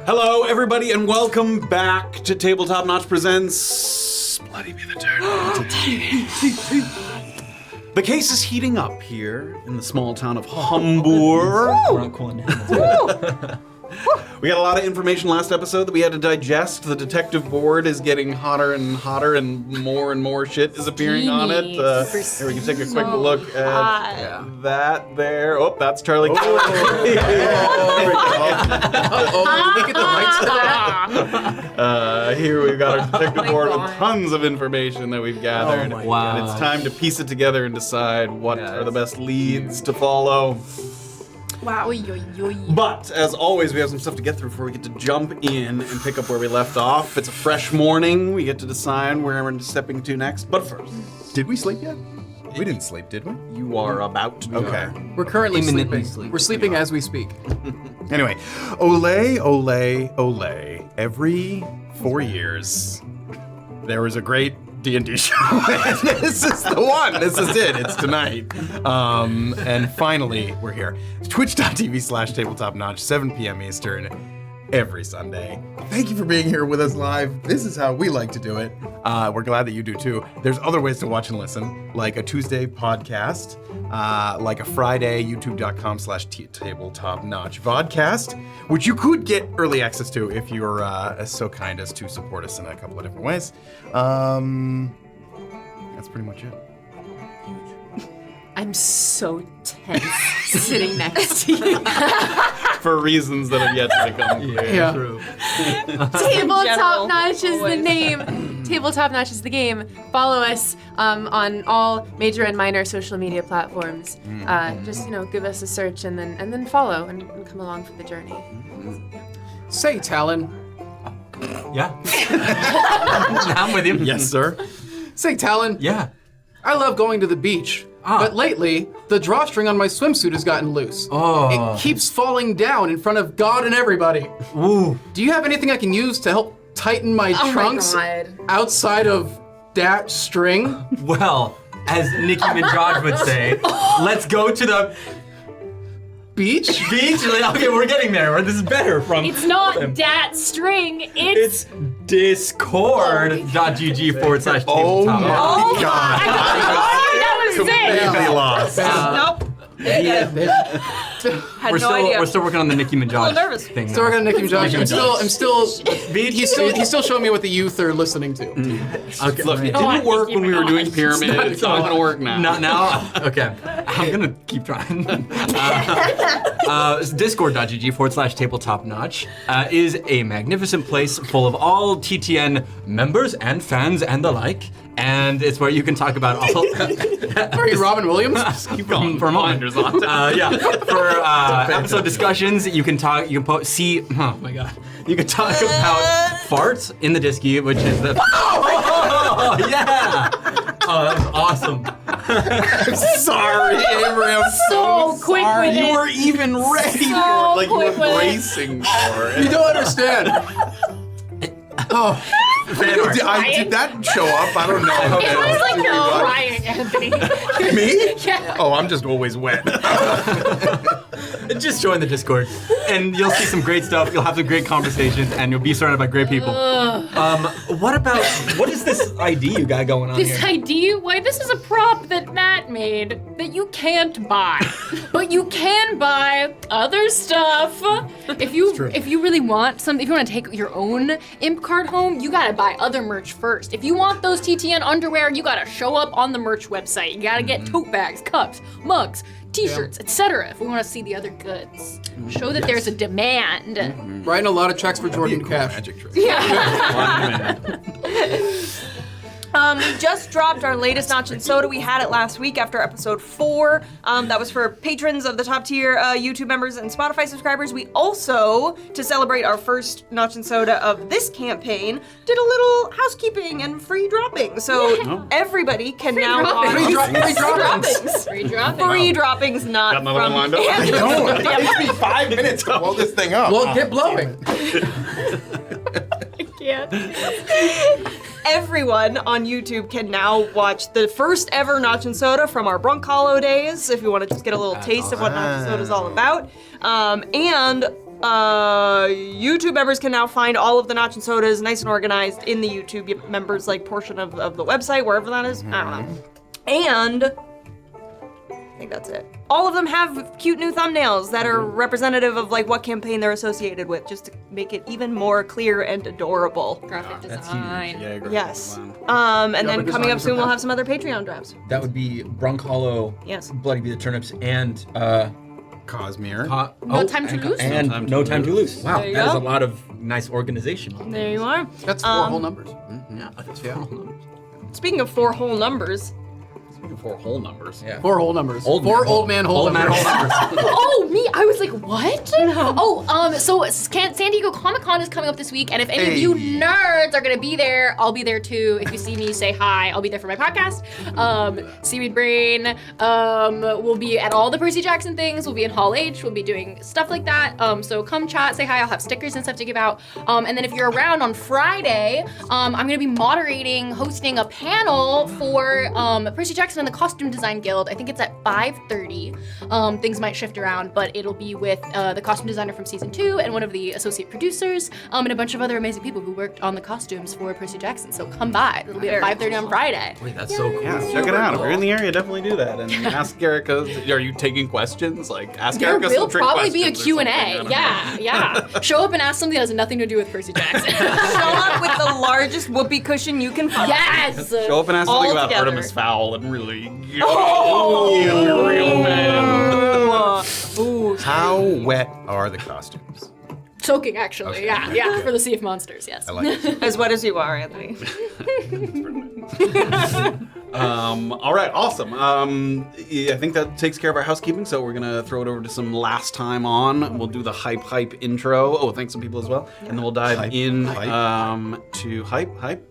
Hello, everybody, and welcome back to Tabletop Notch Presents Bloody Be the Turnips. The case is heating up here in the small town of Hamburg. We got a lot of information last episode that we had to digest. The detective board is getting hotter and hotter, and more shit is appearing on it. Here, we can take a quick look at that there. Oh, that's Charlie. Look at the lights. Here we've got our detective board with tons of information that we've gathered. Wow. And it's time to piece it together and decide what are the best leads to follow. Wow. But, as always, we have some stuff to get through before we get to jump in and pick up where we left off. It's a fresh morning. We get to decide where we're stepping to next. But first, Did we sleep yet? We didn't sleep, did we? you are about to. Okay. We're currently Imminently sleeping. sleeping. We're sleeping as we speak. Anyway, ole. Every 4 years, there was a great D&D show. This is the one. This is it. It's tonight. And finally, we're here. Twitch.tv/tabletopnotch, 7 p.m. Eastern, every Sunday. Thank you for being here with us live. This is how we like to do it. We're glad that you do too. There's other ways to watch and listen, like a Tuesday podcast, like a Friday, youtube.com/tabletopnotch vodcast, which you could get early access to if you're so kind as to support us in a couple of different ways. That's pretty much it. I'm so tense sitting next to you. For reasons that have yet to become clear. Yeah. True. Tabletop Notch is the name. Tabletop Notch is the game. Follow us on all major and minor social media platforms. Just give us a search and then follow and come along for the journey. Say, Talon. Yeah. I'm with you. Yes, sir. Say, Talon. Yeah. I love going to the beach, but lately, the drawstring on my swimsuit has gotten loose. Oh. It keeps falling down in front of God and everybody. Ooh. Do you have anything I can use to help tighten my trunks outside of that string? Well, as Nicki Minaj would say, let's go to the Beach? beach. Okay, we're getting there. This is better from. It's not dat string. It's discord.gg/tabletop. Oh my God. That was it. Completely lost. Nope. Had no idea. We're still working on the Nicki Minaj nervous. thing. So we're gonna Nicki Minaj. I'm still. Beach. He's still showing me what the youth are listening to. Okay, look, it didn't work when we were doing Pyramid. It's not going to work now. Not now? Okay. I'm gonna keep trying. Discord.gg/tabletopnotch is a magnificent place full of all TTN members and fans and the like. And it's where you can talk about all. Are you Robin Williams? Keep going. For a moment. Yeah. For episode discussions, you can talk. You can see. Oh my god. You can talk about farts in the Disky, which is the. Oh yeah. Oh, that was awesome. Sorry, Avery. I'm So quick with You it. were even ready So for it, like you quick were with it. bracing for it. You don't understand. Oh, Did that show up? I don't know. It was like you're crying, Anthony. Me? Yeah. Oh, I'm just always wet. Just join the Discord, and you'll see some great stuff. You'll have some great conversations, and you'll be surrounded by great people. What is this ID you got going on This here? ID? Why, this is a prop that Matt made that you can't buy. But you can buy other stuff. If you really want something, if you want to take your own imp card home, you gotta buy other merch first. If you want those TTN underwear, you gotta show up on the merch website. You gotta get tote bags, cups, mugs, t-shirts, etc. If we want to see the other goods. Show that there's a demand. writing a lot of checks for Jordan Cash. Magic trick. We just dropped our latest Notch and Soda. We had it last week after episode 4. That was for patrons of the top tier YouTube members and Spotify subscribers. We also, to celebrate our first Notch and Soda of this campaign, did a little housekeeping and free dropping. So everybody can now watch Free droppings. Free dropping. free droppings, not Got another from one lined up? I don't. It takes me 5 minutes to blow this thing up. Well, get blowing. Everyone on YouTube can now watch the first ever Notch and Soda from our Bronc Hollow days, if you want to just get a little taste of what Notch and Soda is all about. And YouTube members can now find all of the Notch and Sodas nice and organized in the YouTube members portion of the website, wherever that is. I don't know. And I think that's it. All of them have cute new thumbnails that are representative of what campaign they're associated with, just to make it even more clear and adorable. Graphic design. Yeah, great. Yes. Wow. And then coming up soon, we'll have some other Patreon drops. That would be Brunk Hollow, Yes. Bloody Be the Turnips, and Cosmere. No Time to Lose? And No Time to Lose. Wow, There you that is go. a lot of nice organization on There you are. That's 4 whole numbers. Yeah, that's cool. Speaking of 4 whole numbers, Speaking of 4 whole numbers. Yeah. 4 whole numbers. Old 4 man, old man whole Old man numbers. whole numbers. Oh, me? I was like, what? Oh, so San Diego Comic-Con is coming up this week, and if any of you nerds are gonna be there, I'll be there too. If you see me, say hi. I'll be there for my podcast. Seaweed Brain. We'll be at all the Percy Jackson things. We'll be in Hall H. We'll be doing stuff like that. So come chat, say hi. I'll have stickers and stuff to give out. And then if you're around on Friday, I'm gonna be hosting a panel for Percy Jackson and the Costume Design Guild. I think it's at 5:30. Things might shift around, but it'll be with the costume designer from season 2 and one of the associate producers, and a bunch of other amazing people who worked on the costumes for Percy Jackson. So come by. It'll be at 5:30 on Friday. Wait, that's so cool. Yeah, check it out. If you're in the area, definitely do that. And ask Erica, are you taking questions? Ask There Erica will some trick probably be a questions or Q&A. something. Yeah. Show up and ask something that has nothing to do with Percy Jackson. show up with the largest whoopee cushion you can find. Yes! Show up and ask All something about together. Artemis Fowl and really get real, man. Ooh. How wet are the costumes? Soaking, actually. Yeah, for the Sea of Monsters, yes. I like it. As wet as you are, Anthony. All right, awesome. I think that takes care of our housekeeping, so we're gonna throw it over to some last time on. We'll do the hype intro. Oh, thanks some people as well, and then we'll dive Hype, in hype. to hype. Hype.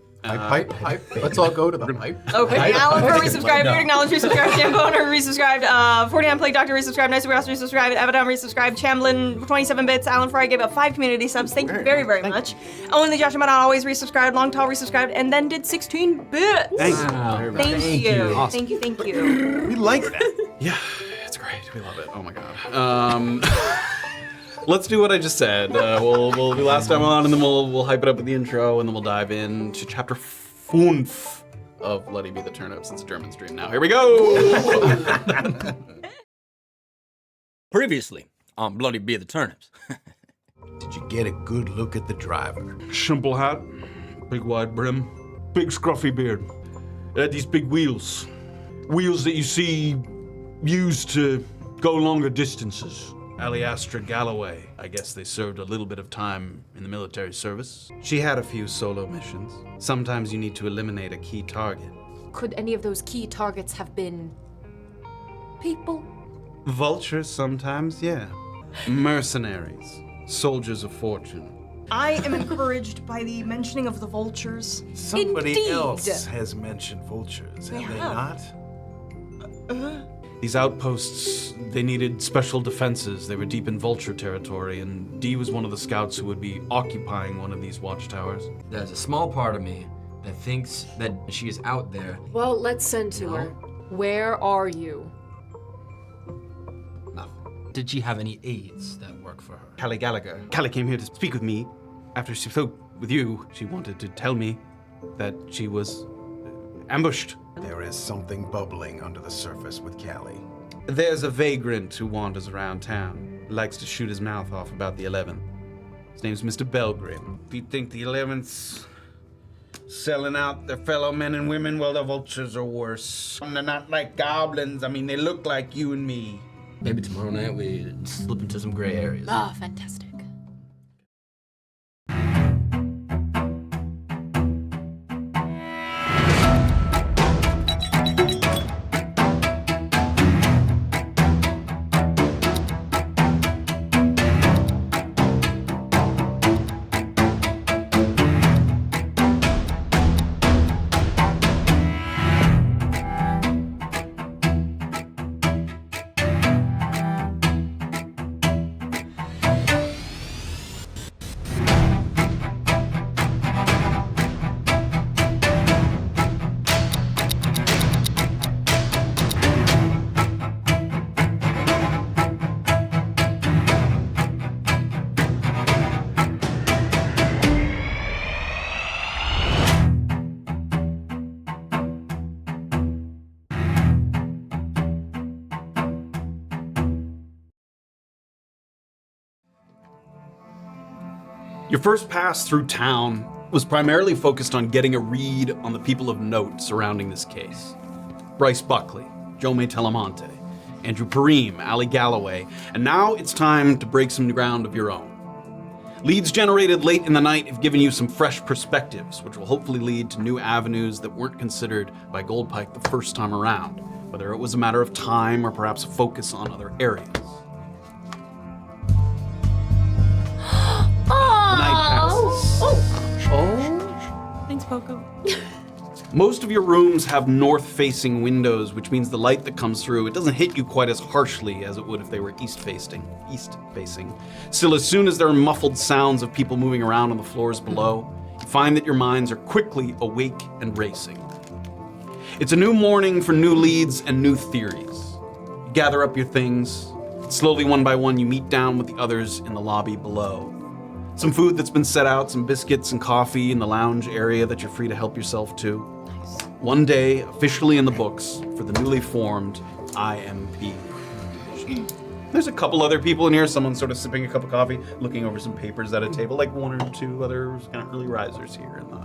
Let's all go to the hype. Okay, Alan for resubscribed, No. Beard Acknowledged, resubscribed, Jamboner, resubscribed, 49 Plague Doctor, resubscribed, Nice Ross, resubscribed, Abaddon, resubscribed, Chamblin, 27 bits, Alan Fry gave up 5 community subs, thank you very, very much. Owen the Josh Abaddon always resubscribed, Long Tall resubscribed, and then did 16 bits. Thanks. Wow. Thank you. Awesome. Thank you. We like that. Yeah, it's great. We love it. Oh my god. Let's do what I just said. We'll do last time on, and then we'll hype it up with the intro, and then we'll dive into chapter 5 of Bloody Be the Turnips. It's a German stream now. Here we go. Previously on Bloody Be the Turnips. Did you get a good look at the driver? Simple hat, big wide brim, big scruffy beard. It had these big wheels. Wheels that you see used to go longer distances. Aliastra Galloway, I guess they served a little bit of time in the military service. She had a few solo missions. Sometimes you need to eliminate a key target. Could any of those key targets have been people? Vultures sometimes, yeah. Mercenaries, soldiers of fortune. I am encouraged by the mentioning of the vultures. Somebody Indeed. else has mentioned vultures, have they have. not? These outposts, they needed special defenses. They were deep in vulture territory, and Dee was one of the scouts who would be occupying one of these watchtowers. There's a small part of me that thinks that she is out there. Well, let's send to her. Where are you? Nothing. Did she have any aides that work for her? Callie Gallagher. Callie came here to speak with me. After she spoke with you, she wanted to tell me that she was ambushed. There is something bubbling under the surface with Callie. There's a vagrant who wanders around town, likes to shoot his mouth off about the 11th. His name's Mr. Belgrin. If you think the 11th's selling out their fellow men and women, well, the vultures are worse. And they're not like goblins. I mean, they look like you and me. Maybe tomorrow night we slip into some gray areas. Ah, fantastic. Your first pass through town was primarily focused on getting a read on the people of note surrounding this case. Bryce Buckley, Jome Telemonte, Andrew Pareem, Ali Galloway, and now it's time to break some ground of your own. Leads generated late in the night have given you some fresh perspectives, which will hopefully lead to new avenues that weren't considered by Goldpike the first time around, whether it was a matter of time or perhaps a focus on other areas. The night passes. Thanks, Poco. Most of your rooms have north-facing windows, which means the light that comes through, it doesn't hit you quite as harshly as it would if they were east-facing. Still, as soon as there are muffled sounds of people moving around on the floors below, you find that your minds are quickly awake and racing. It's a new morning for new leads and new theories. You gather up your things. Slowly, one by one, you meet down with the others in the lobby below. Some food that's been set out, some biscuits and coffee in the lounge area that you're free to help yourself to. One day, officially in the books, for the newly formed IMP division. There's a couple other people in here, someone sort of sipping a cup of coffee, looking over some papers at a table, like one or two other kind of early risers here in the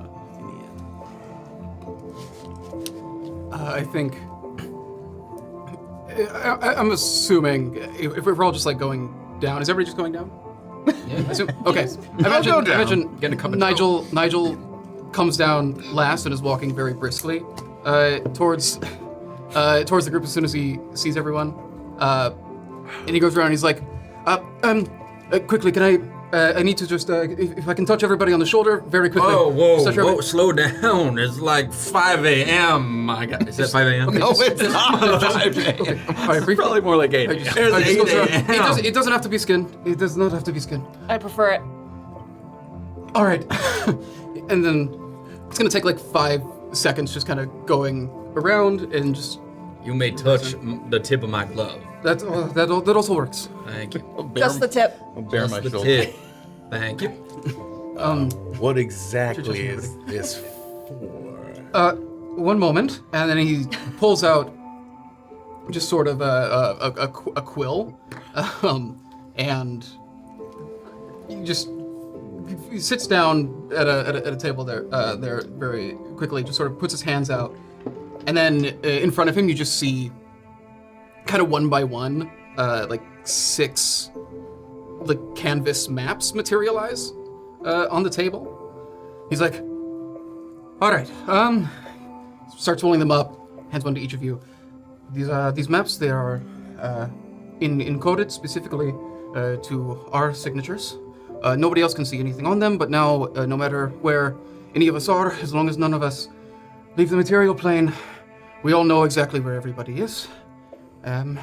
inn. I think... I'm assuming if we're all just like going down, is everybody just going down? Yeah. Okay. Imagine Get a cup of Nigel comes down last and is walking very briskly towards the group as soon as he sees everyone. And he goes around and he's like, quickly, can I need to just, if I can touch everybody on the shoulder very quickly. Whoa, slow down. It's like 5 a.m. My God, is that 5 a.m.? Okay, No, it's not 5 a.m. All right, Probably more like 8 a.m. It doesn't have to be skinned. It does not have to be skinned. I prefer it. All right. And then it's going to take like 5 seconds just kind of going around and just... You may touch the tip of my glove. That also works. Thank you. Just the tip. I'll bare my Just the shoulder. tip. Thank you. What exactly is this for? One moment, and then he pulls out just sort of a quill, and he sits down at a table there very quickly. Just sort of puts his hands out, and then in front of him you just see, kind of one by one, like 6 like canvas maps materialize on the table. He's like, all right, starts rolling them up, hands one to each of you. These maps, they are encoded specifically to our signatures. Nobody else can see anything on them, but now, no matter where any of us are, as long as none of us leave the material plane, we all know exactly where everybody is. And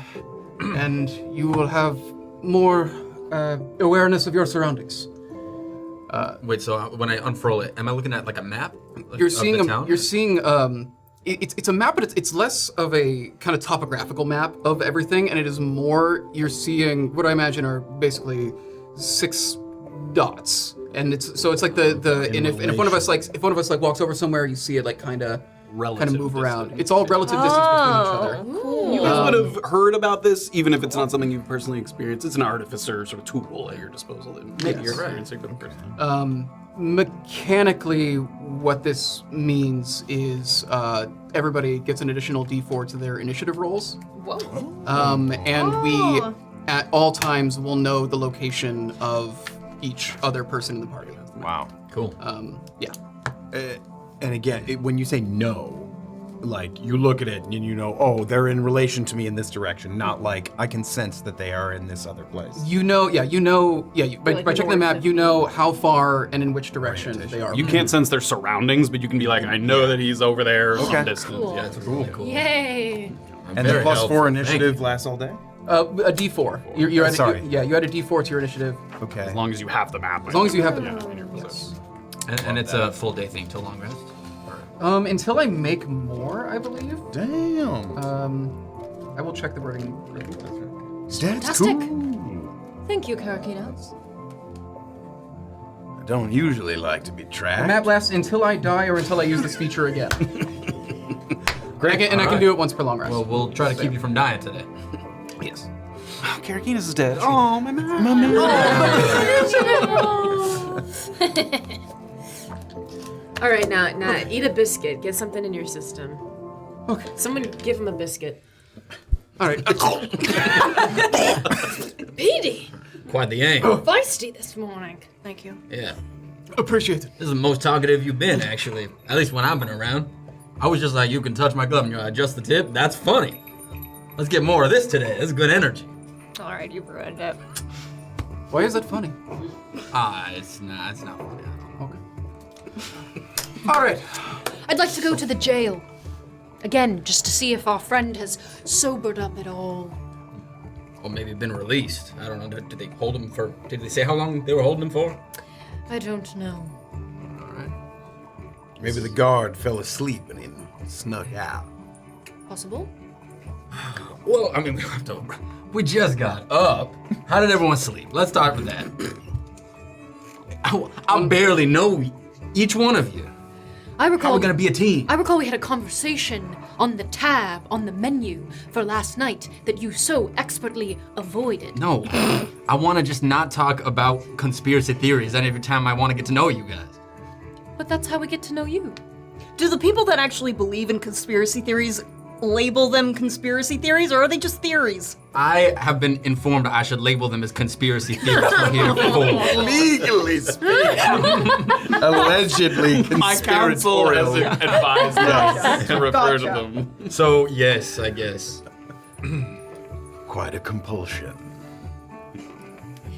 you will have more awareness of your surroundings. Wait, so when I unfurl it, am I looking at like a map? You're of seeing the town? it's a map, but it's less of a kind of topographical map of everything, and it is more you're seeing what I imagine are basically 6 dots, and it's like if one of us walks over somewhere, you see it like kind of move around. distance. It's all relative distance between each other. Cool. You guys would have heard about this, even if it's not something you've personally experienced. It's an artificer sort of tool at your disposal that maybe you're experiencing for the first time. Mechanically, what this means is everybody gets an additional D4 to their initiative rolls. Whoa. And we, at all times, will know the location of each other person in the party. Wow. Cool. Yeah. And again, when you say no, like you look at it and you know, oh, they're in relation to me in this direction, not like I can sense that they are in this other place. By checking the map, you know how far and in which direction they are. You can't sense their surroundings, but you can be like, I know that he's over there some distance. Cool. Yeah, it's really cool. Yay! And the Very +4 helpful. initiative lasts all day? A D4. You had Sorry. you had a D4 to your initiative. Okay. As long as you have the map. As long as you have the Yeah, map. in your possession. And it's a full day thing till long rest? Until I make more, I believe. Damn. I will check the wording. That's Fantastic. cool. Thank you, Karakinos. I don't usually like to be tracked. The map lasts until I die or until I use this feature again. Great. I can do it once per long rest. Well, we'll try to keep you from dying today. Yes. Oh, Karakinos is dead. Oh, my man. All right, now eat a biscuit. Get something in your system. Okay. Someone give him a biscuit. All right. Petey, Quite the aim. feisty this morning. Thank you. Yeah. Appreciate it. This is the most talkative you've been, actually. At least when I've been around. I was just like, you can touch my glove and you're like, adjust the tip. That's funny. Let's get more of this today. This is good energy. All right, you ruined it. Why is that funny? It's not funny. Okay. All right. I'd like to go to the jail. Again, just to see if our friend has sobered up at all. Or maybe been released. I don't know. Did they hold him for? Did they say how long they were holding him for? I don't know. All right. Maybe the guard fell asleep and then snuck out. Possible? Well, I mean, we just got up. How did everyone sleep? Let's start with that. I barely know each one of you. I recall. How are we gonna be a team? I recall we had a conversation on the tab on the menu for last night that you so expertly avoided. No, I want to just not talk about conspiracy theories every time I want to get to know you guys. But that's how we get to know you. Do the people that actually believe in conspiracy theories label them conspiracy theories, or are they just theories? I have been informed I should label them as conspiracy theories from here forward. Legally speaking. Allegedly My counsel has conspiratorial. advised us to refer to them. So, yes, I guess. Quite a compulsion.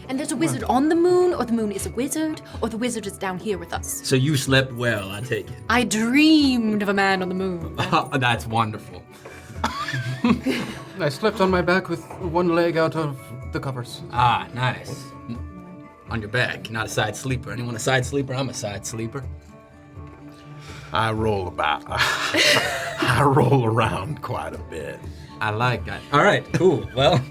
And there's a wizard on the moon, or the moon is a wizard, or the wizard is down here with us. So you slept well, I take it. I dreamed of a man on the moon. That's wonderful. I slept on my back with one leg out of the covers. Ah, nice. On your back, not a side sleeper. Anyone a side sleeper? I'm a side sleeper. I roll about. I roll around quite a bit. I like that. All right, cool. Well,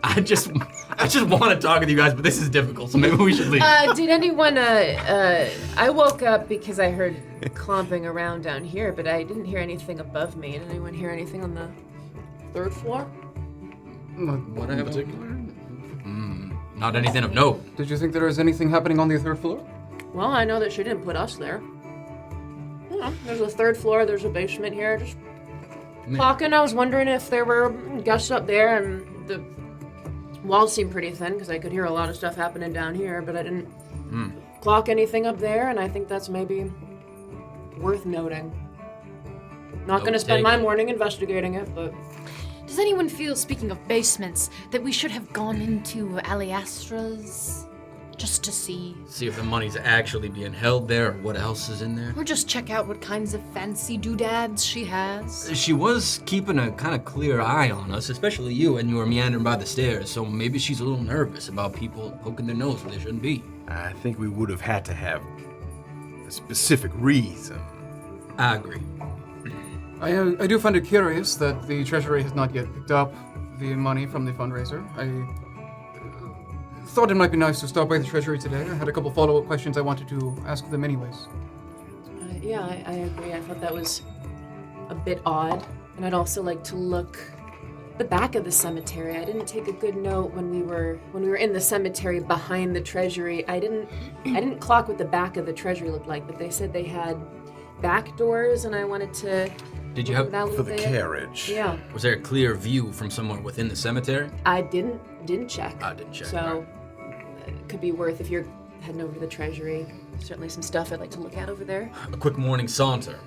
I just want to talk with you guys, but this is difficult, so maybe we should leave. Did anyone, I woke up because I heard clomping around down here, but I didn't hear anything above me. Did anyone hear anything on the 3rd floor? What in particular? Not anything of note. Did you think there was anything happening on the 3rd floor? Well, I know that she didn't put us there. You know, there's a 3rd floor, there's a basement here, just talking. I was wondering if there were guests up there, and the walls seemed pretty thin because I could hear a lot of stuff happening down here, but I didn't clock anything up there, and I think that's maybe worth noting. Not going to spend my morning investigating it, but... Does anyone feel, speaking of basements, that we should have gone into Aliastra's just to see? See if the money's actually being held there, or what else is in there. Or just check out what kinds of fancy doodads she has? She was keeping a kind of clear eye on us, especially you, and you were meandering by the stairs, so maybe she's a little nervous about people poking their nose where they shouldn't be. I think we would have had to have a specific reason. I agree. I do find it curious that the Treasury has not yet picked up the money from the fundraiser. I thought it might be nice to stop by the Treasury today. I had a couple follow-up questions I wanted to ask them anyways. Yeah, I agree. I thought that was a bit odd, and I'd also like to look the back of the cemetery. I didn't take a good note when we were in the cemetery behind the Treasury. I didn't clock what the back of the Treasury looked like, but they said they had back doors, and I wanted to. Did you have For the carriage. Yeah, Was there a clear view from somewhere within the cemetery? I didn't check. I didn't check. So it could be worth if you're heading over to the Treasury. Certainly some stuff I'd like to look at over there. A quick morning saunter.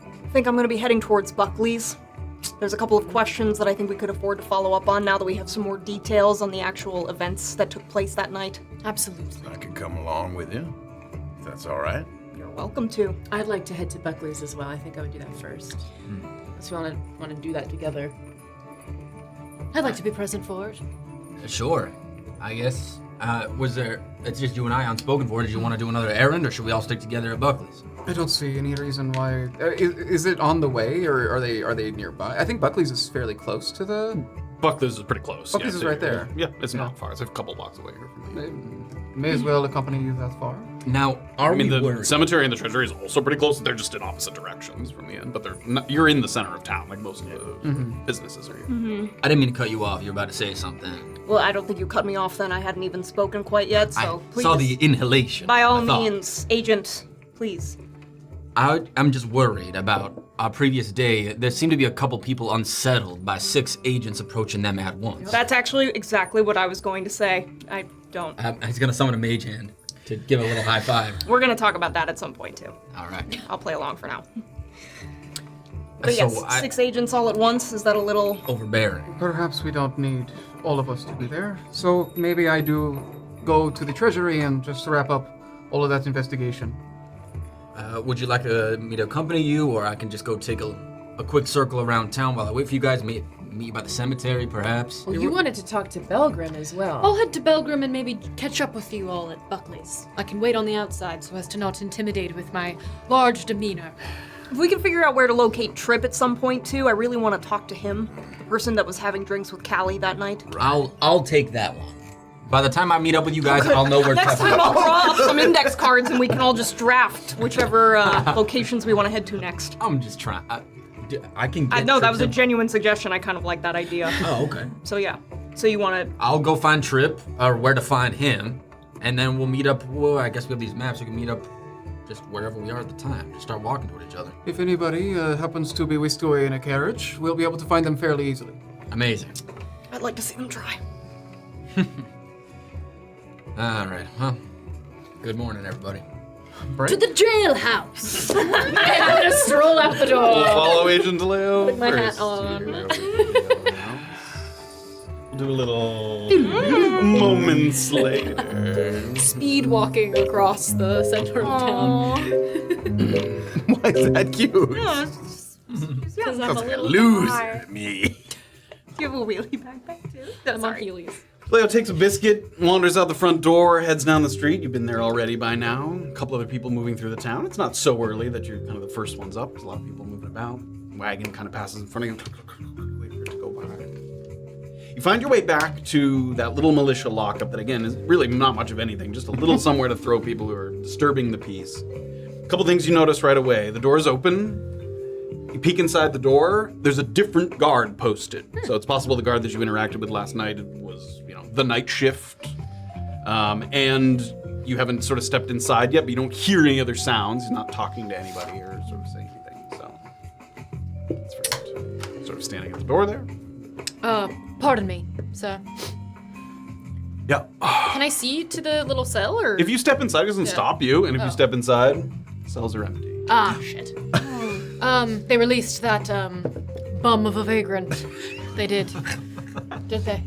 I think I'm going to be heading towards Buckley's. There's a couple of questions that I think we could afford to follow up on now that we have some more details on the actual events that took place that night. Absolutely. I can come along with you, if that's all right. You're welcome to. I'd like to head to Buckley's as well. I think I would do that first. So we want to do that together. I'd like to be present for it. Sure, I guess. It's just you and I unspoken for. Did you want to do another errand, or should we all stick together at Buckley's? I don't see any reason why. Is it on the way, or are they nearby? I think Buckley's is fairly close to the. Buckley's is pretty close. Buckley's is right there. Yeah, it's not far. It's a couple blocks away here from me. may as well accompany you that far. Now, are I mean, we the worried? cemetery and the treasury is also pretty close. They're just in opposite directions from the end, but you're in the center of town, like most of the businesses are here. I didn't mean to cut you off. You're about to say something. Well, I don't think you cut me off then. I hadn't even spoken quite yet, so I please. saw the inhalation. By all I thought. means, agent, please. I'm just worried about our previous day. There seemed to be a couple people unsettled by 6 agents approaching them at once. That's actually exactly what I was going to say. I don't. He's gonna summon a mage hand to give a little high five. We're gonna talk about that at some point too. All right. I'll play along for now. But So yes, 6 agents all at once, is that a little... overbearing. Perhaps we don't need all of us to be there, so maybe I do go to the treasury and just wrap up all of that investigation. Would you like me to accompany you, or I can just go take a quick circle around town while I wait for you guys? Meet you by the cemetery, perhaps. Well, you wanted to talk to Belgrim as well. I'll head to Belgrim and maybe catch up with you all at Buckley's. I can wait on the outside so as to not intimidate with my large demeanor. If we can figure out where to locate Trip at some point too, I really want to talk to him. The person that was having drinks with Callie that night. I'll take that one. By the time I meet up with you guys, I'll know where Next to time I'll draw up some index cards and we can all just draft whichever locations we want to head to next. I'm just trying. I can get I know, that was a Trip genuine suggestion. I kind of like that idea. Oh, okay. So yeah. So you want to... I'll go find Trip, or where to find him, and then we'll meet up. Well, I guess we have these maps. We can meet up just wherever we are at the time. Just start walking toward each other. If anybody happens to be whisked away in a carriage, we'll be able to find them fairly easily. Amazing. I'd like to see them try. All right. Well, good morning, everybody. To the jailhouse! And I'm gonna stroll out the door. Follow Agent Leyo. Put my hat first. on. We'll do a little moments later. Speed walking across the center of town. Why is that cute? Because I'm a little Loser me. Do you have a wheelie backpack too? I'm on Heelys. Leo takes a biscuit, wanders out the front door, heads down the street. You've been there already by now. A couple other people moving through the town. It's not so early that you're kind of the first ones up. There's a lot of people moving about. Wagon kind of passes in front of you. Wait for it to go by. You find your way back to that little militia lockup that, again, is really not much of anything. Just a little somewhere to throw people who are disturbing the peace. A couple things you notice right away. The door is open. You peek inside the door. There's a different guard posted. So it's possible the guard that you interacted with last night was, the night shift. And you haven't sort of stepped inside yet, but you don't hear any other sounds. He's not talking to anybody or sort of saying anything. So that's first. Sort of standing at the door there. Pardon me, sir. Yeah. Can I see to the little cell, or? If you step inside, it doesn't stop you. And if you step inside, cells are empty. Ah, shit. They released that, bum of a vagrant. They did. Did they?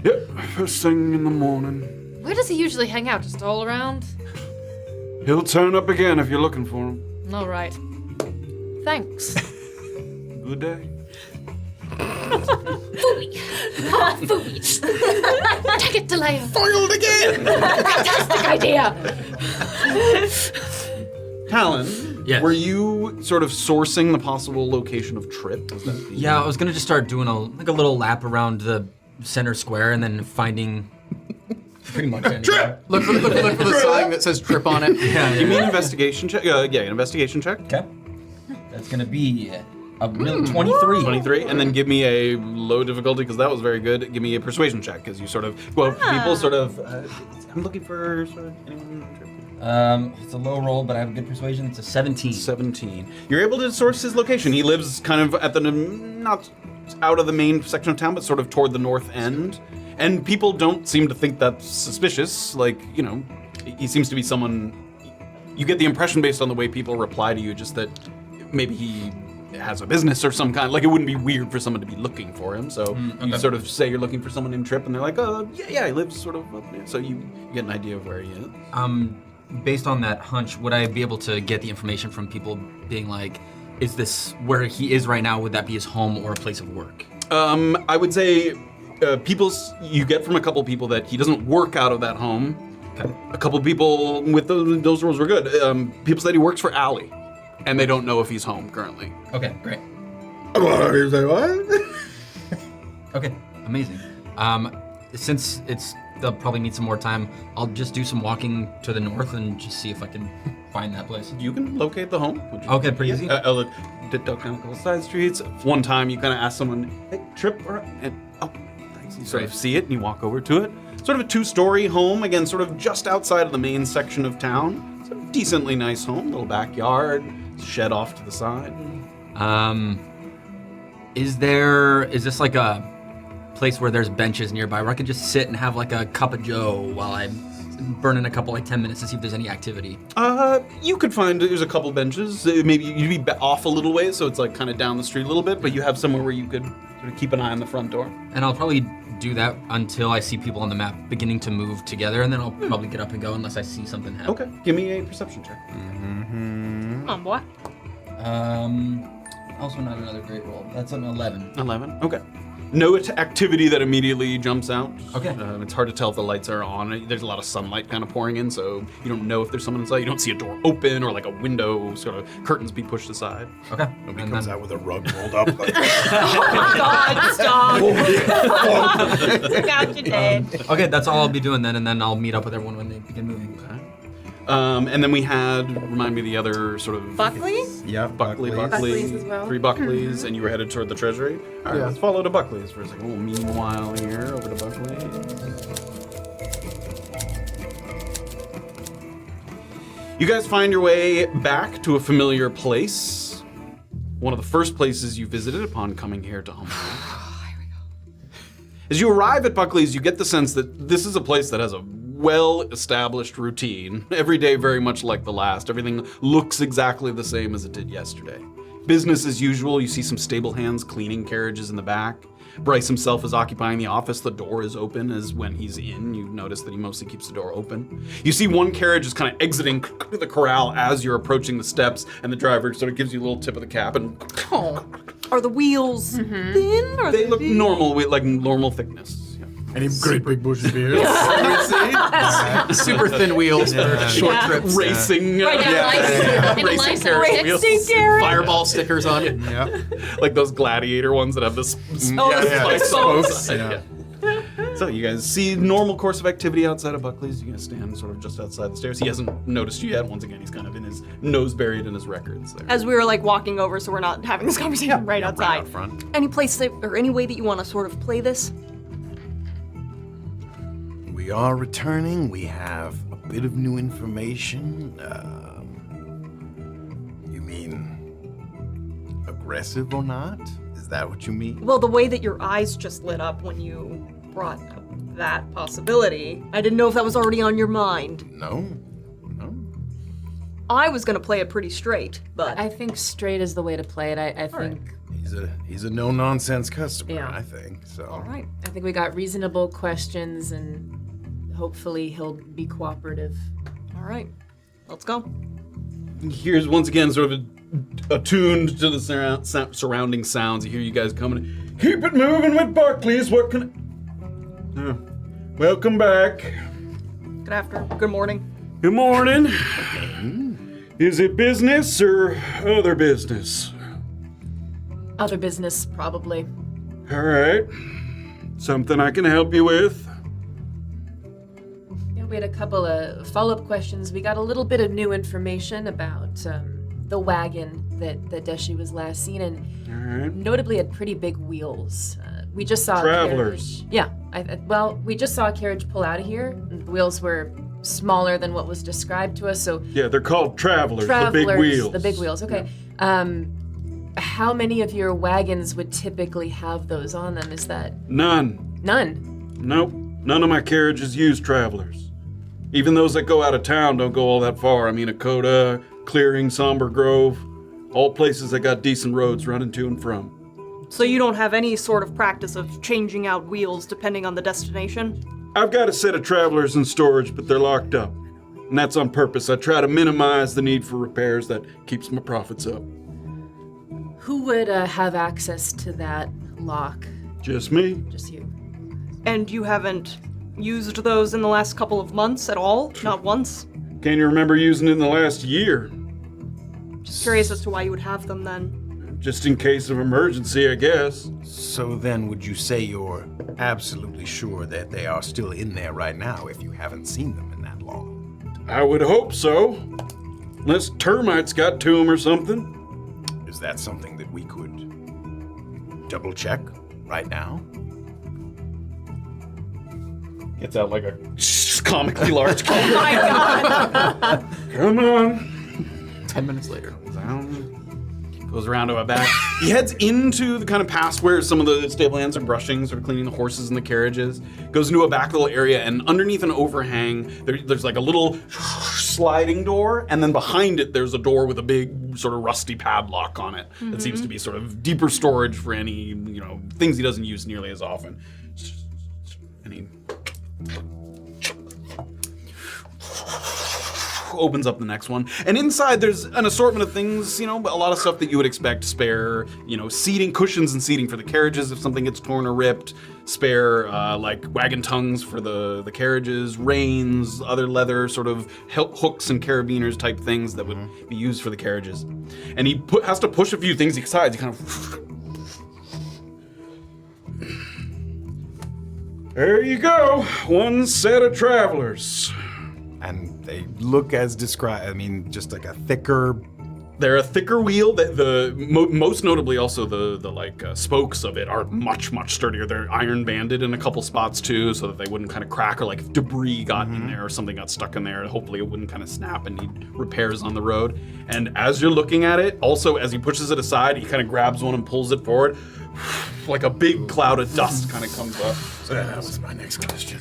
Yep, first thing in the morning. Where does he usually hang out? Just all around? He'll turn up again if you're looking for him. All right. Thanks. Good day. Fooey. Ah, fooey. Take it to Leyo. Foiled again! Fantastic idea. Talon, Yes. were you sort of sourcing the possible location of Trip? Was that the- Yeah, I was gonna just start doing a little lap around the center square and then finding pretty much anything. Look for the sign that says Trip on it. Give me an investigation check. Yeah, an investigation check. Okay. That's gonna be a real 23. 23, and then give me a low difficulty, because that was very good. Give me a persuasion check, because you sort of, people sort of, I'm looking for sort of anyone on Trip. It's a low roll, but I have a good persuasion. It's a 17. 17. You're able to source his location. He lives kind of at the, not out of the main section of town, but sort of toward the north end. And people don't seem to think that's suspicious. Like, he seems to be someone, you get the impression based on the way people reply to you, just that maybe he has a business or some kind. Like, it wouldn't be weird for someone to be looking for him. So you sort of say you're looking for someone named Trip, and they're like, oh, yeah, he lives sort of up there. So you get an idea of where he is. Based on that hunch, would I be able to get the information from people being like, is this where he is right now? Would that be his home or a place of work? I would say you get from a couple people that he doesn't work out of that home. Okay. A couple people with those rules were good. People said he works for Allie, and they don't know if he's home currently. Okay, great. You say what? Okay, amazing. Since it's they'll probably need some more time. I'll just do some walking to the north and just see if I can find that place. You can locate the home. Okay, pretty easy. Did down a couple side streets. One time you kind of ask someone, hey, trip, and thanks. You sort of see it and you walk over to it. Sort of a 2-story home, again, sort of just outside of the main section of town. It's a decently nice home, little backyard, shed off to the side. Is this like a place where there's benches nearby where I could just sit and have like a cup of joe while I'm burning a couple 10 minutes to see if there's any activity? You could find there's a couple benches. Maybe you'd be off a little way, so it's like kind of down the street a little bit, but you have somewhere where you could sort of keep an eye on the front door. And I'll probably do that until I see people on the map beginning to move together, and then I'll probably get up and go unless I see something happen. Okay, give me a perception check. Come on, boy. Also not another great roll. That's an 11. 11, okay. No activity that immediately jumps out. Okay. It's hard to tell if the lights are on. There's a lot of sunlight kind of pouring in, so you don't know if there's someone inside. You don't see a door open or like a window, sort of curtains be pushed aside. Okay. Nobody comes out with a rug rolled up. Like, God, stop. Got you dead. Okay, that's all I'll be doing then, and then I'll meet up with everyone when they begin moving. Okay. And then we had, remind me the other sort of... Buckley? yeah, Buckley, Buckley's as well. 3 Buckleys, and you were headed toward the treasury. All right, Yeah. let's follow to Buckley's for a second. We'll meanwhile here over to Buckley's. You guys find your way back to a familiar place. One of the first places you visited upon coming here to Omaha. As you arrive at Buckley's, you get the sense that this is a place that has a well-established routine. Every day very much like the last. Everything looks exactly the same as it did yesterday. Business as usual. You see some stable hands cleaning carriages in the back. Bryce himself is occupying the office. The door is open as when he's in. You notice that he mostly keeps the door open. You see one carriage is kind of exiting the corral as you're approaching the steps, and the driver sort of gives you a little tip of the cap and... Are the wheels thin? Or They look big? normal, like normal thickness. Yeah. any great big bushy beards. Super thin wheels for short trips. Racing. Right now, and a license carriage stick. wheels. Fireball stickers on it. Yeah. Like those gladiator ones that have the spokes. Yeah. So you guys see normal course of activity outside of Buckley's. You guys stand sort of just outside the stairs. He hasn't noticed you yet. Once again, he's kind of in his nose buried in his records there. As we were like walking over, so we're not having this conversation right outside. Right out front. Any place that, or any way that you want to sort of play this? We are returning. We have a bit of new information. You mean aggressive or not? Is that what you mean? Well, the way that your eyes just lit up when you brought up that possibility, I didn't know if that was already on your mind. No. No. I was gonna play it pretty straight, but I think straight is the way to play it. I think He's a no nonsense customer, Yeah. I think. So. all right. I think we got reasonable questions, and hopefully he'll be cooperative. All right, let's go. Here's once again sort of attuned to the surrounding sounds. You hear you guys coming. Keep it moving with Buckley's. What can? Welcome back. Good afternoon. Good morning. Good morning. Is it business or other business? Other business, probably. All right. Something I can help you with? Yeah, we had a couple of follow-up questions. We got a little bit of new information about the wagon that Deshi was last seen, and All right. notably had pretty big wheels. We just saw Travelers. A carriage. Yeah. We just saw a carriage pull out of here. And the wheels were smaller than what was described to us, so Yeah, they're called travelers. travelers, The big wheels. The big wheels. Okay. How many of your wagons would typically have those on them? Is that None. none? Nope. None of my carriages use travelers. Even those that go out of town don't go all that far. I mean, Akota, Clearing, Somber Grove, all places that got decent roads running to and from. So you don't have any sort of practice of changing out wheels depending on the destination? I've got a set of travelers in storage, but they're locked up. And that's on purpose. I try to minimize the need for repairs. That keeps my profits up. Who would have access to that lock? Just me. Just you. And you haven't used those in the last couple of months at all? Not once? Can't you remember using it in the last year? Just curious as to why you would have them then. just in case of emergency, I guess. So then would you say you're absolutely sure that they are still in there right now if you haven't seen them in that long? I would hope so. Unless termites got to them or something. Is that something that we could double check right now? Gets out like a comically large key. Oh my god. Come on. 10 minutes later. Goes around to a back. He heads into the kind of past where some of the stable hands are brushing, sort of cleaning the horses and the carriages. Goes into a back little area, and underneath an overhang, there's like a little sliding door, and then behind it, there's a door with a big sort of rusty padlock on it that seems to be sort of deeper storage for any, things he doesn't use nearly as often. And he opens up the next one, and inside there's an assortment of things, a lot of stuff that you would expect. Spare, seating, cushions and seating for the carriages if something gets torn or ripped. Spare, like wagon tongues for the carriages, reins, other leather sort of hooks and carabiners type things that would be used for the carriages. And he has to push a few things aside. He kind of... There you go. One set of travelers. And they look as described, just like a thicker... They're a thicker wheel. That most notably also the spokes of it are much, much sturdier. They're iron banded in a couple spots too, so that they wouldn't kind of crack, or like if debris got in there or something got stuck in there, hopefully it wouldn't kind of snap and need repairs on the road. And as you're looking at it, also as he pushes it aside, he kind of grabs one and pulls it forward. Like a big cloud of dust kind of comes up. So that was my next question.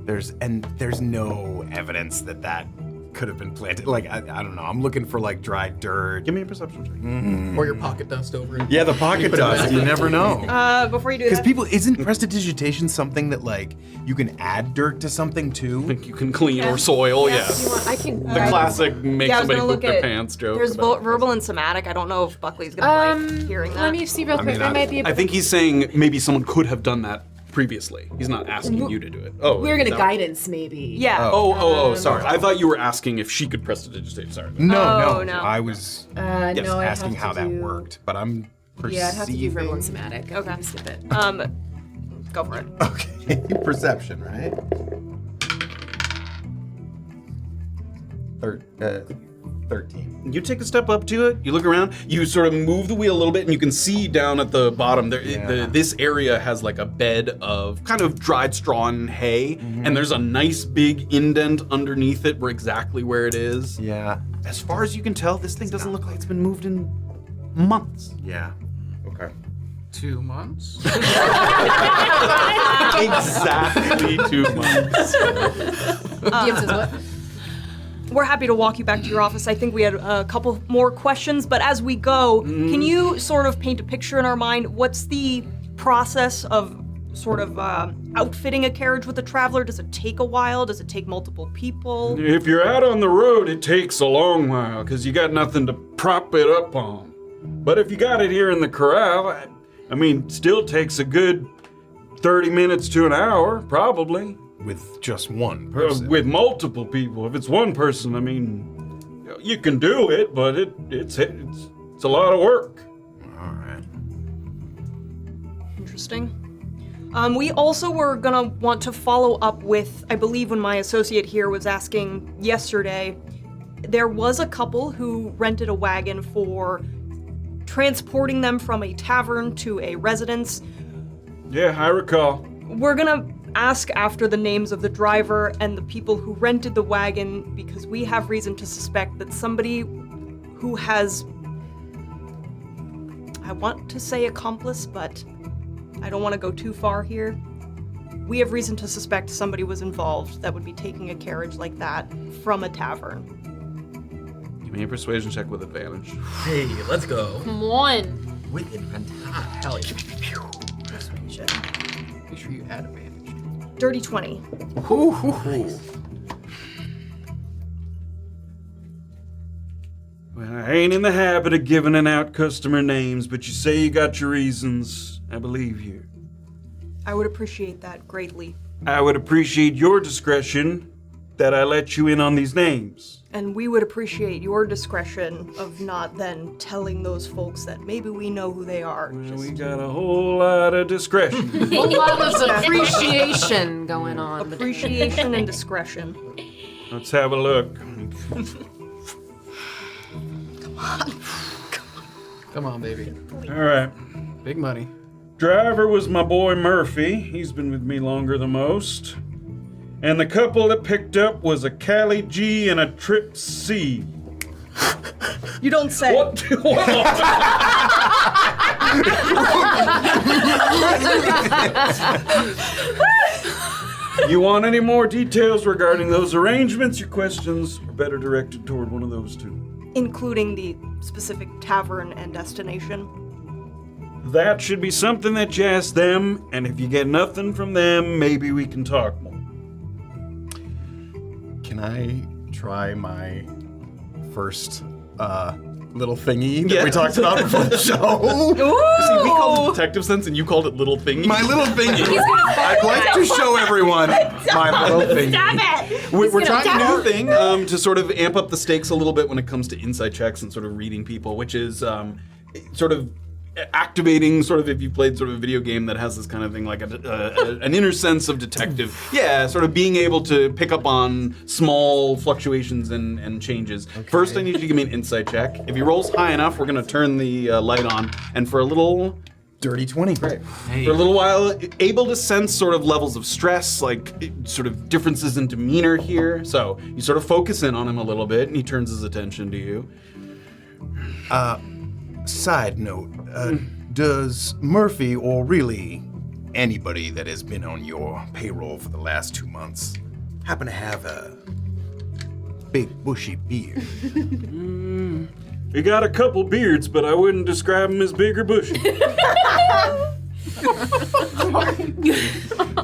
There's no evidence that could have been planted. Like, I don't know. I'm looking for like dry dirt. Give me a perception check. Or your pocket dust over it. Yeah, the pocket dust. You never know. Before you do Because that, isn't prestidigitation something that like you can add dirt to something too? I think you can clean or soil, yes. I can. The classic make Yeah, I was somebody gonna poop look their at- pants joke. there's about- verbal and somatic. I don't know if Buckley's gonna like hearing that. Let me see real quick. There might be a. I think he's saying maybe someone could have done that previously. He's not asking you to do it. Oh, We're gonna is that- guidance maybe. Yeah. Oh, sorry. I thought you were asking if she could prestidigitate. Sorry. No. no. I was No, I'd asking have how to that do- worked, but I'm perceiving. Yeah, I'd have to do verbal and somatic. I Okay. can skip it. Go for it. Okay, perception, right? 13. You take a step up to it, you look around, you sort of move the wheel a little bit, and you can see down at the bottom, this area has like a bed of kind of dried straw and hay, and there's a nice big indent underneath it exactly where it is. Yeah. As far as you can tell, this thing doesn't look like it's been moved in months. Yeah. Okay. 2 months. Exactly 2 months. DM says what? We're happy to walk you back to your office. I think we had a couple more questions, but as we go, can you sort of paint a picture in our mind? What's the process of sort of outfitting a carriage with a traveler? Does it take a while? Does it take multiple people? If you're out on the road, it takes a long while, because you got nothing to prop it up on. But if you got it here in the corral, still takes a good 30 minutes to an hour, probably. With just one person. With multiple people. If it's one person, you can do it, but it's a lot of work. All right. Interesting. We also were gonna want to follow up with, I believe when my associate here was asking yesterday, there was a couple who rented a wagon for transporting them from a tavern to a residence. Yeah, I recall. We're gonna ask after the names of the driver and the people who rented the wagon, because we have reason to suspect that somebody who has, I want to say accomplice, but I don't want to go too far here. We have reason to suspect somebody was involved that would be taking a carriage like that from a tavern. Give me a persuasion check with advantage. Hey, let's go. Come on. With advantage. Hell yeah. Make sure you add advantage. Dirty 20. Well, I ain't in the habit of giving out customer names, but you say you got your reasons. I believe you. I would appreciate that greatly. I would appreciate your discretion that I let you in on these names. And we would appreciate your discretion of not then telling those folks that maybe we know who they are. Well, we got a whole lot of discretion. A lot of appreciation going on. Appreciation and discretion. Let's have a look. Come on, baby. All right. Big money. Driver was my boy Murphy. He's been with me longer than most. And the couple that picked up was a Callie G and a Trip C. You don't say. What? You want any more details regarding those arrangements? Your questions are better directed toward one of those two. Including the specific tavern and destination. That should be something that you ask them, and if you get nothing from them, maybe we can talk more. Can I try my first little thingy that Yeah. we talked about before the show? See, we called it detective sense, and you called it little thingy. My little thingy. I'd like to show everyone my little thingy. Stop it! We're trying a new thing to sort of amp up the stakes a little bit when it comes to insight checks and sort of reading people, which is sort of activating, sort of if you've played sort of a video game that has this kind of thing, like an inner sense of detective. Yeah, sort of being able to pick up on small fluctuations and changes. Okay. First, I need you to give me an insight check. If he rolls high enough, we're going to turn the light on, and for a little... Dirty 20. Great. Hey. For a little while, able to sense sort of levels of stress, like sort of differences in demeanor here. So you sort of focus in on him a little bit, and he turns his attention to you. Side note, does Murphy, or really anybody that has been on your payroll for the last 2 months, happen to have a big bushy beard? He got a couple beards, but I wouldn't describe him as big or bushy.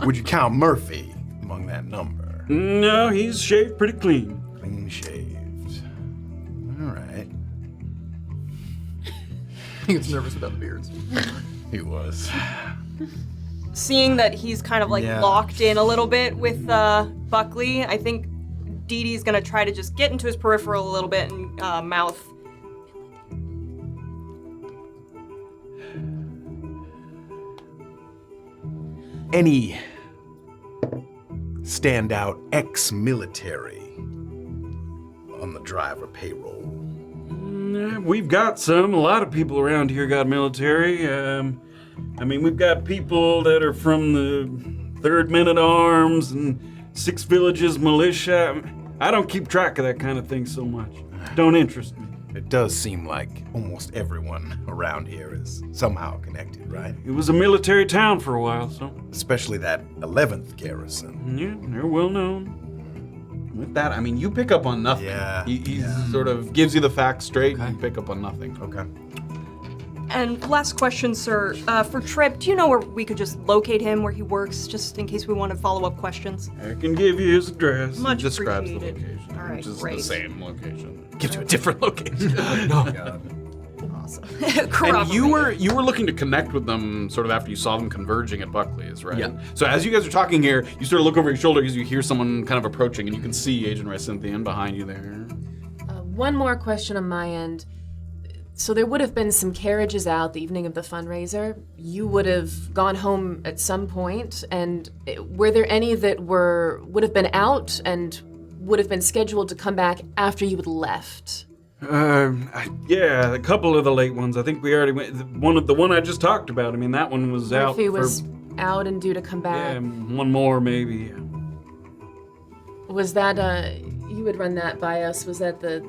Would you count Murphy among that number? No, he's shaved pretty clean. Clean shaved. All right. He gets nervous about the beards. He was. Seeing that he's kind of like Yeah. locked in a little bit with Buckley, I think Deedee's gonna try to just get into his peripheral a little bit and mouth. Any standout ex-military on the driver payroll? We've got some. A lot of people around here got military. I mean, we've got people that are from the 3rd Men-at-Arms and 6 Villages Militia. I don't keep track of that kind of thing so much. Don't interest me. It does seem like almost everyone around here is somehow connected, right? It was a military town for a while, so Especially that 11th garrison. yeah, they're well known. With that, I mean, you pick up on nothing. Yeah, He yeah. sort of gives you the facts straight, Okay. and you pick up on nothing. Okay. And last question, sir. For Trip, do you know where we could just locate him, where he works, just in case we want to follow-up questions? I can give you his address. Much Describes the appreciated. location, All right, which is great. the same location. Gives you a different location. Awesome. And you were looking to connect with them sort of after you saw them converging at Buckley's, right? Yeah. So as you guys are talking here, you sort of look over your shoulder because you hear someone kind of approaching, and you can see Agent Rysynthian behind you there. One more question on my end. So there would have been some carriages out the evening of the fundraiser. You would have gone home at some point, and were there any that would have been out and would have been scheduled to come back after you had left? Yeah, a couple of the late ones. I think we already went. The one I just talked about. I mean, that one was out. Murphy was out and due to come back. Yeah, one more maybe. Was that you would run that by us? Was that the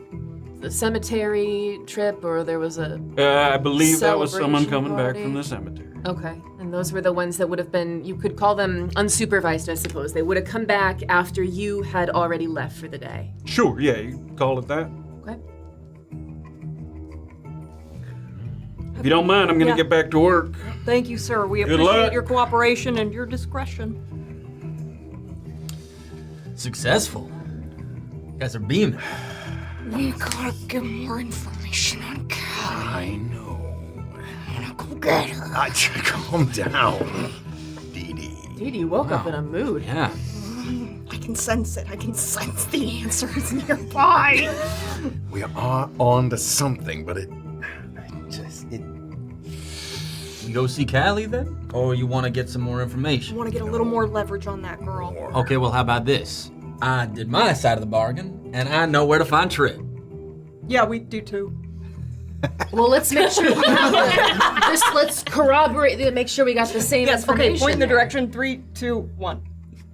cemetery trip, or there was a? I believe that was someone Celebration coming back party? from the cemetery. Okay, and those were the ones that would have been. You could call them unsupervised, I suppose. They would have come back after you had already left for the day. Sure, yeah, you can call it that. Okay. If you don't mind, I'm gonna Yeah. get back to work. Thank you, sir. We Good appreciate luck. your cooperation and your discretion. Successful. You guys are beaming. We gotta get more information on Cal. I know. Go get her. Calm down, Deedee. Dude, you woke up in a mood. Yeah. I can can sense it. I can sense the answers nearby. We are on to something, but it. You go see Callie then? Or you want to get some more I information? want to get a little more leverage on that girl. Okay, well, how about this? I did my side of the bargain, and I know where to find Trip. Yeah, we do too. Well, let's make sure we have let's corroborate, make sure we got the same Yes, information. okay, point in the there. direction. 3, 2, 1.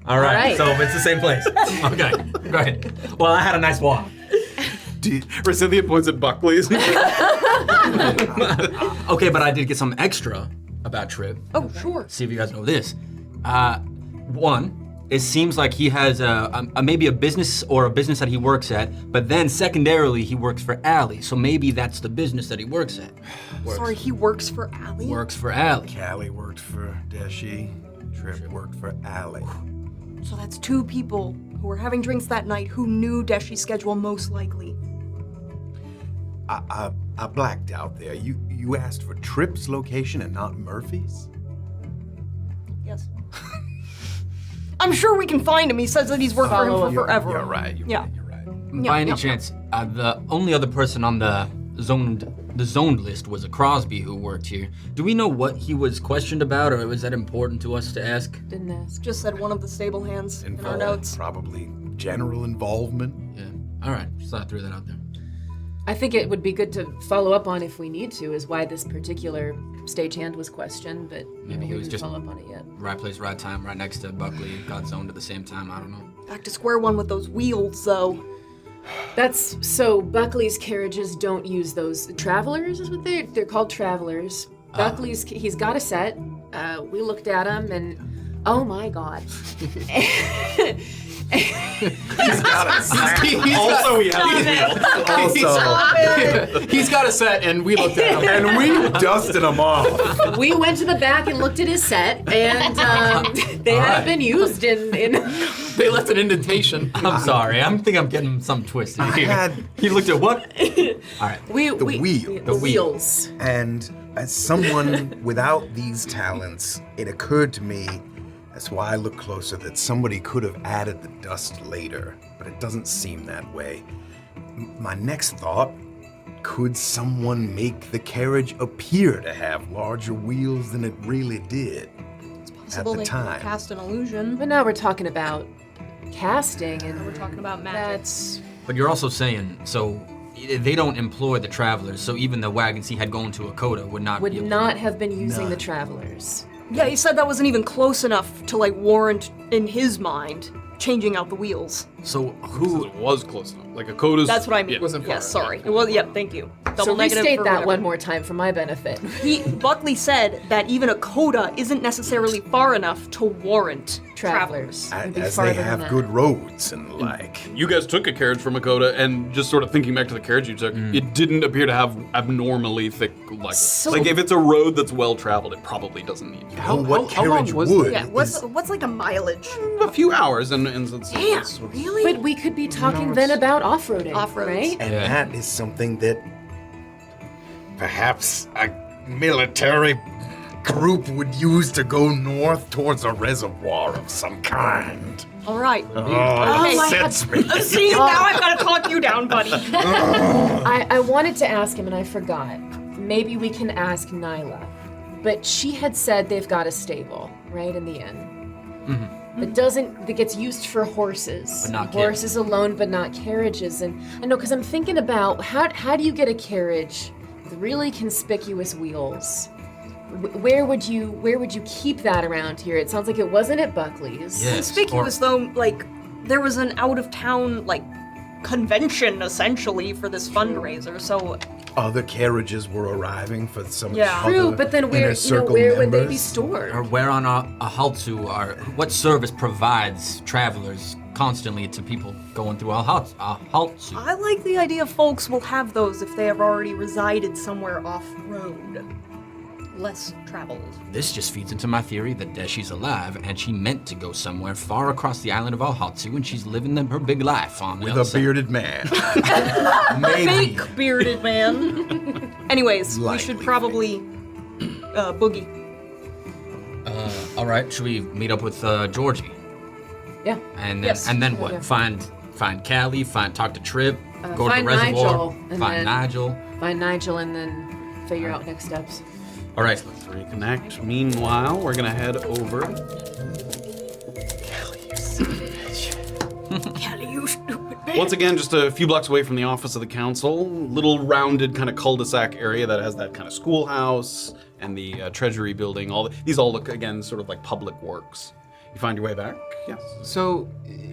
All right, right. so it's the same place. Okay, go ahead. Well, I had a nice walk. Rysynthian points at Buckley's. Okay, but I did get some extra about Trip. Oh, sure. See if you guys know this. One, it seems like he has maybe a business that he works at, but then secondarily he works for Allie, so maybe that's the business that he works at. Sorry, he works for Allie? Works for Allie. Callie worked for Deshi. Trip worked for Allie. So that's 2 people who were having drinks that night who knew Deshi's schedule most likely. I blacked out there. You asked for Trip's location and not Murphy's? Yes. I'm sure we can find him. He says that he's worked for him for forever. You're right. Yeah. You're right. By any chance, the only other person on the zoned list was a Crosby who worked here. Do we know what he was questioned about, or was that important to us to ask? Didn't ask. Just said one of the stable hands in our notes. Probably general involvement. Yeah. All right. Just thought I threw that out there. I think it would be good to follow up on if we need to, is why this particular stagehand was questioned, but Maybe he we was didn't just follow up on it yet. right place, right time, right next to Buckley. Got zoned at the same time. I don't know. Back to square one with those wheels, though. That's so Buckley's carriages don't use those. Travelers is what they're called, travelers. Buckley's, he's got a set. We looked at him and oh my god. He's got a set. He's got a set, and we looked at him. And we dusted him off. We went to the back and looked at his set, and they hadn't been used in. They left an indentation. I'm sorry. I think I'm getting some twisted here. He looked at what? All right. The wheel. The wheels. And as someone without these talents, it occurred to me, that's why I look closer, that somebody could have added the dust later, but it doesn't seem that way. My next thought, could someone make the carriage appear to have larger wheels than it really did It's possible at the they time? cast an illusion. But now we're talking about casting, and We're talking about magic. that's But you're also saying, so they don't employ the travelers, so even the wagons he had going to Akota would not would be able not to... have been using the travelers. Yeah, he said that wasn't even close enough to, like, warrant, in his mind, changing out the wheels. So Who was close enough? Like Akota's. That's what I mean. Yeah. Wasn't far Yes, enough. sorry. It was, yep, thank you. Double So negative restate for that whatever. one more time for my benefit. Buckley said that even Akota isn't necessarily far enough to warrant Travelers. It'd be As farther they than have that. good roads and the like. You guys took a carriage from Akota, and just sort of thinking back to the carriage you took, it didn't appear to have abnormally thick legs. So- Like if it's a road that's well traveled, it probably doesn't need Well, what how long carriage was would Yeah, is what's like a mileage? a few hours, and Damn, really? But we could be talking then about off-roading, Off-roads. right? And that is something that perhaps a military group would use to go north towards a reservoir of some kind. All right. Oh, Okay. it upsets me. See, now I've got to talk you down, buddy. I wanted to ask him and I forgot. Maybe we can ask Nyla. But she had said they've got a stable, right, in the inn. That gets used for horses. But not horses alone, but not carriages. And I know, because I'm thinking about how do you get a carriage with really conspicuous wheels? Where would you keep that around here? It sounds like it wasn't at Buckley's. Yes, Conspicuous, though, like, there was an out-of-town, like, convention, essentially, for this fundraiser, so... Other carriages were arriving for some Yeah. other True, but then inner where circle where would they be members. stored? Or where on a Haltzu what service provides travelers constantly to people going through a Haltzu? I like the idea folks will have those if they have already resided somewhere off-road. Less traveled. This just feeds into my theory that Deshi's alive and she meant to go somewhere far across the island of Alhatsu and she's living her big life on the With other a side. bearded man. Maybe. Fake bearded man. Anyways, we should Likely probably boogie. All right, should we meet up with Georgie? Yeah. And then, Yes. and then what? Yeah. Find Callie, talk to Trip, go to the find reservoir, Nigel, and find then- Nigel. Find Nigel and then figure out next steps. All right. Reconnect. Meanwhile, we're gonna head over. Kelly, you stupid bitch. Once again, just a few blocks away from the office of the council, little rounded kind of cul-de-sac area that has that kind of schoolhouse and the treasury building. These all look again sort of like public works. You find your way back? Yes. So,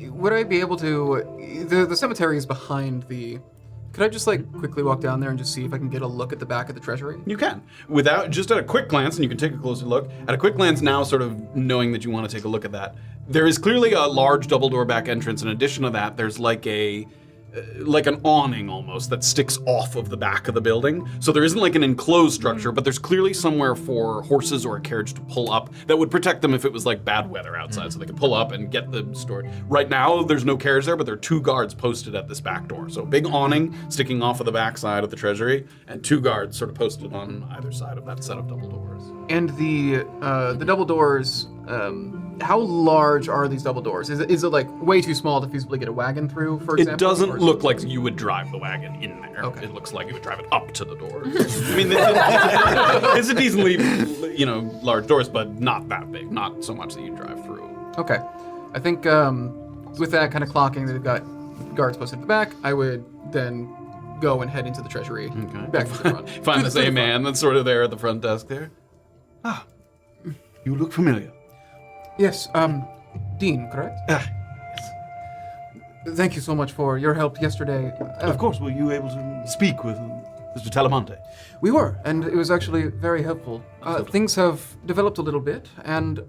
would I be able to? The cemetery is behind the. Could I just like quickly walk down there and just see if I can get a look at the back of the treasury? You can. Without, just at a quick glance, and you can take a closer look, at a quick glance now, sort of knowing that you want to take a look at that, there is clearly a large double door back entrance. In addition to that, there's like an awning almost that sticks off of the back of the building. So there isn't like an enclosed structure, but there's clearly somewhere for horses or a carriage to pull up that would protect them if it was like bad weather outside, so they could pull up and get the store. Right now, there's no carriage there, but there are 2 guards posted at this back door. So a big awning sticking off of the back side of the treasury, and 2 guards sort of posted on either side of that set of double doors. And the double doors. How large are these double doors? Is it like way too small to feasibly get a wagon through, for example? It doesn't look like you would drive the wagon in there. Okay. It looks like you would drive it up to the doors. I mean, it's a decently, large doors, but not that big. Not so much that you drive through. Okay. I think with that kind of clocking that they've got guards posted at the back, I would then go and head into the treasury. Okay. Back to the front. Find the same man that's sort of there at the front desk there. Ah, you look familiar. Yes, Dean, correct? Yes. Thank you so much for your help yesterday. Of course, were you able to speak with Mr. Talamonte? We were, and it was actually very helpful. Things have developed a little bit, and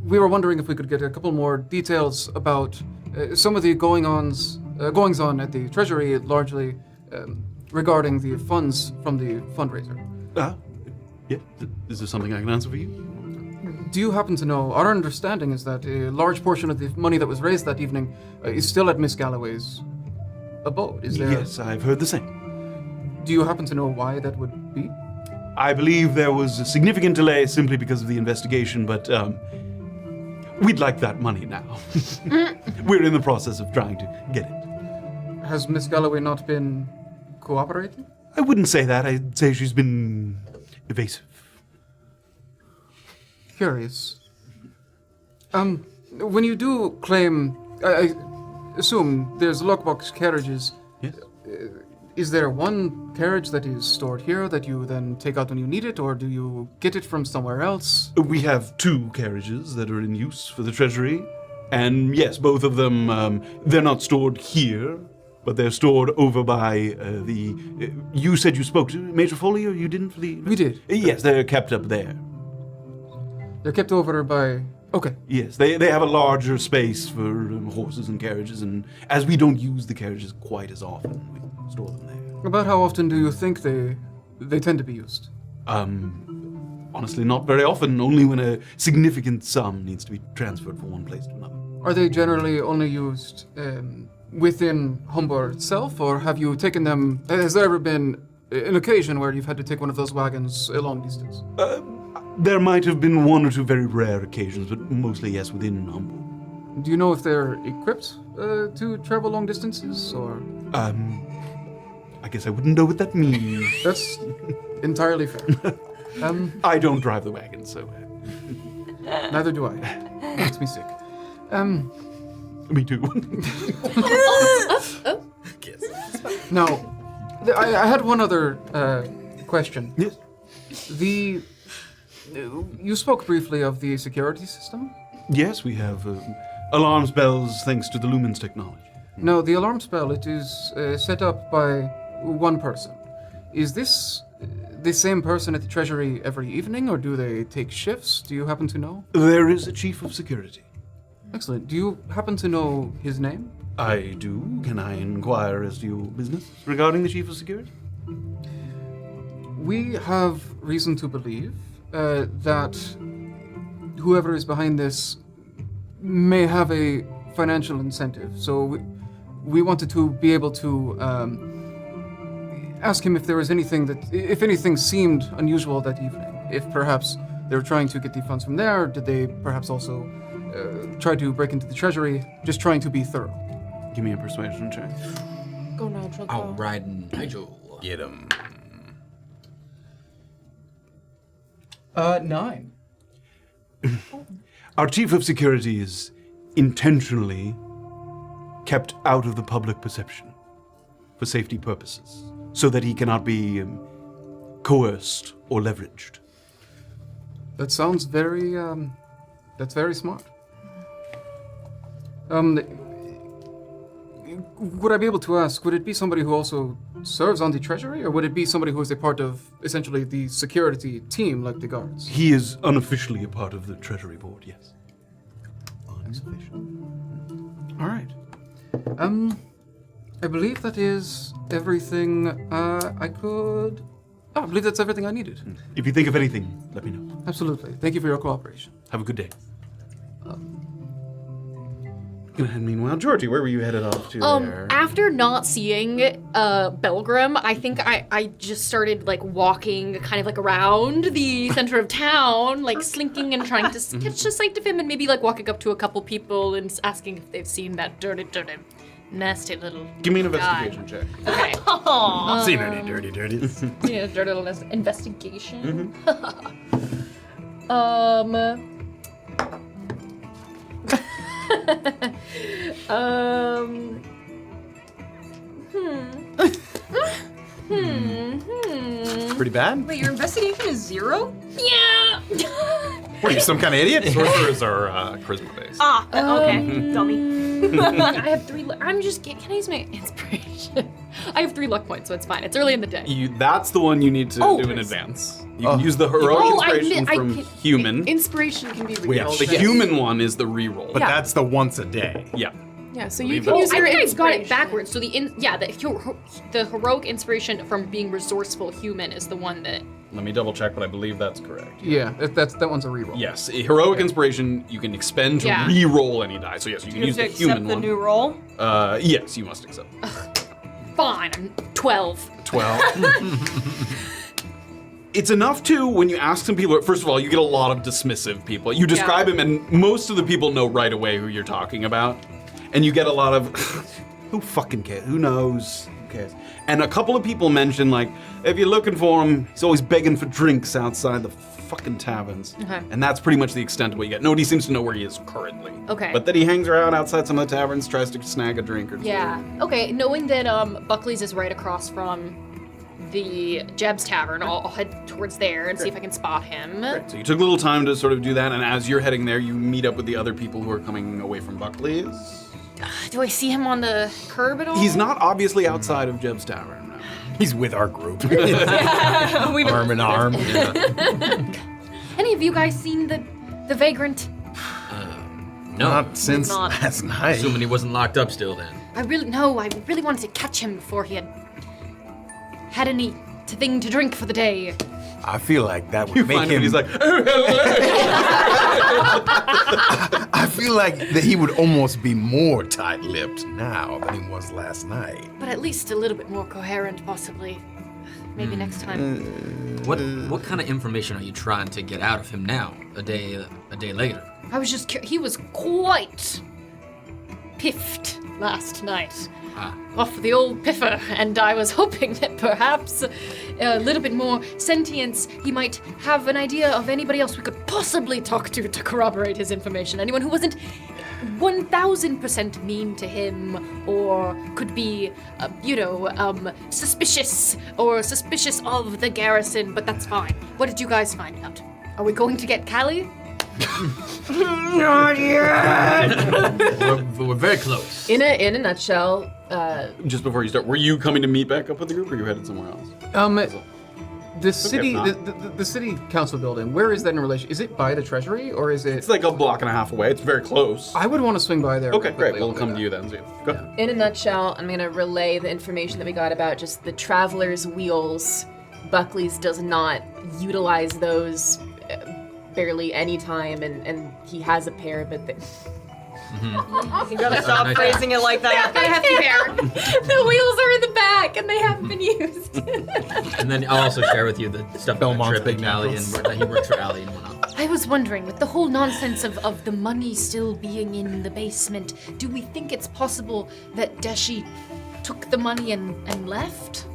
we were wondering if we could get a couple more details about some of the goings-on at the Treasury, largely regarding the funds from the fundraiser. Yeah. Is there something I can answer for you? Do you happen to know, our understanding is that a large portion of the money that was raised that evening is still at Miss Galloway's abode. Is there? Yes, I've heard the same. Do you happen to know why that would be? I believe there was a significant delay simply because of the investigation, but we'd like that money now. We're in the process of trying to get it. Has Miss Galloway not been cooperating? I wouldn't say that. I'd say she's been evasive. Curious. When you do claim, I assume there's lockbox carriages. Yes. Is there one carriage that is stored here that you then take out when you need it, or do you get it from somewhere else? We have 2 carriages that are in use for the Treasury. And yes, both of them, they're not stored here, but they're stored over by you said you spoke to Major Foley, or you didn't for the... We did. Yes, they're kept up there. They're kept over by... Okay. Yes, they have a larger space for horses and carriages, and as we don't use the carriages quite as often, we store them there. About how often do you think they tend to be used? Honestly, not very often, only when a significant sum needs to be transferred from one place to another. Are they generally only used within Humber itself, or have you taken them... Has there ever been an occasion where you've had to take one of those wagons a long distance? There might have been 1 or 2 very rare occasions, but mostly, yes, within Humble. Do you know if they're equipped to travel long distances, or...? I guess I wouldn't know what that means. That's entirely fair. I don't drive the wagon, so... Neither do I. Makes me sick. Me too. Now, I had one other question. Yes. You spoke briefly of the security system? Yes, we have alarms bells thanks to the Lumens technology. No, the alarm spell, it is set up by one person. Is this the same person at the Treasury every evening, or do they take shifts? Do you happen to know? There is a chief of security. Excellent. Do you happen to know his name? I do. Can I inquire as to your business regarding the chief of security? We have reason to believe that whoever is behind this may have a financial incentive. So we wanted to be able to ask him if there was anything if anything seemed unusual that evening. If perhaps they were trying to get the funds from there, did they perhaps also tried to break into the treasury, just trying to be thorough. Give me a persuasion check. Go Nigel. Go. All right, Nigel. Get him. 9. Our chief of security is intentionally kept out of the public perception for safety purposes, so that he cannot be coerced or leveraged. That sounds very, that's very smart. Would I be able to ask, would it be somebody who also serves on the treasury, or would it be somebody who is a part of, essentially, the security team, like the guards? He is unofficially a part of the treasury board, yes. All right. I believe that is everything I could... I believe that's everything I needed. If you think of anything, let me know. Absolutely. Thank you for your cooperation. Have a good day. And meanwhile, Georgie, where were you headed off to there? After not seeing Belgrim, I think I just started like walking kind of like around the center of town, like slinking and trying to catch a sight of him, and maybe like walking up to a couple people and asking if they've seen that dirty, nasty little Give me an guy. investigation check. Okay. Seen any dirties? Yeah, dirty little investigation. Pretty bad? Wait, your investigation is 0? Yeah. What are you, some kind of idiot? Sorcerers are charisma based. Okay, dummy. I have 3. I'm just. Can I use my inspiration? I have 3 luck points, so it's fine. It's early in the day. That's the one you need to do in advance. You can use the heroic inspiration from human. Inspiration can be Yeah, rerolled. The human one is the reroll. But that's the once a day. Yeah. Yeah, so you Believe can it. use I your think I got it inspiration. backwards. So the heroic inspiration from being resourceful human is the one that. Let me double check, but I believe that's correct. Yeah, that one's a reroll. Yes, a heroic inspiration you can expend to Yeah. re-roll any die. So yes, you can You use have the to accept human the one. new roll. Yes, you must accept. Fine, I'm 12. 12. It's enough to, when you ask some people, first of all, you get a lot of dismissive people. You describe him, and most of the people know right away who you're talking about. And you get a lot of, who fucking cares? Who knows? Who cares? And a couple of people mention, like, if you're looking for him, he's always begging for drinks outside the fucking taverns. Okay. And that's pretty much the extent of what you get. Nobody seems to know where he is currently. Okay. But that he hangs around outside some of the taverns, tries to snag a drink or two. Yeah. Okay, knowing that Buckley's is right across from the Jeb's Tavern, I'll head towards there and see if I can spot him. So you took a little time to sort of do that, and as you're heading there, you meet up with the other people who are coming away from Buckley's. Do I see him on the curb at all? He's not obviously outside of Jeb's Tavern. No. He's with our group. We Arm in arm. Any of you guys seen the vagrant? No. Not since not. last night. Assuming he wasn't locked up still then. I really wanted to catch him before he had anything to drink for the day. I feel like that would You make find him, him. and he's like, oh, hello. I feel like that he would almost be more tight-lipped now than he was last night. But at least a little bit more coherent, possibly. Maybe next time. What kind of information are you trying to get out of him now, a day later? I was just he was quite piffed last night. Off the old piffer, and I was hoping that perhaps a little bit more sentience, he might have an idea of anybody else we could possibly talk to corroborate his information. Anyone who wasn't 1000% mean to him, or could be, suspicious, or suspicious of the garrison, but that's fine. What did you guys find out? Are we going to get Callie? Not yet. We're very close. In a nutshell, Just before you start, were you coming to meet back up with the group, or you headed somewhere else? The city, if the city council building, where is that in relation? Is it by the treasury, or is it? It's like a block and a half away. It's very close. I would want to swing by there. Okay, great. quickly. We'll come to you then. Go ahead. in a nutshell, I'm gonna relay the information that we got about just the traveler's wheels. Buckley's does not utilize those barely any time, and he has a pair, but You gotta stop phrasing it like that. I have to bear. The wheels are in the back and they haven't been used. And then I'll also share with you the stuff about Belmont's Trip big and Allie, and nipples. that he works for Allie and whatnot. I was wondering, with the whole nonsense of the money still being in the basement, do we think it's possible that Deshi took the money and left?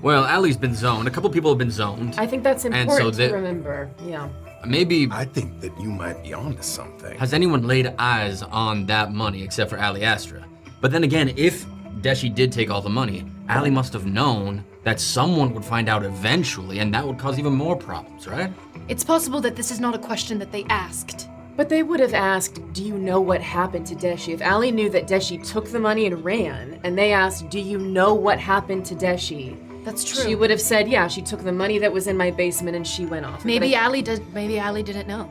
Well, Allie's been zoned. A couple people have been zoned. I think that's And important so to remember. Yeah. Maybe I think that you might be onto something. has anyone laid eyes on that money except for Ali Astra? But then again, if Deshi did take all the money, Ali must have known that someone would find out eventually, and that would cause even more problems, right? It's possible that this is not a question that they asked. But they would have asked, do you know what happened to Deshi? If Ali knew that Deshi took the money and ran, and they asked, do you know what happened to Deshi? That's true. She would have said, yeah, she took the money that was in my basement and she went off. Maybe But I- Ali didn't know.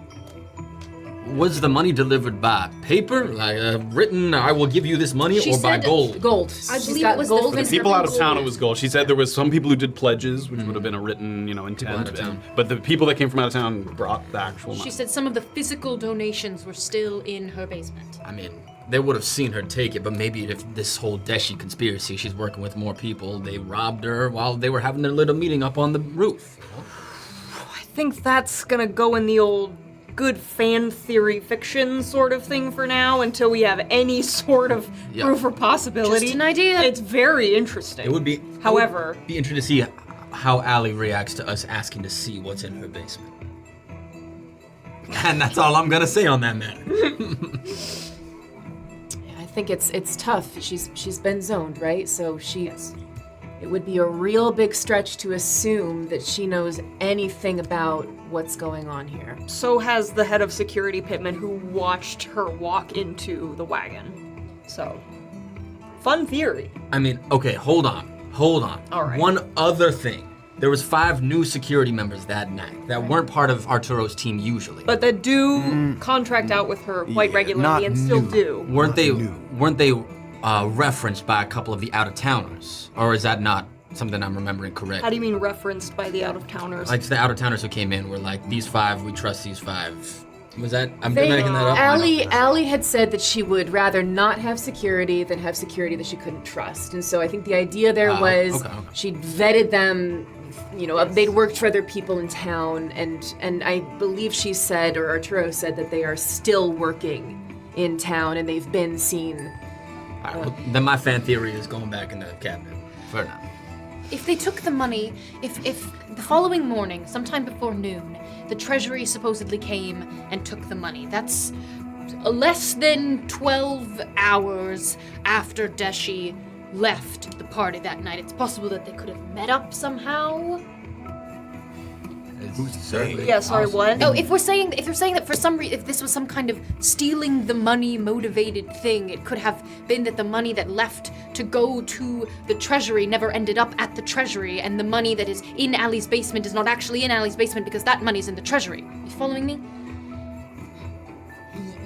Was the money delivered by paper, like written, I will give you this money, She or by said gold? Gold. I She's believe got it was gold the in The her people out of gold. town, it was gold. She said there was some people who did pledges, which would have been a written, intent. out of town. But the people that came from out of town brought the actual money. She said some of the physical donations were still in her basement. I mean, they would have seen her take it, but maybe if this whole Deshi conspiracy, she's working with more people, they robbed her while they were having their little meeting up on the roof. I think that's gonna go in the old good fan theory fiction sort of thing for now until we have any sort of Yeah. proof or possibility. Just an idea. It's very interesting. It would be, However- be interesting to see how Allie reacts to us asking to see what's in her basement. And that's all I'm gonna say on that matter. I think it's tough. She's been zoned, right? So it would be a real big stretch to assume that she knows anything about what's going on here. So has the head of security Pittman who watched her walk into the wagon. So, fun theory. I mean, okay, hold on. All right. One other thing. There was 5 new security members that night that weren't part of Arturo's team usually. But that do contract out with her quite Yeah, regularly not and still new. do. weren't Not they referenced by a couple of the out-of-towners? Or is that not something I'm remembering correct? How do you mean referenced by the out-of-towners? Like the out-of-towners who came in were like, these 5, we trust these 5. Was that, I'm They- making that up? Allie had said that she would rather not have security than have security that she couldn't trust. And so I think the idea there was okay. she'd vetted them, they'd worked for other people in town, and I believe she said, or Arturo said, that they are still working in town and they've been seen. All right, well, then my fan theory is going back in the cabinet for now. If they took the money, if the following morning, sometime before noon, the treasury supposedly came and took the money, that's less than 12 hours after Deshi left the party that night. It's possible that they could have met up somehow. Who's to say? Yeah, sorry, what? Oh, if you're saying that for some reason, if this was some kind of stealing the money motivated thing, it could have been that the money that left to go to the treasury never ended up at the treasury, and the money that is in Allie's basement is not actually in Allie's basement because that money's in the treasury. You following me?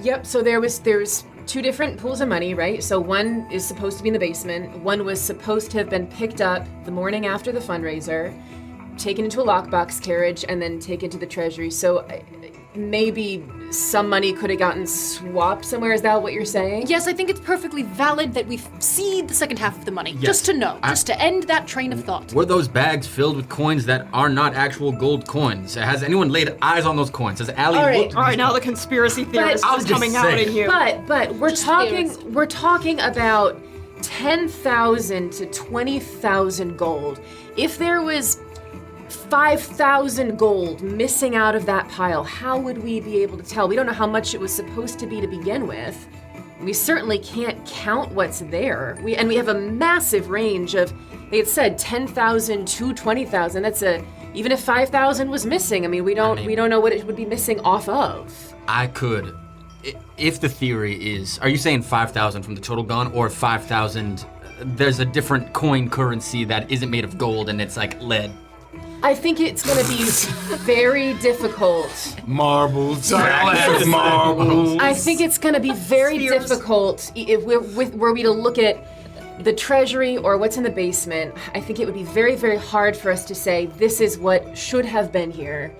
Yep, so there's 2 different pools of money, right? So one is supposed to be in the basement, one was supposed to have been picked up the morning after the fundraiser, taken into a lockbox carriage, and then taken to the treasury. So maybe some money could have gotten swapped somewhere. Is that what you're saying? Yes, I think it's perfectly valid that we see the second half of the money. Yes. Just to know, just to end that train of thought. Were those bags filled with coins that are not actual gold coins? Has anyone laid eyes on those coins? Has Allie All right, looked at All right, these now the coins? conspiracy theorist I is was just coming out saying. in here. But we're theorist. talking about 10,000 to 20,000 gold. If there was 5,000 gold missing out of that pile, how would we be able to tell? We don't know how much it was supposed to be to begin with. We certainly can't count what's there. We have a massive range of, they had said 10,000 to 20,000. Even if 5,000 was missing, I mean, we don't know what it would be missing off of. I could, if the theory is, are you saying 5,000 from the total gone, or 5,000, there's a different coin currency that isn't made of gold and it's like lead? I think it's going to be very difficult. Marbles, marbles. I think it's going to be very Spears. difficult if were we to look at the treasury or what's in the basement. I think it would be very, very hard for us to say this is what should have been here,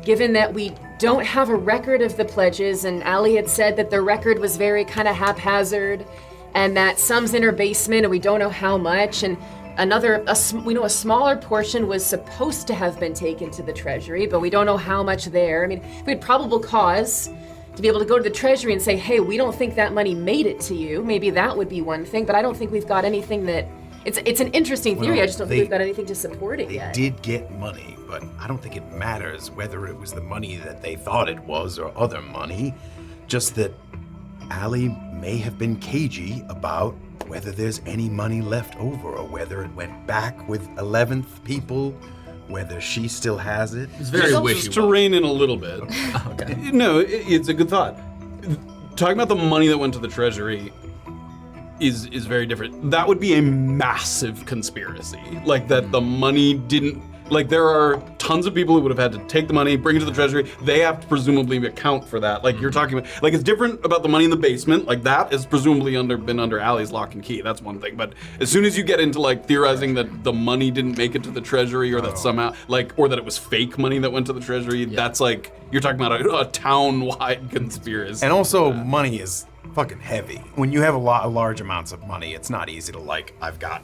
given that we don't have a record of the pledges, and Allie had said that the record was very kind of haphazard, and that some's in her basement and we don't know how much, and we know a smaller portion was supposed to have been taken to the treasury, but we don't know how much there. I mean, if we had probable cause to be able to go to the treasury and say, hey, we don't think that money made it to you, maybe that would be one thing, but I don't think we've got anything that, it's an interesting theory, Well, I just don't think we've got anything to support it They yet. did get money, but I don't think it matters whether it was the money that they thought it was or other money. Just that Allie may have been cagey about whether there's any money left over or whether it went back with 11th people, whether she still has it. It's very Just wishy-washy. to rein in a little bit. Okay. No, it's a good thought. Talking about the money that went to the treasury is very different. That would be a massive conspiracy. Like that the money didn't, like there are tons of people who would have had to take the money, bring it to the treasury. They have to presumably account for that. Like you're talking about, like it's different about the money in the basement. Like that is presumably been under Allie's lock and key. That's one thing. But as soon as you get into like theorizing that the money didn't make it to the treasury or that somehow like, or that it was fake money that went to the treasury, that's like, you're talking about a town-wide conspiracy. And also, money is fucking heavy. When you have large amounts of money, it's not easy to like, I've got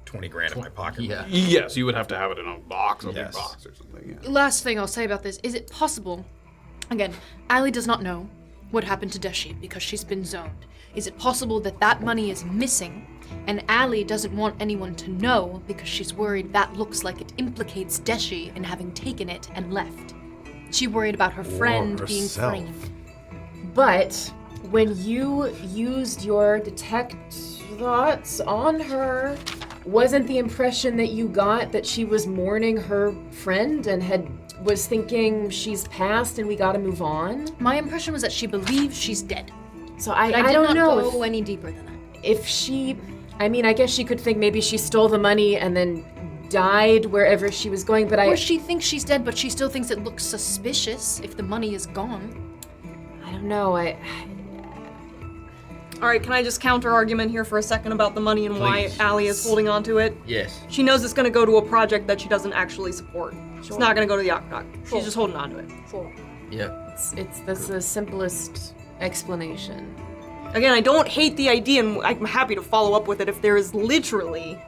20 grand in my pocket. Yeah. Yes, you would have to have it in a box, a big Yes. box or something. Yeah. Last thing I'll say about this, is it possible, again, Allie does not know what happened to Deshi because she's been zoned. Is it possible that that money is missing and Allie doesn't want anyone to know because she's worried that looks like it implicates Deshi in having taken it and left? She worried about her friend being herself. framed. But when you used your detect thoughts on her, wasn't the impression that you got that she was mourning her friend and was thinking she's passed and we gotta move on? My impression was that she believes she's dead. So But I I did don't not know go any deeper than that. if she, I mean, I guess she could think maybe she stole the money and then died wherever she was going, but Or she thinks she's dead, but she still thinks it looks suspicious if the money is gone. I don't know, All right, can I just counter argument here for a second about the money and why Please. Allie is holding on to it? Yes. She knows it's going to go to a project that she doesn't actually support. It's not going to go to the Aqueduct. She's just holding on to it. Yeah. that's the simplest explanation. Again, I don't hate the idea, and I'm happy to follow up with it if there is literally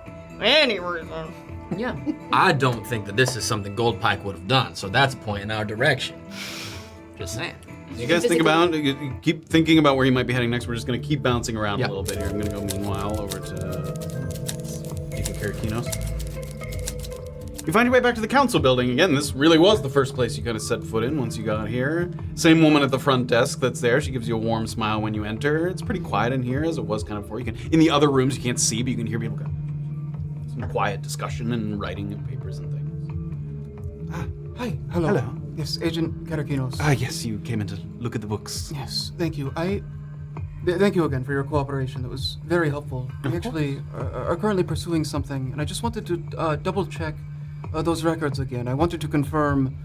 any reason. Yeah. I don't think that this is something Goldpike would have done, so that's a point in our direction. Just saying. You guys think about, you keep thinking about where you might be heading next. We're just going to keep bouncing around a little bit here. I'm going to go meanwhile over to Karakinos. You find your way back to the council building. Again, this really was the first place you kind of set foot in once you got here. Same woman at the front desk that's there. She gives you a warm smile when you enter. It's pretty quiet in here, as it was kind of before. You can, in the other rooms, you can't see, but you can hear people go. Some quiet discussion and writing of papers and things. Hi. Hello. Hello. Yes, Agent Karakinos. Yes, you came in to look at the books. Yes, thank you. Thank you again for your cooperation. That was very helpful. We actually are currently pursuing something, and I just wanted to double check those records again. I wanted to confirm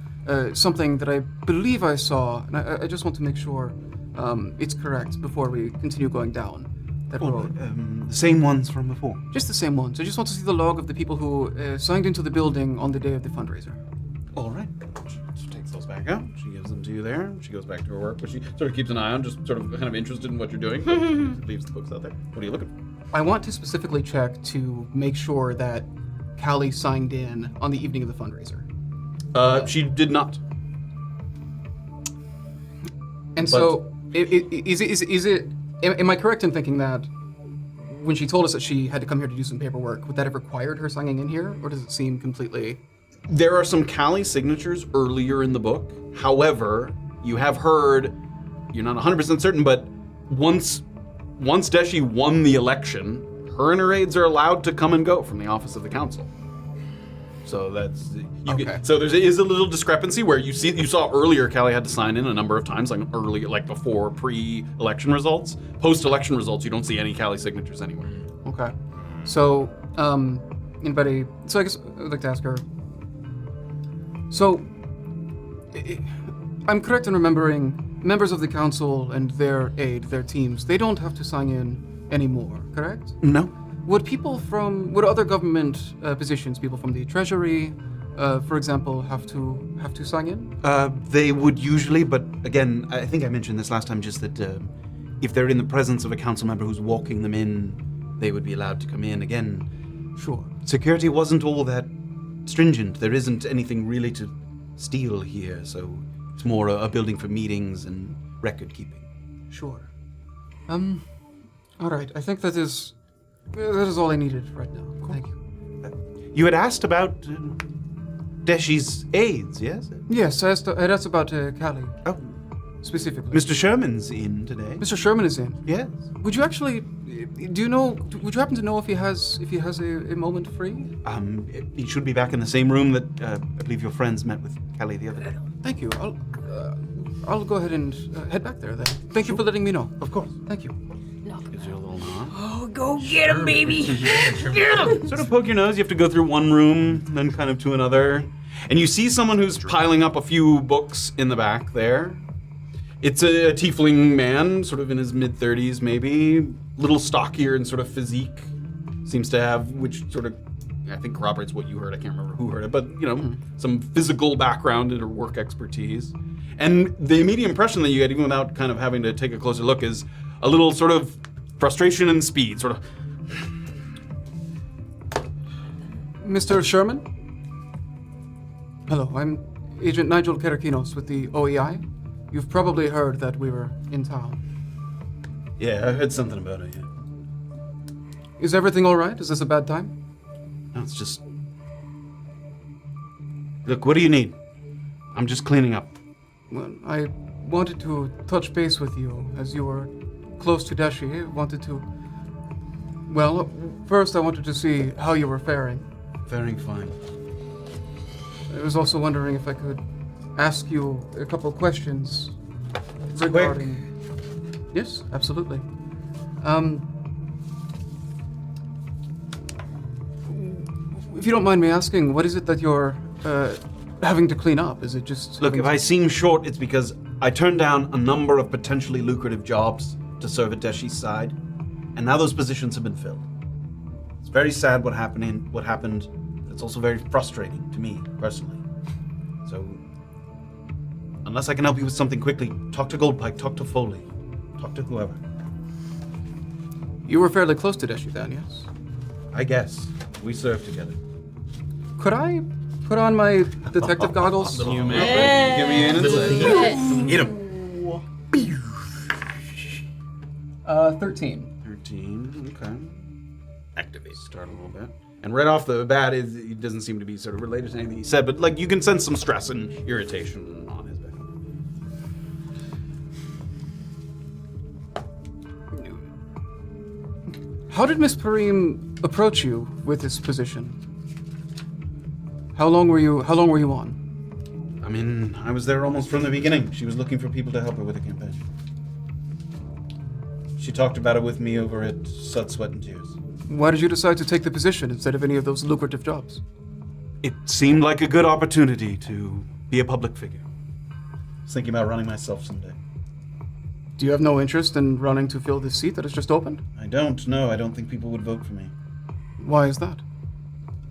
something that I believe I saw, and I just want to make sure it's correct before we continue going down that road. The same ones from before. Just the same ones. I just want to see the log of the people who signed into the building on the day of the fundraiser. All right. She takes those back out. She gives them to you there. She goes back to her work, but she sort of keeps an eye on, just sort of kind of interested in what you're doing. But she leaves the books out there. What are you looking for? I want to specifically check to make sure that Callie signed in on the evening of the fundraiser. She did not. And so, is it? Am I correct in thinking that when she told us that she had to come here to do some paperwork, would that have required her signing in here, or does it seem completely? There are some Callie signatures earlier in the book. However, you have heard, you're not 100% certain, but once Deshi won the election, her and her aides are allowed to come and go from the office of the council. So that's so there is a little discrepancy where you saw earlier Callie had to sign in a number of times, like before pre-election results. Post-election results, you don't see any Callie signatures anywhere. Okay. So, anybody? So I guess I'd like to ask her. So, I'm correct in remembering members of the council and their aide, their teams, they don't have to sign in anymore, correct? No. Would other government positions, people from the treasury, for example, have to sign in? They would usually, but again, I think I mentioned this last time, just that if they're in the presence of a council member who's walking them in, they would be allowed to come in. Again, Sure. Security wasn't all that stringent. There isn't anything really to steal here, so it's more a building for meetings and record keeping. Sure. All right. I think that is all I needed right now. Thank you. You had asked about Deshi's aides, yes? Yes, I'd asked about Callie. Oh, specifically. Mr. Sherman's in today. Mr. Sherman is in. Yes. Would you happen to know if he has a moment free? He should be back in the same room that I believe your friends met with Callie the other day. Thank you. I'll go ahead and head back there then. Thank you for letting me know. Of course. Thank you. Gives you a little nod. Oh, go get him, baby. Get him. Sort of poke your nose. You have to go through one room, then kind of to another. And you see someone who's piling up a few books in the back there. It's a tiefling man, sort of in his mid-30s maybe. Little stockier and sort of physique. Seems to have, which sort of, I think corroborates what you heard. I can't remember who heard it, but, some physical background or work expertise. And the immediate impression that you get, even without kind of having to take a closer look, is a little sort of frustration and speed, sort of. Mr. Sherman? Hello, I'm Agent Nigel Karakinos with the OEI. You've probably heard that we were in town. Yeah, I heard something about it, yeah. Is everything all right? Is this a bad time? No, it's just... Look, what do you need? I'm just cleaning up. Well, I wanted to touch base with you as you were close to Deshi. Well, first I wanted to see how you were faring. Faring fine. I was also wondering if I could ask you a couple questions It's regarding... Yes, absolutely. If you don't mind me asking, what is it that you're having to clean up? Is it just... Look, if I seem short, it's because I turned down a number of potentially lucrative jobs to serve at Deshi's side, and now those positions have been filled. It's very sad what happened. It's also very frustrating to me, personally. So, unless I can help you with something quickly, talk to Goldpike, talk to Foley, talk to whoever. You were fairly close to Deshi then, yes? I guess. We served together. Could I put on my detective goggles? You may. Give me an insight. Hit him. 13. 13, okay. Activate. Start a little bit. And right off the bat, it doesn't seem to be sort of related to anything he said, but like you can sense some stress and irritation on his behalf. How did Miss Parim approach you with this position? How long were you on? I mean, I was there almost from the beginning. She was looking for people to help her with the campaign. She talked about it with me over at Sud, Sweat, and Tears. Why did you decide to take the position instead of any of those lucrative jobs? It seemed like a good opportunity to be a public figure. I was thinking about running myself someday. Do you have no interest in running to fill this seat that has just opened? I don't know. I don't think people would vote for me. Why is that?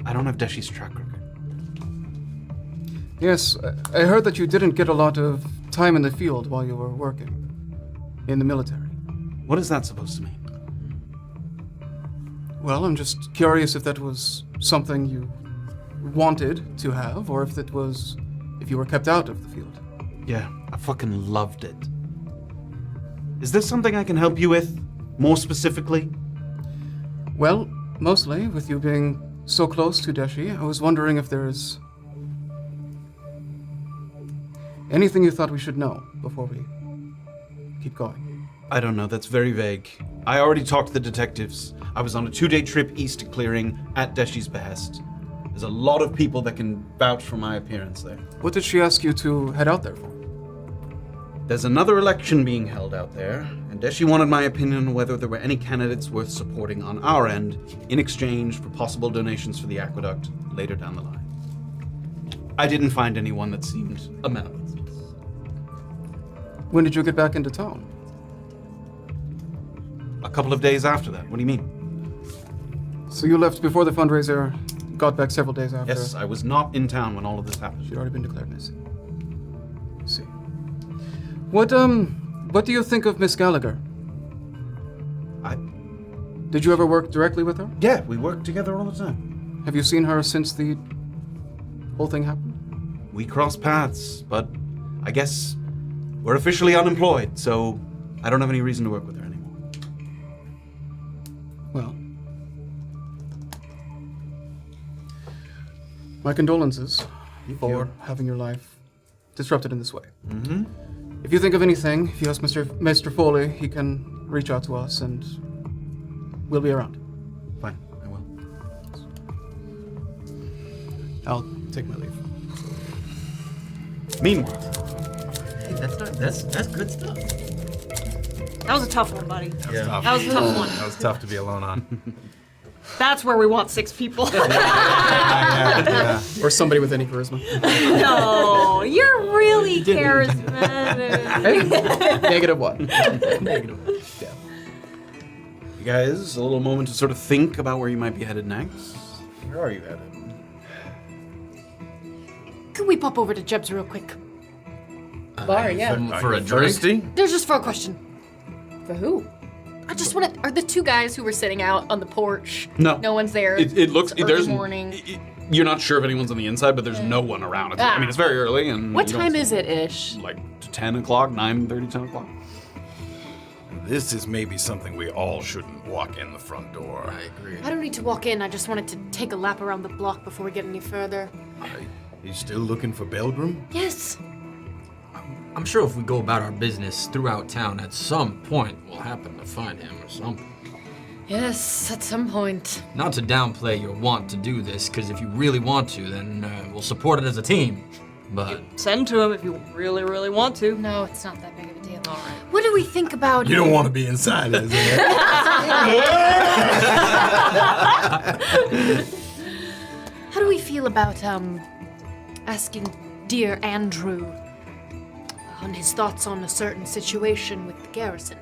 I don't have Deshi's track record. Yes, I heard that you didn't get a lot of time in the field while you were working in the military. What is that supposed to mean? Well, I'm just curious if that was something you wanted to have, or if you were kept out of the field. Yeah, I fucking loved it. Is there something I can help you with, more specifically? Well, mostly, with you being so close to Deshi, I was wondering if there's anything you thought we should know before we keep going. I don't know, that's very vague. I already talked to the detectives. I was on a 2-day trip east to Clearing at Deshi's behest. There's a lot of people that can vouch for my appearance there. What did she ask you to head out there for? There's another election being held out there, and Deshi wanted my opinion on whether there were any candidates worth supporting on our end in exchange for possible donations for the aqueduct later down the line. I didn't find anyone that seemed amenable. When did you get back into town? A couple of days after that. What do you mean? So you left before the fundraiser, got back several days after? Yes, I was not in town when all of this happened. She'd already been declared missing. I see. What do you think of Miss Gallagher? Did you ever work directly with her? Yeah, we work together all the time. Have you seen her since the whole thing happened? We cross paths, but I guess we're officially unemployed, so I don't have any reason to work with her anymore. Well, my condolences for having your life disrupted in this way. Mm-hmm. If you think of anything, if you ask Mr. Foley, he can reach out to us and we'll be around. Fine, I will. I'll take my leave. Meanwhile, Hey, that's good stuff. That was a tough one, buddy. Yeah. That was a tough one. That was tough to be alone on. That's where we want 6 people. Yeah. Or somebody with any charisma. No, you're really charismatic. Hey, -1. you guys, a little moment to sort of think about where you might be headed next. Where are you headed? Could we pop over to Jeb's real quick? Bar, yeah. For a drink? Thirsty? There's just for a question. For who? I just want to. Are the 2 guys who were sitting out on the porch? No. No one's there. It looks It's early there's morning. You're not sure if anyone's on the inside, but there's no one around. I mean, it's very early, and What you don't time see- is it, Ish? Like 10 o'clock, 9:30, 10 o'clock. This is maybe something we all shouldn't walk in the front door. I agree. I don't need to walk in. I just wanted to take a lap around the block before we get any further. You still looking for Belgrim? Yes. I'm sure if we go about our business throughout town, at some point we'll happen to find him or something. Yes, at some point. Not to downplay your want to do this, because if you really want to, then we'll support it as a team. But Send to him if you really, really want to. No, it's not that big of a deal. All right. What do we think about? You don't want to be inside, is it? How do we feel about asking dear Andrew on his thoughts on a certain situation with the garrison?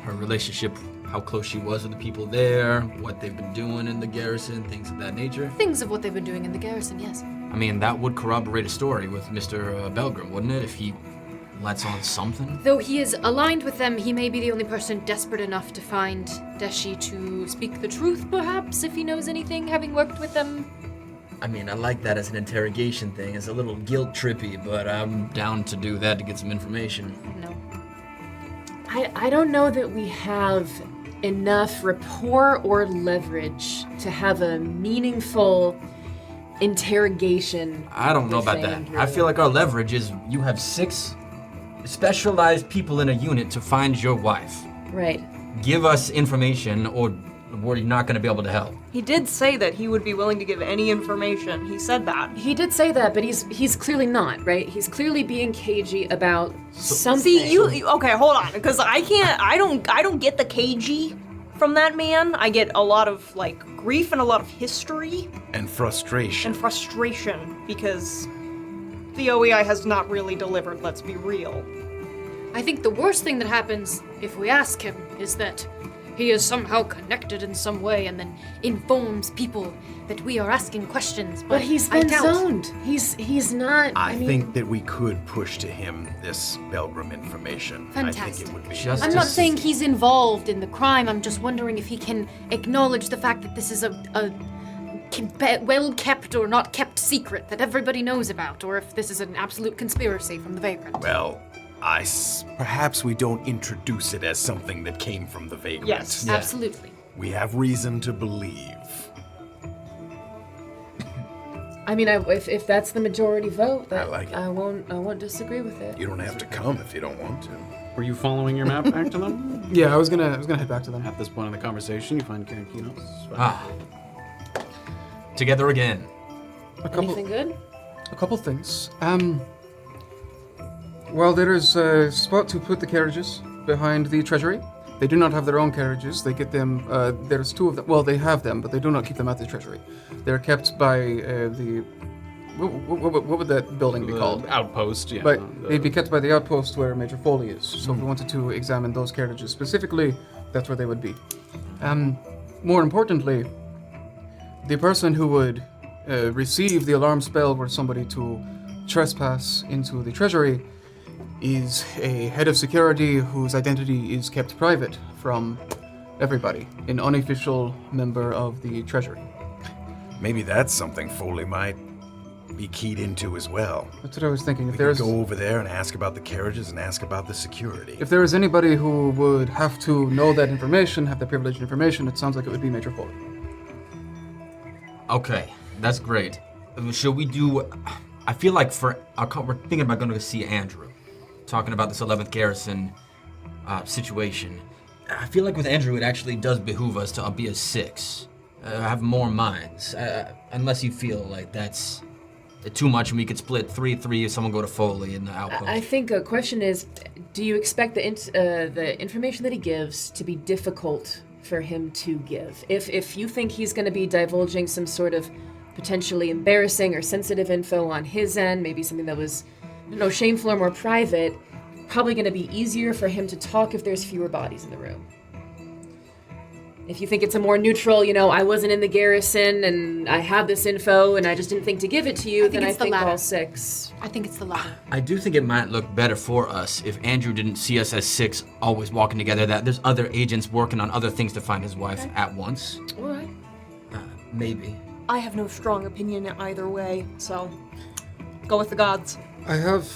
her relationship, how close she was with the people there, what they've been doing in the garrison, things of that nature. Things of what they've been doing in the garrison, yes. I mean, that would corroborate a story with Mr. Belgrim, wouldn't it, if he lets on something? Though he is aligned with them, he may be the only person desperate enough to find Deshi to speak the truth, perhaps, if he knows anything, having worked with them. I mean, I like that as an interrogation thing. It's a little guilt-trippy, but I'm down to do that to get some information. No. I don't know that we have enough rapport or leverage to have a meaningful interrogation. I don't know with about that. Andrew. I feel like our leverage is you have 6 specialized people in a unit to find your wife. Right. Give us information or we're not going to be able to help. He did say that he would be willing to give any information. He said that. He did say that, but he's clearly not, right? He's clearly being cagey about something. See, you okay, hold on, because I don't get the cagey from that man. I get a lot of like grief and a lot of history And frustration. and frustration because the OEI has not really delivered, let's be real. I think the worst thing that happens if we ask him is that he is somehow connected in some way and then informs people that we are asking questions. But he's I been doubt. zoned. He's not. I mean, think that we could push to him this Belgrim information. I think Fantastic. it would be. Just I'm to not see- saying he's involved in the crime. I'm just wondering if he can acknowledge the fact that this is a well-kept or not kept secret that everybody knows about, or if this is an absolute conspiracy from the Vagrant. Well, perhaps we don't introduce it as something that came from the Vagrant. Yes. Absolutely. We have reason to believe. I mean, if that's the majority vote, I like it. I won't disagree with it. You don't have to come if you don't want to. Were you following your map back to them? Yeah, I was gonna head back to them. At this point in the conversation, you find Karakinos. Ah. Together again. Anything good? A couple things. Well, there is a spot to put the carriages behind the treasury. They do not have their own carriages. They get them. There's 2 of them. Well, they have them, but they do not keep them at the treasury. They're kept by the. What would that building be called? Outpost, yeah. But they'd be kept by the outpost where Major Foley is. So if we wanted to examine those carriages specifically, that's where they would be. More importantly, the person who would receive the alarm spell were somebody to trespass into the treasury is a head of security whose identity is kept private from everybody, an unofficial member of the Treasury. Maybe that's something Foley might be keyed into as well. That's what I was thinking. We could go over there and ask about the carriages and ask about the security. If there is anybody who would have to know that information, have the privileged information, it sounds like it would be Major Foley. Okay, that's great. Should we do... I feel like we're thinking about going to see Andrew, talking about this 11th Garrison situation. I feel like with Andrew, it actually does behoove us to be a 6. Have more minds, unless you feel like that's too much and we could split 3-3 if someone go to Foley in the outpost. I think a question is, do you expect the information that he gives to be difficult for him to give? If you think he's going to be divulging some sort of potentially embarrassing or sensitive info on his end, maybe something that was, shameful or more private, probably going to be easier for him to talk if there's fewer bodies in the room. If you think it's a more neutral, I wasn't in the garrison and I have this info and I just didn't think to give it to you, then I think all 6. I think it's the latter. I do think it might look better for us if Andrew didn't see us as 6 always walking together, that there's other agents working on other things to find his wife at once. All right. Maybe. I have no strong opinion either way, so go with the gods. I have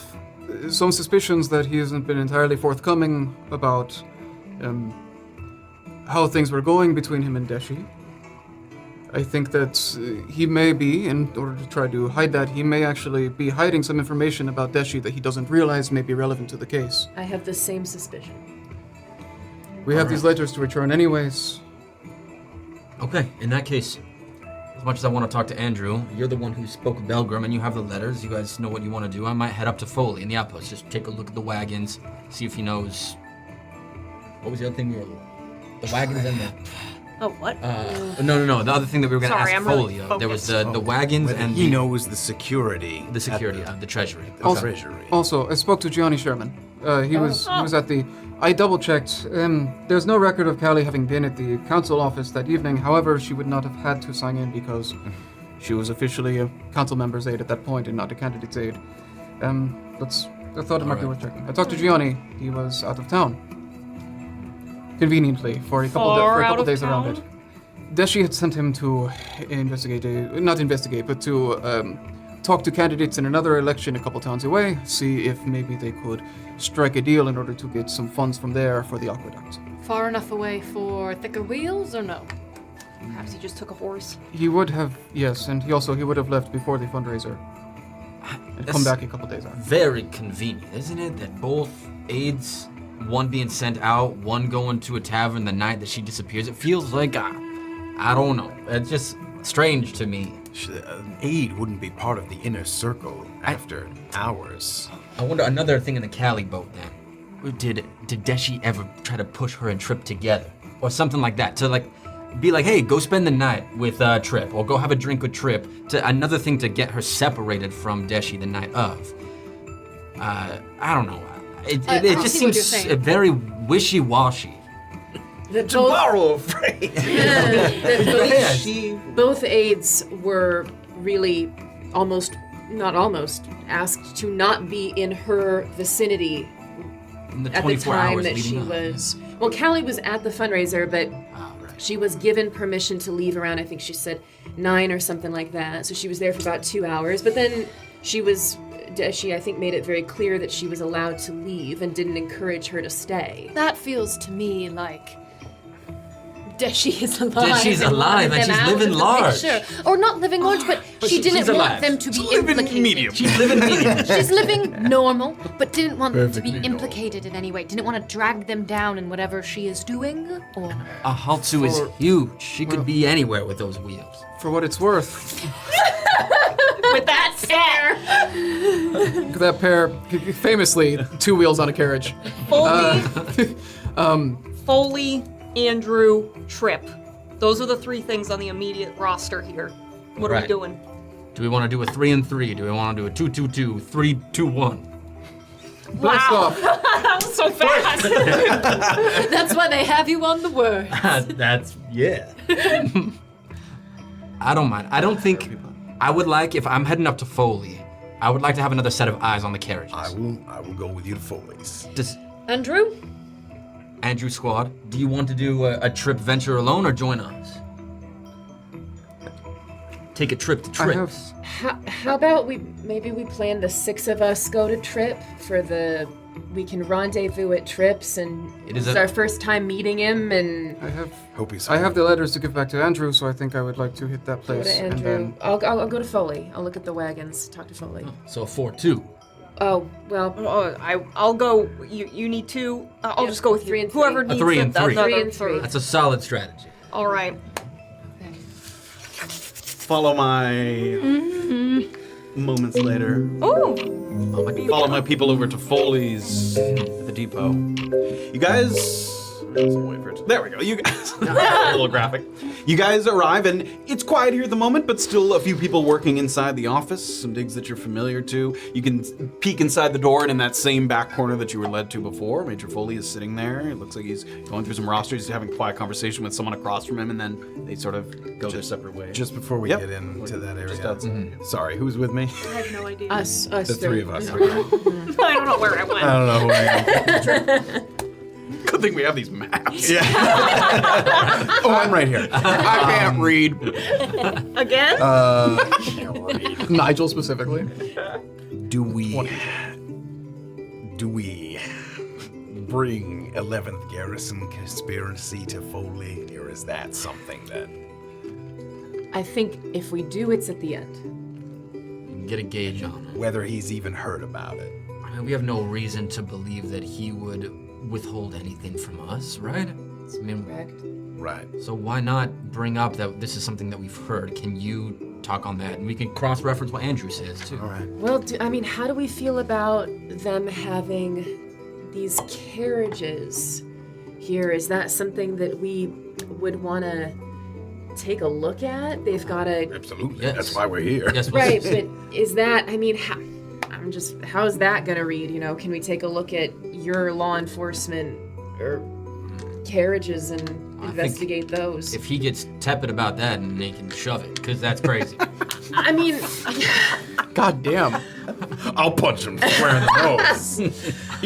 some suspicions that he hasn't been entirely forthcoming about how things were going between him and Deshi. I think that he may be, in order to try to hide that, he may actually be hiding some information about Deshi that he doesn't realize may be relevant to the case. I have the same suspicion. We have these letters to return anyways. Okay, in that case, as much as I want to talk to Andrew, you're the one who spoke with Belgrim and you have the letters. You guys know what you want to do. I might head up to Foley in the outpost, just take a look at the wagons, see if he knows... What was the other thing we were... The wagons and the... Oh, what? No. The other thing that we were going to Sorry, ask I'm really Foley of, there was the wagons and he knows the security. the security of the treasury. The treasury. Also, I spoke to Gianni Sherman. He was at the... I double-checked. There's no record of Callie having been at the council office that evening. However, she would not have had to sign in because she was officially a council member's aide at that point and not a candidate's aide. I thought it might be worth checking. I talked to Gianni. He was out of town. Conveniently, for a couple days around it. Deshi had sent him to talk to candidates in another election a couple towns away, see if maybe they could strike a deal in order to get some funds from there for the aqueduct. Far enough away for thicker wheels, or no? Perhaps he just took a horse. He would have, yes, and he would have left before the fundraiser. And come back a couple days after. Very convenient, isn't it? That both aides, one being sent out, one going to a tavern the night that she disappears. It feels like, I don't know. It's just strange to me. An aide wouldn't be part of the inner circle after hours. I wonder, another thing in the Cali boat then. Did Deshi ever try to push her and Trip together? Or something like that, to be like, hey, go spend the night with Trip, or go have a drink with Trip. To another thing to get her separated from Deshi the night of. I don't know. It just seems very wishy-washy. Tomorrow, afraid. Both aides were really asked to not be in her vicinity at the time that she was. Well, Callie was at the fundraiser, but she was given permission to leave around, I think she said 9 or something like that. So she was there for about 2 hours, but then she, I think, made it very clear that she was allowed to leave and didn't encourage her to stay. That feels to me like Deshi is alive. Deshi's alive and she's living large. Or not living large, but she didn't want them to be implicated. Medium. She's living medium. She's living normal, but didn't want them to be implicated in any way. Didn't want to drag them down in whatever she is doing. Or Ahaltsu is huge. She could be anywhere with those wheels. For what it's worth. With that pair. That pair, famously, 2 wheels on a carriage. Foley, Andrew, Trip. Those are the 3 things on the immediate roster here. What are we doing? Do we want to do a 3 and 3? Do we want to do a 2-2-2, 3-2-1? Blast off. That was so fast. that's why they have you on the word. Yeah. I don't mind. I don't think, I would like, if I'm heading up to Foley, I would like to have another set of eyes on the carriages. I will go with you to Foley's. Does Andrew? Andrew Squad, do you want to do a trip venture alone or join us? Take a trip to Trips. How about we plan the 6 of us go to Trip for we can rendezvous at Trips, and it's our first time meeting him, and I have the letters to give back to Andrew, so I think I would like to hit that go place. to Andrew. And then I'll go to Foley. I'll look at the wagons, talk to Foley. So 4-2. Oh, well. I'll go. You need 2. I'll just go with 3 you. and 3. Whoever A needs 3 and 3. 3 and 3. That's a solid strategy. All right. Follow my moments later. Oh. Follow my people over to Foley's at the depot. You guys. Wait for it. There we go. You guys. A little graphic. You guys arrive, and it's quiet here at the moment, but still a few people working inside the office. Some digs that you're familiar to. You can peek inside the door, and in that same back corner that you were led to before, Major Foley is sitting there. It looks like he's going through some rosters. He's having a quiet conversation with someone across from him, and then they sort of go their separate ways. Just before we get into that area. Just outside. Sorry, who's with me? I have no idea. Us The 3 of us. I don't know where I went. I don't know who I am. Good thing we have these maps. Yeah. Oh, I'm right here. I can't read. Again? Nigel specifically. Do we bring 11th Garrison Conspiracy to Foley, or is that something that... I think if we do, it's at the end. You can get a gauge on it. Whether he's even heard about it? I mean, we have no reason to believe that he would withhold anything from us, right? I mean, Correct. Right. so why not bring up that this is something that we've heard? Can you talk on that? And we can cross-reference what Andrew says, too. All right. Well, how do we feel about them having these carriages here? Is that something that we would want to take a look at? They've got a... Absolutely. Yes. That's why we're here. Yes, Right, but is that, how's that gonna read, Can we take a look at your law enforcement or carriages and investigate those? If he gets tepid about that, and they can shove it, because that's crazy. I mean, God damn. I'll punch him square in the nose.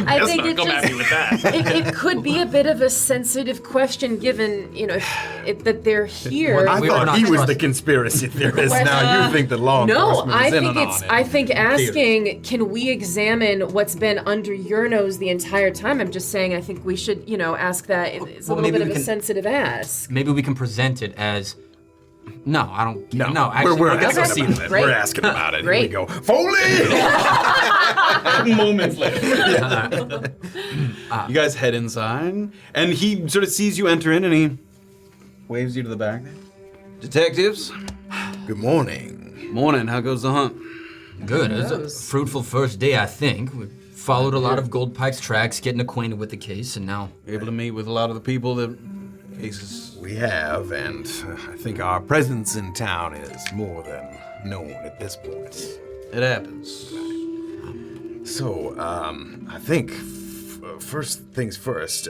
I think it Come at me with that. it could be a bit of a sensitive question given, that they're here. I We were thought not he was the trusted. conspiracy theorist. Now you think that law No, enforcement I is in think on it's. it. I think asking, can we examine what's been under your nose the entire time? I'm just saying. I think we should, ask that. It's a Well, little maybe bit of we a can- sensitive ask. Maybe we can present it as... No, I don't... No, actually, we're let's asking proceed about with it. Great. We're asking about it. Great. Here we go. Foley! Moments later. You guys head inside, and he sort of sees you enter in, and he waves you to the back. Detectives, Good morning. morning. How goes the hunt? Good. It was a fruitful first day, I think. We followed a lot of Gold Pike's tracks, getting acquainted with the case, and now... Able to meet with a lot of the people that cases. We have, and I think our presence in town is more than known at this point. It happens. So, I think first things first.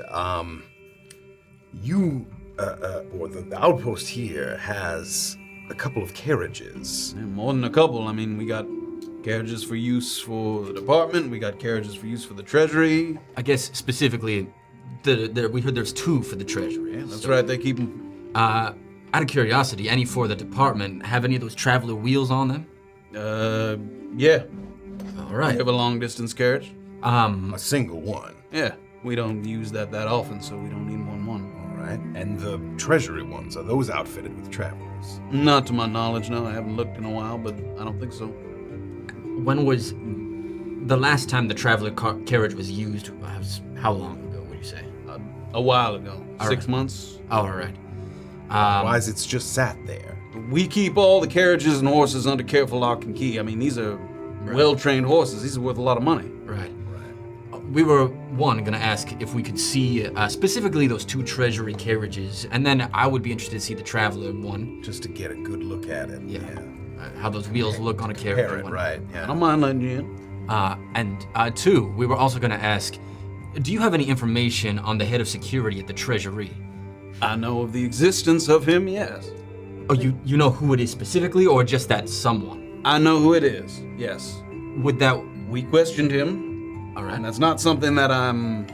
You, or the outpost here has a couple of carriages. Yeah, more than a couple. I mean, we got carriages for use for the department. We got carriages for use for the treasury. I guess specifically, we heard there's 2 for the treasury. Yeah, that's right. They keep them. Out of curiosity, any for the department, have any of those traveler wheels on them? Yeah. All We right. have a long distance carriage. A single one. Yeah. We don't use that often, so we don't need one. All right. And the treasury ones, are those outfitted with travelers? Not to my knowledge, no. I haven't looked in a while, but I don't think so. When was the last time the traveler carriage was used? How long ago would you say? A while ago. All 6 right. months. All right. Otherwise, it's just sat there. We keep all the carriages and horses under careful lock and key. I mean, these are well-trained horses. These are worth a lot of money. Right. We were, going to ask if we could see specifically those 2 treasury carriages, and then I would be interested to see the traveler one. Just to get a good look at it. Yeah. How those wheels look on a carriage. Compare it, right, I yeah. don't mind letting you in. And 2, we were also going to ask, do you have any information on the head of security at the treasury? I know of the existence of him, yes. Oh, you know who it is specifically, or just that someone? I know who it is, yes. Would that... We questioned him, All right. and that's not something that I'm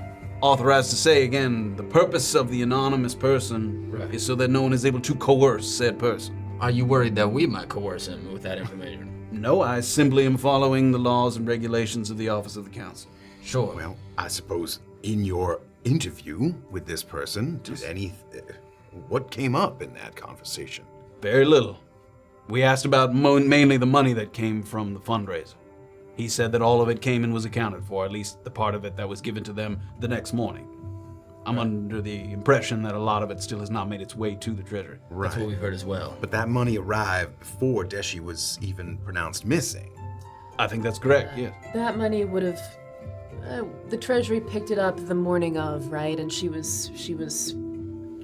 authorized to say. Again, the purpose of the anonymous person is so that no one is able to coerce said person. Are you worried that we might coerce him with that information? No, I simply am following the laws and regulations of the Office of the Council. Sure. Well, I suppose in your interview with this person, what came up in that conversation? Very little. We asked about mainly the money that came from the fundraiser. He said that all of it came and was accounted for, at least the part of it that was given to them the next morning. I'm under the impression that a lot of it still has not made its way to the treasury. Right. That's what we've heard as well. But that money arrived before Deshi was even pronounced missing. I think that's correct, yes. That money would have. The treasury picked it up the morning of, right? And she was.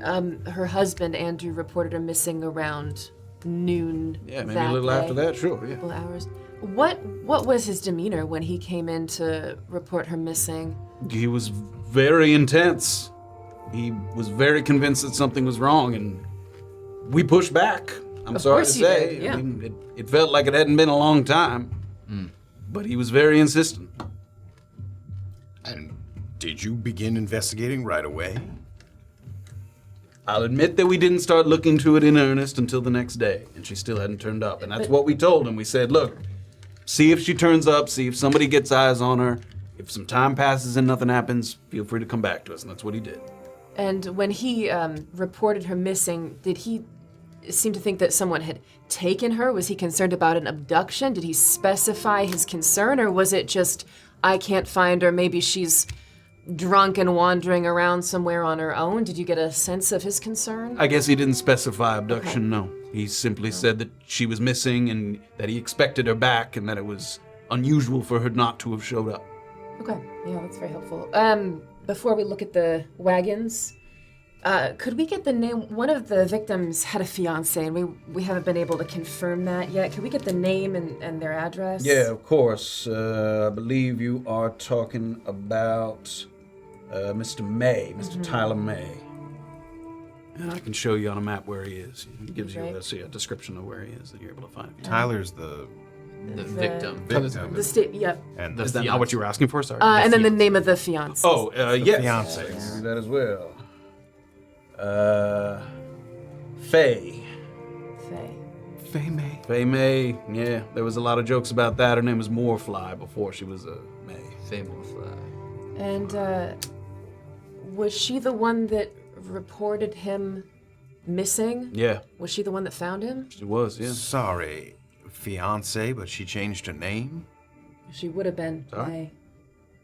Her husband Andrew reported her missing around noon. Yeah, maybe that a little day. after that, sure, yeah. Couple hours. What was his demeanor when he came in to report her missing? He was very intense. He was very convinced that something was wrong, and we pushed back. I'm Of sorry to course you say. did, yeah. I mean, it felt like it hadn't been a long time, but he was very insistent. And did you begin investigating right away? I'll admit that we didn't start looking to it in earnest until the next day, and she still hadn't turned up. And that's what we told him. We said, look, see if she turns up, see if somebody gets eyes on her. If some time passes and nothing happens, feel free to come back to us. And that's what he did. And when he reported her missing, did he seem to think that someone had taken her? Was he concerned about an abduction? Did he specify his concern, or was it just, I can't find her, maybe she's drunk and wandering around somewhere on her own? Did you get a sense of his concern? I guess he didn't specify abduction, no. He simply said that she was missing and that he expected her back and that it was unusual for her not to have showed up. Okay, yeah, that's very helpful. Before we look at the wagons, could we get the name? One of the victims had a fiance, and we haven't been able to confirm that yet. Could we get the name and their address? Yeah, of course. I believe you are talking about Mr. May, Mr. Tyler May. And I can show you on a map where he is. It gives you a description of where he is that you're able to find him. Tyler's the victim. The state, yep. and Is that not what you were asking for? Sorry. And then the name of the fiance. Oh, yes. fiancé. That as well. Faye. Faye. Faye May. Yeah, there was a lot of jokes about that. Her name was Moorfly before she was a May. Fable fly. And was she the one that reported him missing? Yeah, Was she the one that found him? she was, yeah. Sorry, fiance, but she changed her name? She would have been May.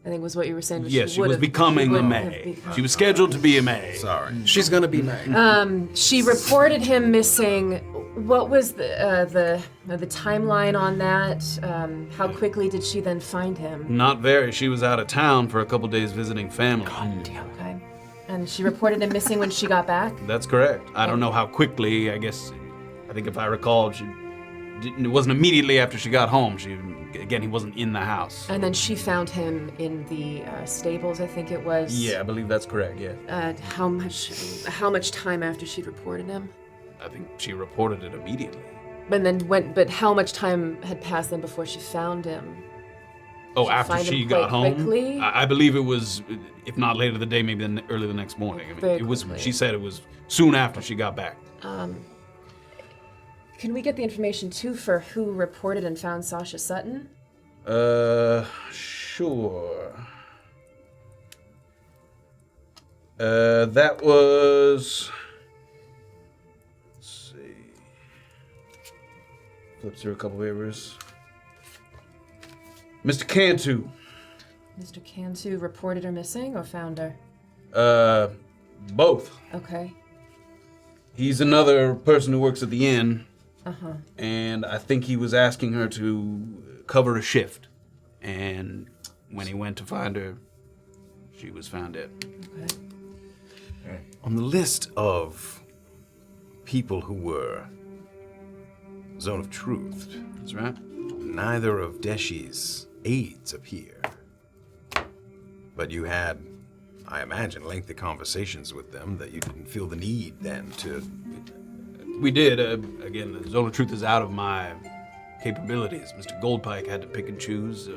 I think was what you were saying. Yes, she would was have- becoming she a would have May. become- She was scheduled to be a May. Sorry. She's gonna be May. She reported him missing. What was the timeline on that? How quickly did she then find him? Not very. She was out of town for a couple days visiting family. Okay. And she reported him missing when she got back? That's correct. I don't know how quickly. I think if I recall, it wasn't immediately after she got home. He wasn't in the house. And then she found him in the stables, I think it was. Yeah, I believe that's correct, yeah. How much time after she'd reported him? I think she reported it immediately. But how much time had passed then before she found him? Oh, She after find him she quite got home? quickly? I believe it was, if not later the day, maybe early the next morning. I mean, Very it was. quickly. She said it was soon after she got back. Can we get the information too for who reported and found Sasha Sutton? Sure. That was. Let's see. Flip through a couple papers. Mr. Cantu. Mr. Cantu reported her missing or found her? Both. Okay. He's another person who works at the inn. Uh-huh. And I think he was asking her to cover a shift. And when he went to find her, she was found dead. Okay. On the list of people who were Zone of Truth, That's right. neither of Deshi's aides appear. But you had, I imagine, lengthy conversations with them that you didn't feel the need then to... We did. Again, the Zone of Truth is out of my capabilities. Mr. Goldpike had to pick and choose.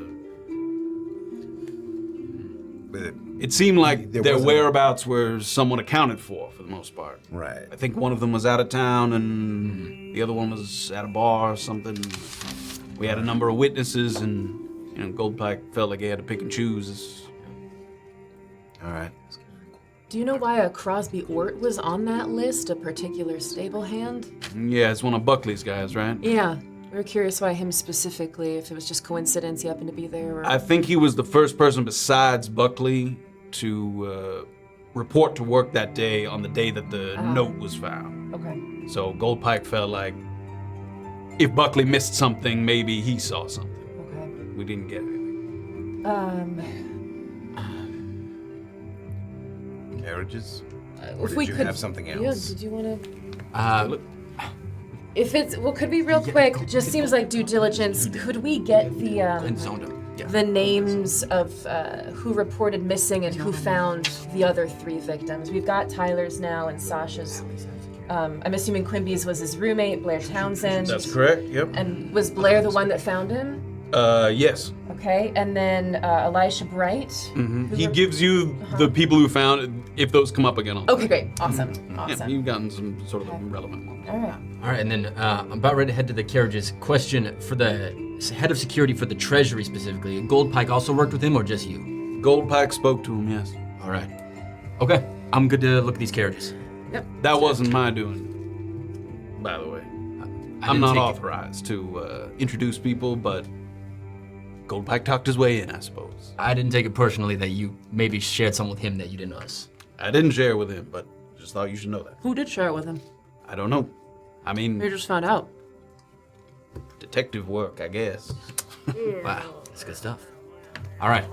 It seemed like their whereabouts were somewhat accounted for the most part. Right. I think one of them was out of town and the other one was at a bar or something. We had a number of witnesses and Goldpike felt like he had to pick and choose. All right. Do you know why a Crosby Ort was on that list, a particular stable hand? Yeah, it's one of Buckley's guys, right? Yeah. We were curious why him specifically, if it was just coincidence he happened to be there or... I think he was the first person besides Buckley to report to work that day on the day that the note was found. Okay. So Goldpike felt like if Buckley missed something, maybe he saw something. Okay. We didn't get anything. Carriages? Or If did we you could, have something Yeah, else? did you want to... Uh, If it's... Well, could we real quick, just seems like due diligence, could we get and zoned him. Yeah. the names of who reported missing and who found the other 3 victims? We've got Tyler's now and Sasha's. I'm assuming Quimby's was his roommate, Blair Townsend. That's correct, yep. And was Blair the one that found him? Yes. Okay, and then Elisha Bright. He gives you the people who found it. If those come up again, I'll Okay, great. Awesome. Awesome. You've gotten some sort of relevant ones. All right. All right, and then I'm about ready to head to the carriages. Question for the head of security for the Treasury specifically. Goldpike also worked with him, or just you? Goldpike spoke to him, yes. All right. Okay, I'm good to look at these carriages. That wasn't my doing, by the way. I'm not authorized to introduce people, but Goldpike talked his way in, I suppose. I didn't take it personally that you maybe shared some with him that you didn't know us. I didn't share with him, but just thought you should know that. Who did share it with him? I don't know. I mean, We just found out. detective work, I guess. Wow, that's good stuff. All right,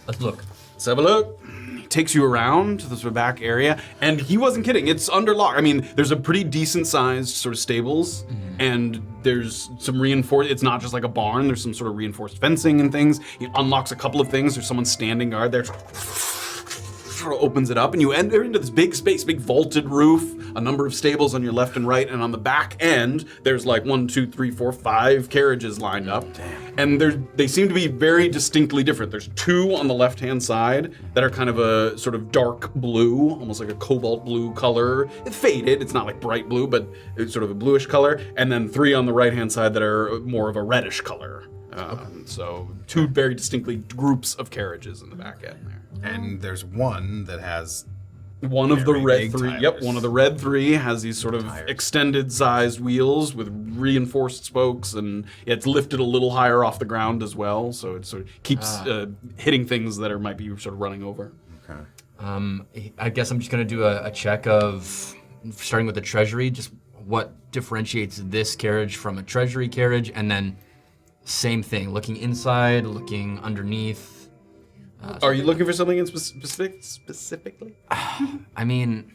let's look. Let's have a look. He takes you around to the sort of back area, and he wasn't kidding. It's under lock. I mean, there's a pretty decent-sized sort of stables, and there's some reinforced. It's not just like a barn. There's some sort of reinforced fencing and things. He unlocks a couple of things. There's someone standing guard there. Sort of opens it up, and you enter into this big space, big vaulted roof. A number of stables on your left and right, and on the back end, there's like 1, 2, 3, 4, 5 carriages lined up. And they seem to be very distinctly different. There's 2 on the left-hand side that are kind of a sort of dark blue, almost like a cobalt blue color. It's faded, it's not like bright blue, but it's sort of a bluish color. And then 3 on the right-hand side that are more of a reddish color. So 2 very distinctly groups of carriages in the back end there. And there's one that has one of the very red big 3. tires. Yep, one of the red 3 has these sort of Tires. extended-sized wheels with reinforced spokes, and it's lifted a little higher off the ground as well, so it sort of keeps hitting things that might be sort of running over. Okay. I guess I'm just gonna do a check of, starting with the Treasury, just what differentiates this carriage from a Treasury carriage, and then same thing, looking inside, looking underneath. Are you looking for something in specifically? I mean,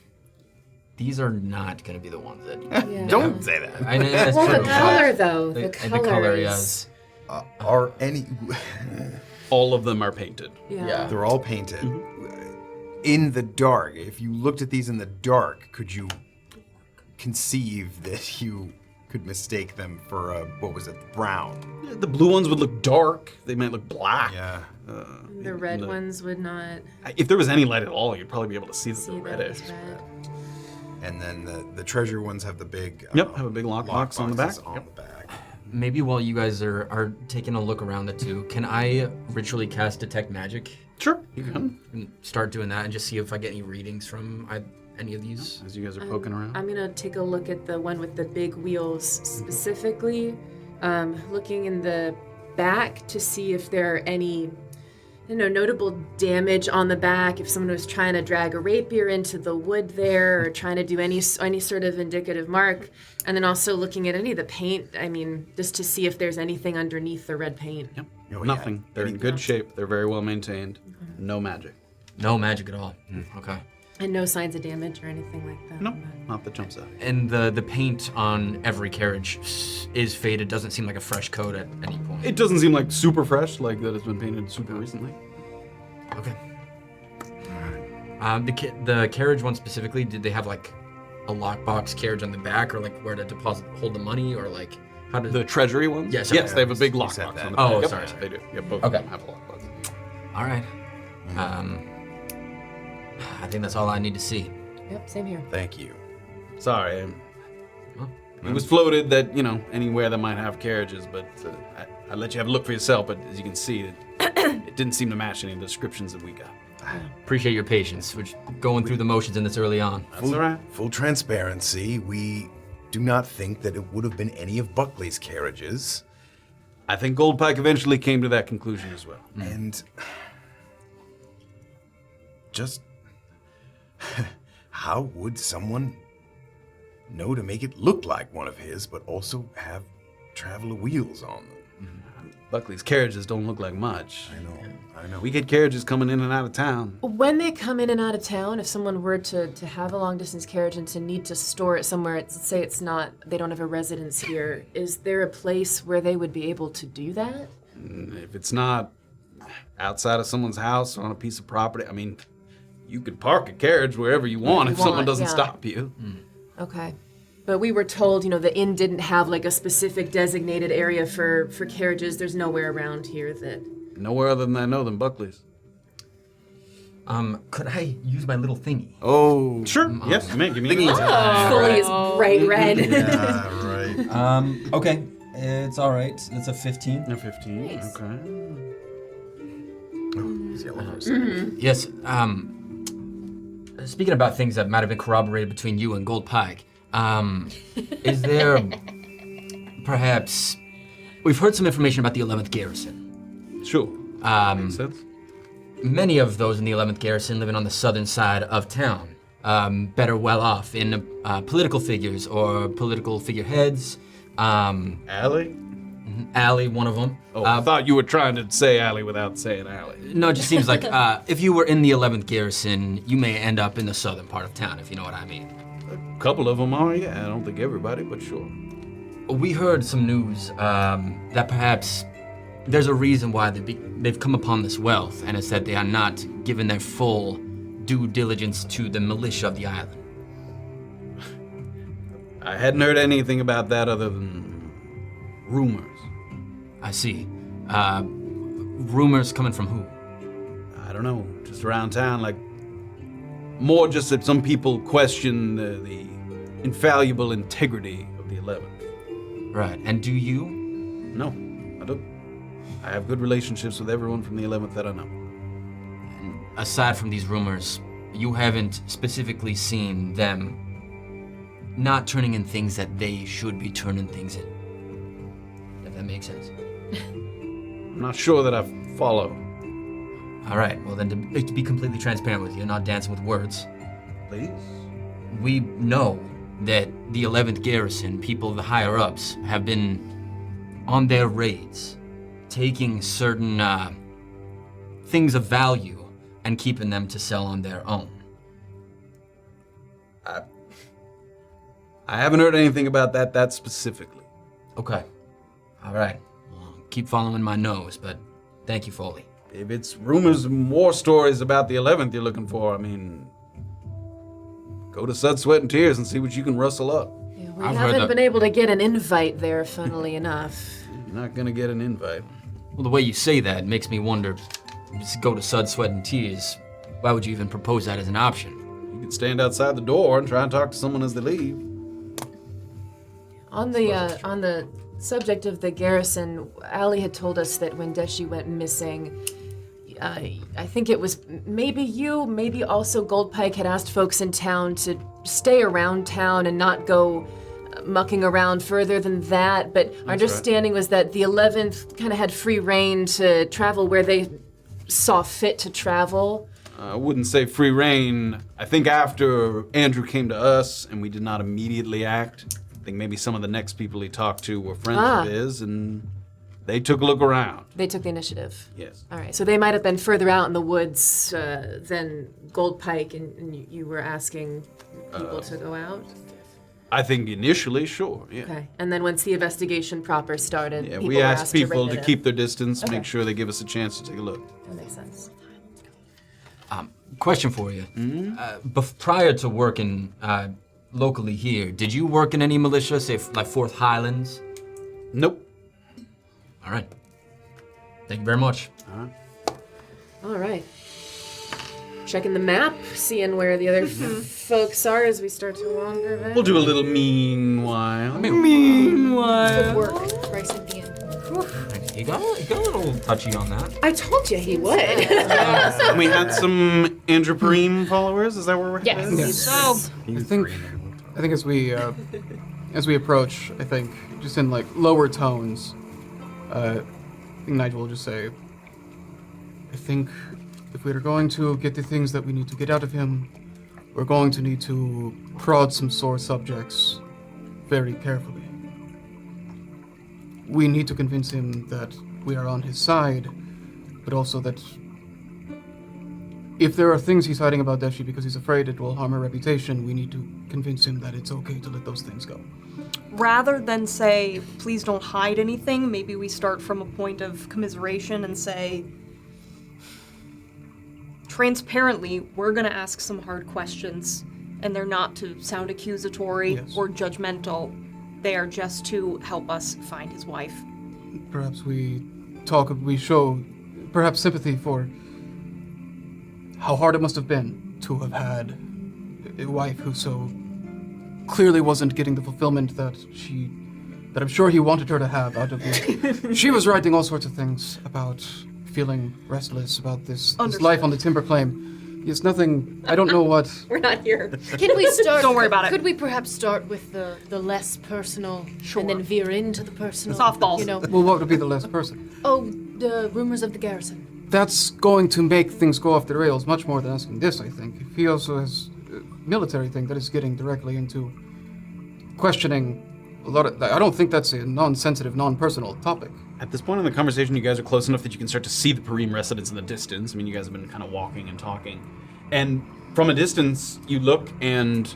these are not gonna be the ones that. Don't say that. I know that's Well, true, the color, but though. The The color, is... yes. Are any... All of them are painted. Yeah. They're all painted. In the dark, if you looked at these in the dark, could you conceive that you could mistake them for a, what was it, brown? The blue ones would look dark. They might look black. Yeah. The red ones would not If there was any light at all, you'd probably be able to see that see they're that reddish. as red. And then the treasure ones have the big... Yep, have a big lockbox on the back. boxes on the back. Maybe while you guys are taking a look around the 2, can I ritually cast Detect Magic? Sure, you can. And start doing that and just see if I get any readings from any of these? As you guys are poking around. I'm gonna take a look at the one with the big wheels specifically, looking in the back to see if there are any, notable damage on the back. If someone was trying to drag a rapier into the wood there, or trying to do any sort of indicative mark, and then also looking at any of the paint. I mean, just to see if there's anything underneath the red paint. Yep. Oh, yeah. Nothing. They're in good shape. They're very well maintained. No magic. No magic at all. Okay. And no signs of damage or anything like that. No, not that jumps out. And the paint on every carriage is faded. Doesn't seem like a fresh coat at any point. It doesn't seem like super fresh, like that it's been painted super recently. Okay. The carriage one specifically, did they have like a lockbox carriage on the back, or like where to hold the money, or like How did The treasury ones? Yes, Yes, okay. they have a big You lockbox said on that. the Oh, back. sorry. They do. Yeah, both Okay. of them have a lockbox. All right. I think that's all I need to see. Yep, same here. Thank you. Sorry. It was floated that, anywhere that might have carriages, but I let you have a look for yourself, but as you can see, it didn't seem to match any of the descriptions that we got. Appreciate your patience. We're just going through the motions in this early on. That's all right. Full transparency, we do not think that it would have been any of Buckley's carriages. I think Goldpike eventually came to that conclusion as well. And just how would someone know to make it look like one of his, but also have traveler wheels on them? Buckley's carriages don't look like much. I know. We get carriages coming in and out of town. When they come in and out of town, if someone were to have a long distance carriage and to need to store it somewhere, let's say they don't have a residence here, is there a place where they would be able to do that? If it's not outside of someone's house or on a piece of property, you could park a carriage wherever you want if someone doesn't stop you. Okay. But we were told, the inn didn't have like a specific designated area for carriages. There's nowhere around here that... Nowhere other than I know than Buckley's. Could I use my little thingy? Oh, sure. Yes, man, give me a Fully is bright red. Right. Okay. It's all right. It's a 15. A 15. Nice. Okay. He's yellow for a second. Yes. Speaking about things that might have been corroborated between you and Gold Pike, is there perhaps... We've heard some information about the 11th Garrison. Sure. Makes sense. Many of those in the 11th Garrison living on the southern side of town, better well off in political figures or political figureheads. Allie? Allie, one of them. Oh, I thought you were trying to say Allie without saying Allie. No, it just seems like if you were in the 11th Garrison, you may end up in the southern part of town, if you know what I mean. A couple of them are, yeah. I don't think everybody, but sure. We heard some news that perhaps there's a reason why they've come upon this wealth, and it's that they are not given their full due diligence to the militia of the island. I hadn't heard anything about that other than rumors. I see. Rumors coming from who? I don't know, just around town, more just that some people question the infallible integrity of the 11th. Right, and do you? No, I don't. I have good relationships with everyone from the 11th that I know. Aside from these rumors, you haven't specifically seen them not turning in things that they should be turning things in. If that makes sense. I'm not sure that I follow. All right, well then, to be completely transparent with you, not dancing with words, Please? we know that the 11th Garrison, people, the higher-ups, have been on their raids, taking certain things of value and keeping them to sell on their own. I haven't heard anything about that specifically. Okay. All right. Well, keep following my nose, but thank you, Foley. If it's rumors and war stories about the 11th you're looking for, go to Sud, Sweat, and Tears and see what you can rustle up. Yeah, we I've heard haven't that- been able to get an invite there, funnily enough. You're not gonna get an invite. Well, the way you say that makes me wonder, just go to Sud, Sweat, and Tears. Why would you even propose that as an option? You could stand outside the door and try and talk to someone as they leave. On the subject of the garrison, Allie had told us that when Deshi went missing, I think it was maybe you, maybe also Goldpike had asked folks in town to stay around town and not go mucking around further than that. But our understanding was that the 11th kind of had free reign to travel where they saw fit to travel. I wouldn't say free reign. I think after Andrew came to us and we did not immediately act, I think maybe some of the next people he talked to were friends of his and they took a look around. They took the initiative. Yes. All right, so they might have been further out in the woods than Goldpike, and you were asking people to go out? I think initially, sure, yeah. Okay, and then once the investigation proper started, Yeah, people we were asked asked people rate to it. keep their distance, Okay. make sure they give us a chance to take a look. That makes sense. Question for you. Prior to working locally here, did you work in any militia, say like Fourth Highlands? Nope. All right. Thank you very much. All right. Checking the map, seeing where the other folks are as we start to wander back. We'll do a little meanwhile. Good work, Rysynthian. You got a little touchy on that. I told you he would. And we had some Andrew Perrine followers. Is that where we're headed? Yes. So, I think as we approach, I think just in like lower tones, I think Nigel will just say, I think if we're going to get the things that we need to get out of him, we're going to need to prod some sore subjects very carefully. We need to convince him that we are on his side, but also that if there are things he's hiding about Deshi because he's afraid it will harm our reputation, we need to convince him that it's okay to let those things go. rather than say, please don't hide anything, maybe we start from a point of commiseration and say, transparently, we're going to ask some hard questions, and they're not to sound accusatory or judgmental. They are just to help us find his wife. Perhaps we show perhaps sympathy for how hard it must have been to have had a wife who so clearly wasn't getting the fulfillment that I'm sure he wanted her to have out of you. She was writing all sorts of things about feeling restless about this life on the timber claim. It's nothing, I don't know what. We're not here. Can we start? Don't worry about it. Could we perhaps start with the less personal, and then veer into the personal? Softballs. You know. Well, what would be the less person? Oh, the rumors of the garrison. That's going to make things go off the rails much more than asking this, I think. If he also has a military thing that is getting directly into questioning a lot of... I don't think that's a non-sensitive, non-personal topic. At this point in the conversation, you guys are close enough that you can start to see the Perim residents in the distance. I mean, you guys have been kind of walking and talking. And from a distance, you look, and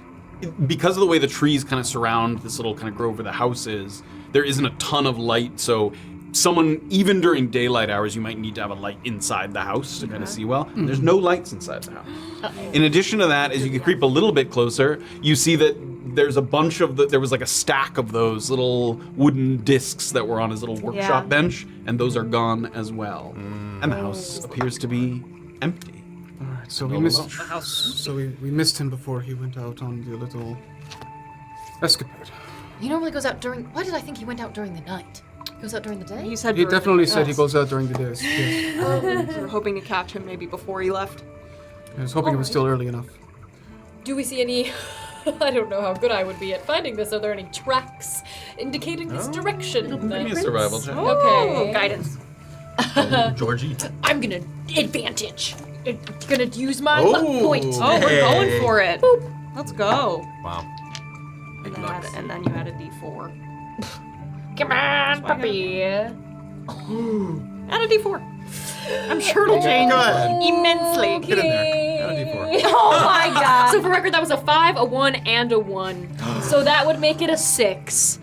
because of the way the trees kind of surround this little kind of grove where the house is, there isn't a ton of light, so someone, even during daylight hours, you might need to have a light inside the house to kind of see well. There's no lights inside the house. In addition to that, as you creep a little bit closer, you see that there's a bunch of there was like a stack of those little wooden discs that were on his little workshop bench, and those are gone as well. And the house appears to be empty. All right, so we missed we missed him before he went out on the little escapade. He normally goes out during. Why did I think he went out during the night? He goes out during the day. He said He during definitely the said he goes out during the days. Yes. We were hoping to catch him maybe before he left. I was hoping it was still early enough. Do we see any... I don't know how good I would be at finding this. Are there any tracks indicating this direction? Give me a survival check. Okay. Guidance. Georgie. I'm gonna advantage. Gonna use my luck point. Oh, we're going for it. Let's go. Wow. And then you had a D4. Come on, puppy. Add a D4. I'm sure it'll change immensely. Get in there. Got a D4. Oh my god. So for record, that was a 5, a 1, and a 1. So that would make it a 6.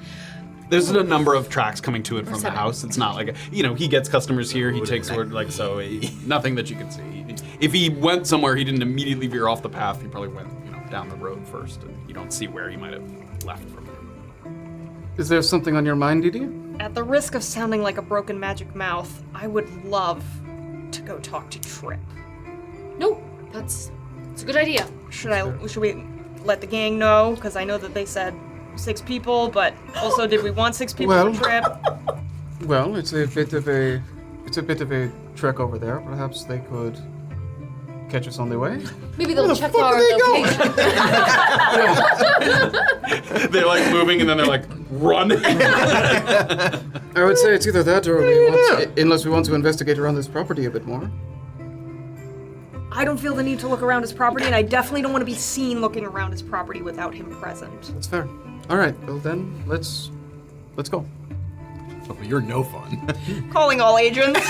There's a number of tracks coming to it from the house. It's not like he gets customers here. He takes word nothing that you can see. If he went somewhere, he didn't immediately veer off the path. He probably went down the road first, and you don't see where he might have left from there. Is there something on your mind, Deedee? At the risk of sounding like a broken magic mouth, I would love to go talk to Trip. No, that's a good idea. Should we let the gang know? Because I know that they said 6 people, but also did we want 6 people for Trip? Well, it's a bit of a trek over there. Perhaps they could catch us on the way. Maybe they'll check our location. They're like moving and then they're like running. I would say it's either that or unless we want to investigate around this property a bit more. I don't feel the need to look around his property, and I definitely don't want to be seen looking around his property without him present. That's fair. All right, well then, let's go. Oh, you're no fun. Calling all agents.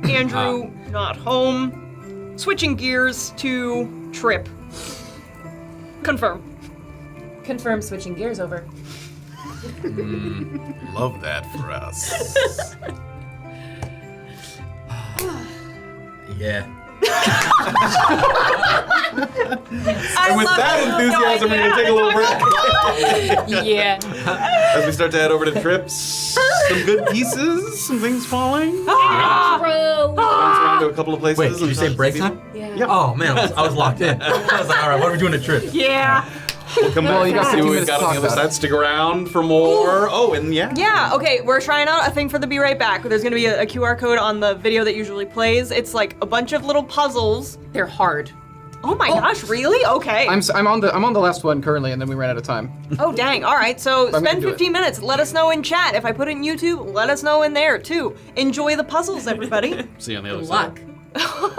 Andrew, not home. Switching gears to Trip. Confirm. Confirm switching gears over. Love that for us. Yeah. And with that enthusiasm, we're going to take a little break. Yeah. As we start to head over to trips, some good pieces, some things falling. Bounce around to a couple of places. Wait, did you say break time? Yeah. Oh man, I was locked in. I was like, all right, what are we doing a trip? Yeah. We'll come Well, back you got to 15 what we've minutes got to on the talk other about side. Stick around for more. Oh, and yeah. Yeah, okay, we're trying out a thing for the Be Right Back. There's gonna be a QR code on the video that usually plays. It's like a bunch of little puzzles. They're hard. Oh my gosh, really? Okay. I'm on the last one currently, and then we ran out of time. Oh dang, all right, so gonna spend do it. 15 minutes. Let us know in chat. If I put it in YouTube, let us know in there too. Enjoy the puzzles, everybody. See you on the other Good side. luck.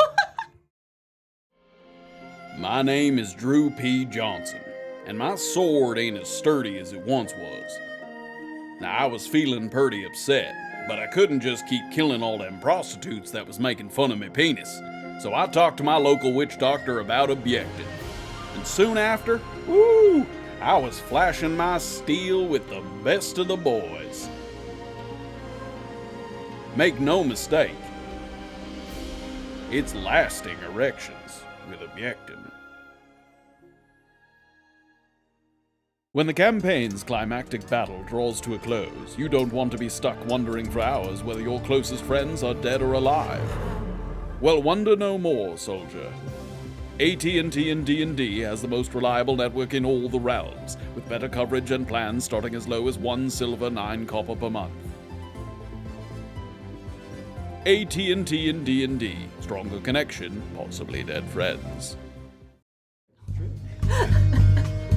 My name is Drew P. Johnson, and my sword ain't as sturdy as it once was. Now, I was feeling pretty upset, but I couldn't just keep killing all them prostitutes that was making fun of me penis. So I talked to my local witch doctor about objecting. And soon after, woo, I was flashing my steel with the best of the boys. Make no mistake, it's lasting erections with objecting. When the campaign's climactic battle draws to a close, you don't want to be stuck wondering for hours whether your closest friends are dead or alive. Well, wonder no more, soldier. AT&T and D&D has the most reliable network in all the realms, with better coverage and plans starting as low as 1 silver 9 copper per month. AT&T and D&D, stronger connection, possibly dead friends.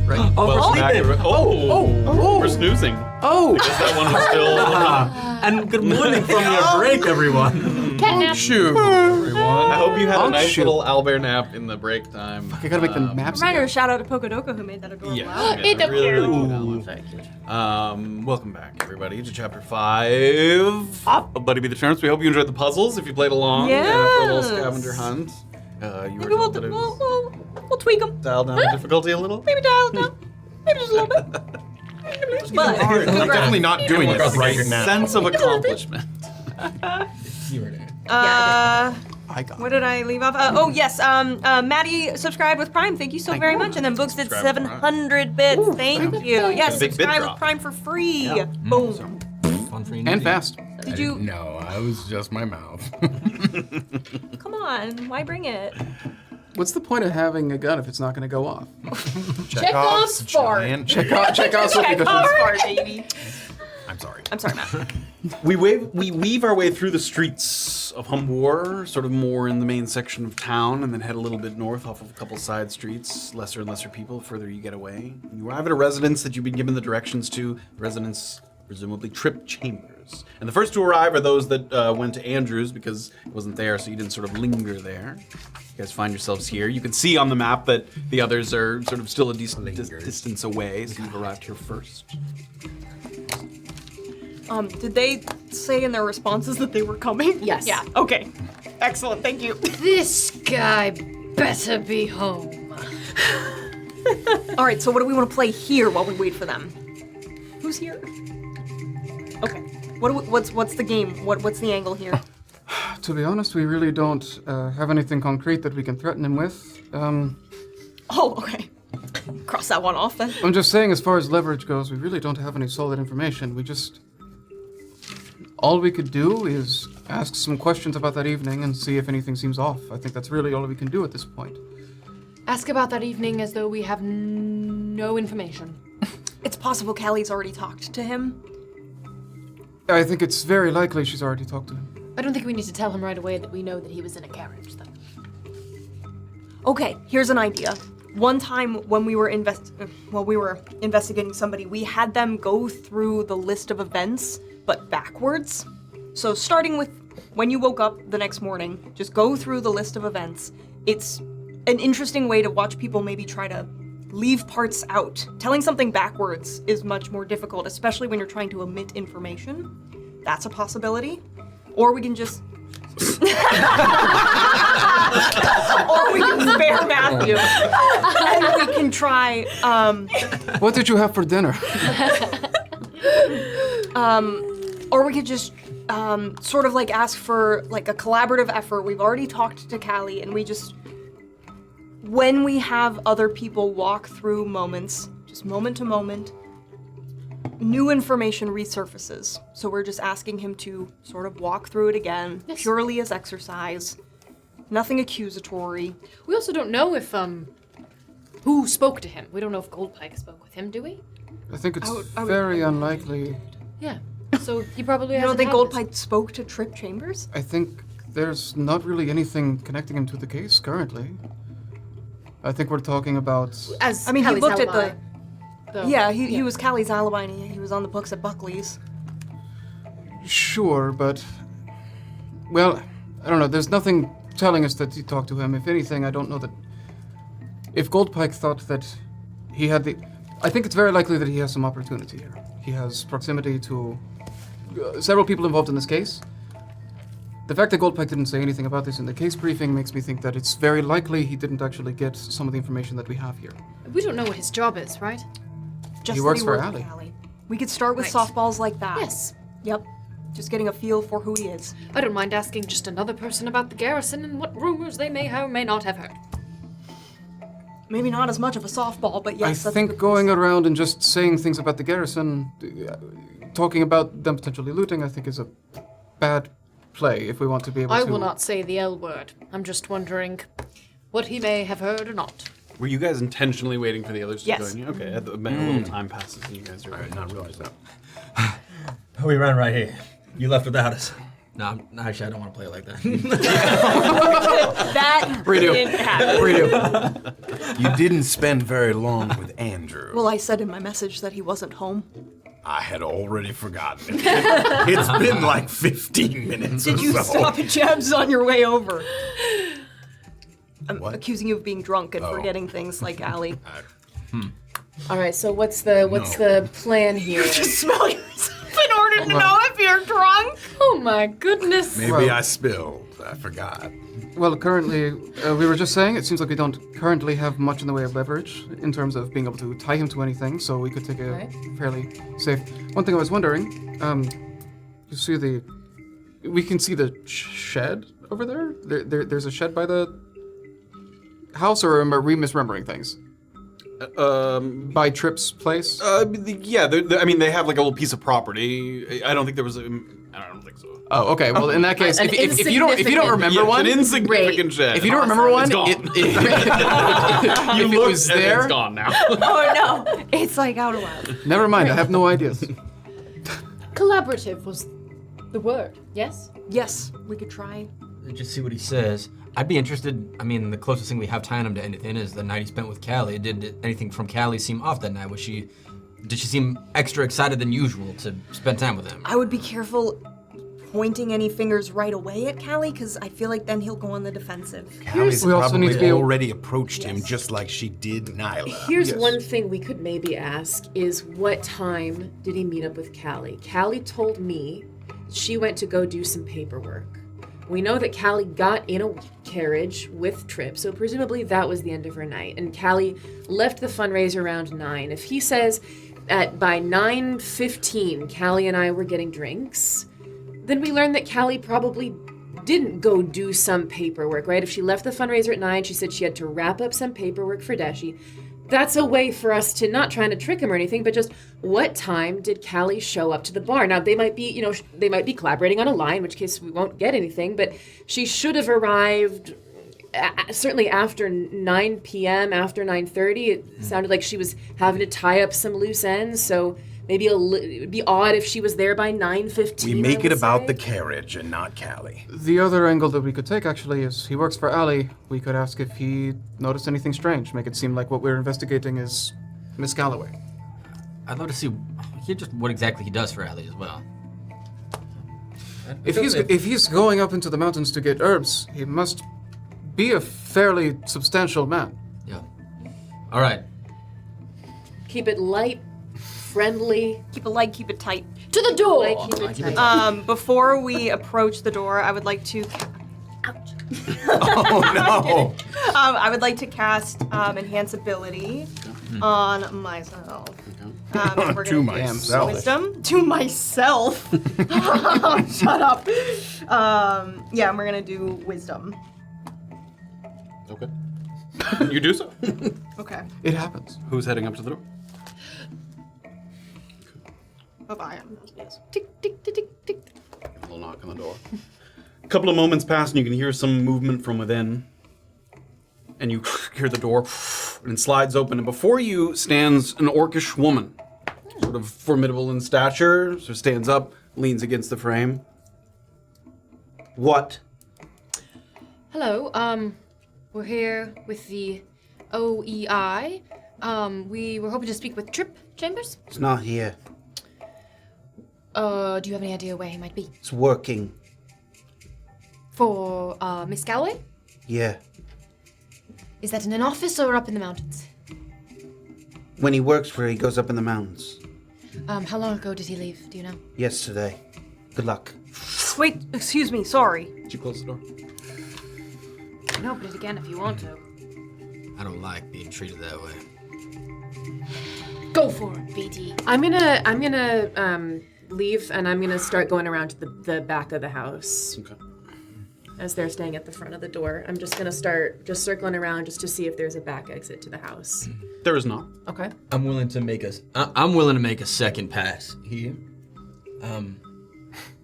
Right. Oh, Well, we're sleeping. we're snoozing. Oh! That one was still. And good morning from your break, everyone. Catnap. Shoot. I hope you had a Oh, nice shoot. little owlbear nap in the break time. I gotta make the maps. Reminder, shout out to Pokodoko who made that adorable Yeah, owl. It's a really, really Ooh. cute album. Welcome back, everybody, to Chapter 5 of Bloody Be the Turnips. We hope you enjoyed the puzzles. If you played along for a little Yes. scavenger hunt, you were Maybe told that it was we'll tweak them. dial down the difficulty a little. Maybe dial it down. Maybe just a little bit. But I'm definitely not doing Across this the right game. now. Sense of accomplishment. You were there. I got What did I leave off? Oh yes, Maddie subscribed with Prime. Thank you so very much. And then Books did Subscribe with 700 bits. Thank you. Yes, Big bit subscribe with drop. Prime for free. Boom. Fun for you. and fast. Did you? No, I was just my mouth. Come on. Why bring it? What's the point of having a gun if it's not going to go off? Chekhov's fart. giant- Check out what we Fart, baby. I'm sorry. I'm sorry, Matt. We weave our way through the streets of Humwar, sort of more in the main section of town, and then head a little bit north off of a couple side streets, lesser and lesser people, further you get away. And you arrive at a residence that you've been given the directions to, residence presumably Trip Chambers. And the first to arrive are those that went to Andrews because it wasn't there, so you didn't sort of linger there. You guys find yourselves here. You can see on the map that the others are sort of still a decent distance away, so you've arrived here first. Did they say in their responses that they were coming? Yes. Yeah. Okay. Excellent. Thank you. This guy better be home. All right. So what do we want to play here while we wait for them? Who's here? Okay. What's the game? What's the angle here? To be honest, we really don't have anything concrete that we can threaten him with. Oh, okay. Cross that one off then. I'm just saying, as far as leverage goes, we really don't have any solid information. All we could do is ask some questions about that evening and see if anything seems off. I think that's really all we can do at this point. Ask about that evening as though we have no information. It's possible Callie's already talked to him. I think it's very likely she's already talked to him. I don't think we need to tell him right away that we know that he was in a carriage, though. Okay, here's an idea. One time when we were investigating somebody, we had them go through the list of events, but backwards. So starting with when you woke up the next morning, just go through the list of events. It's an interesting way to watch people maybe try to leave parts out. Telling something backwards is much more difficult, especially when you're trying to omit information. That's a possibility. Or we can just... or we can spare Matthew. And we can try, What did you have for dinner? or we could just sort of like ask for like a collaborative effort. We've already talked to Callie, and we just, when we have other people walk through moments, just moment to moment, new information resurfaces. So we're just asking him to sort of walk through it again, purely as exercise. Nothing accusatory. We also don't know if, who spoke to him. We don't know if Goldpike spoke with him, do we? I think it's very unlikely. Yeah. So he probably You don't hasn't think had Goldpike spoke to Trip Chambers? I think there's not really anything connecting him to the case currently. I think we're talking about... this. As I mean, he Callie's looked alibi, at though. Yeah, he was Callie's alibi, and he was on the books at Buckley's. Sure, but... Well, I don't know. There's nothing telling us that he talked to him. If anything, I don't know that... If Goldpike thought that he had the... I think it's very likely that he has some opportunity here. He has proximity to several people involved in this case. The fact that Goldpike didn't say anything about this in the case briefing makes me think that it's very likely he didn't actually get some of the information that we have here. We don't know what his job is, right? Just He that works for worked with Allie. Callie. We could start with Right. softballs like that. Yes. Yep. Just getting a feel for who he is. I don't mind asking just another person about the garrison and what rumors they may or may not have heard. Maybe not as much of a softball, but yes, I that's a think good going around and just saying things about the garrison, talking about them potentially looting, I think is a bad play if we want to be able to... I will not say the L word. I'm just wondering what he may have heard or not. Were you guys intentionally waiting for the others to Yes. join you? Okay, a little time passes and you guys are... I did not realize that. We ran right here. You left without us. No, actually, I don't want to play it like that. That Redo. didn't happen. Redo. You didn't spend very long with Andrew. Well, I said in my message that he wasn't home. I had already forgotten it. It's been like 15 minutes Did or you so. stop at Jeb's on your way over? I'm What? accusing you of being drunk and Oh. forgetting things like Allie. All right, so what's the plan here? Just smell yourself in order to know if you're drunk. Oh my goodness. Maybe Well- I spilled. I forgot. Well, currently, we were just saying, it seems like we don't currently have much in the way of leverage in terms of being able to tie him to anything, so we could take a Right. fairly safe... One thing I was wondering, you see we can see the shed over there? There's a shed by the house, or am I misremembering things? By Tripp's place? Yeah, I mean, they have like a little piece of property. I don't think there was a... I don't think so. Oh, okay. Well, in that case, An if you don't insignificant- remember Yeah, one, it's an insignificant shed. if you don't remember one, It's gone. if it was and there, it's gone now. Oh no, it's like out of loud. never mind. I have no ideas. Collaborative was the word, yes? Yes, we could try. Just see what he says. I'd be interested. I mean, the closest thing we have tying him to anything is the night he spent with Callie. Did anything from Callie seem off that night? Did she seem extra excited than usual to spend time with him? I would be careful pointing any fingers right away at Callie, because I feel like then he'll go on the defensive. Callie's We also need to probably be- already approached him just like she did Nyla. Here's one thing we could maybe ask is what time did he meet up with Callie? Callie told me she went to go do some paperwork. We know that Callie got in a carriage with Tripp, so presumably that was the end of her night. And Callie left the fundraiser around 9. If he says by 9:15 Callie and I were getting drinks, then we learn that Callie probably didn't go do some paperwork, right? If she left the fundraiser at 9, she said she had to wrap up some paperwork for Deshi. That's a way for us to not trying to trick him or anything, but just what time did Callie show up to the bar? Now they might be, they might be collaborating on a lie, in which case we won't get anything, but she should have arrived certainly after 9 p.m., after 9:30. It sounded like she was having to tie up some loose ends, so maybe it would be odd if she was there by 9:15. We make it about the carriage and not Callie. The other angle that we could take, actually, is he works for Allie. We could ask if he noticed anything strange, make it seem like what we're investigating is Miss Galloway. I'd love to see just what exactly he does for Allie as well. If he's going up into the mountains to get herbs, he must be a fairly substantial man. Yeah. All right. Keep it light, friendly. Keep it light, keep it tight. To the door! Light, keep it tight. Before we approach the door, I would like to... Oh no! I would like to cast Enhance Ability on myself. We're To gonna do myself. wisdom to myself. Shut up. Yeah, and we're gonna do wisdom. Okay. You do so. Okay. It happens. Who's heading up to the door? Bye-bye. Tick, tick, tick, tick, tick. A little knock on the door. A couple of moments pass and you can hear some movement from within. And you hear the door and it slides open. And before you stands an orcish woman. Sort of formidable in stature. So stands up, leans against the frame. What? Hello, we're here with the OEI. We were hoping to speak with Trip Chambers. It's not here. Do you have any idea where he might be? It's working. For, Miss Galloway? Yeah. Is that in an office or up in the mountains? When he works for her, he goes up in the mountains. How long ago did he leave? Do you know? Yesterday. Good luck. Wait, excuse me, sorry. Did you close the door? You can open it again if you want to. I don't like being treated that way. Go for it, Bete. I'm gonna leave and I'm gonna start going around to the back of the house. Okay. As they're staying at the front of the door. I'm just gonna start just circling around just to see if there's a back exit to the house. There is not. Okay. I'm willing to make a second pass here.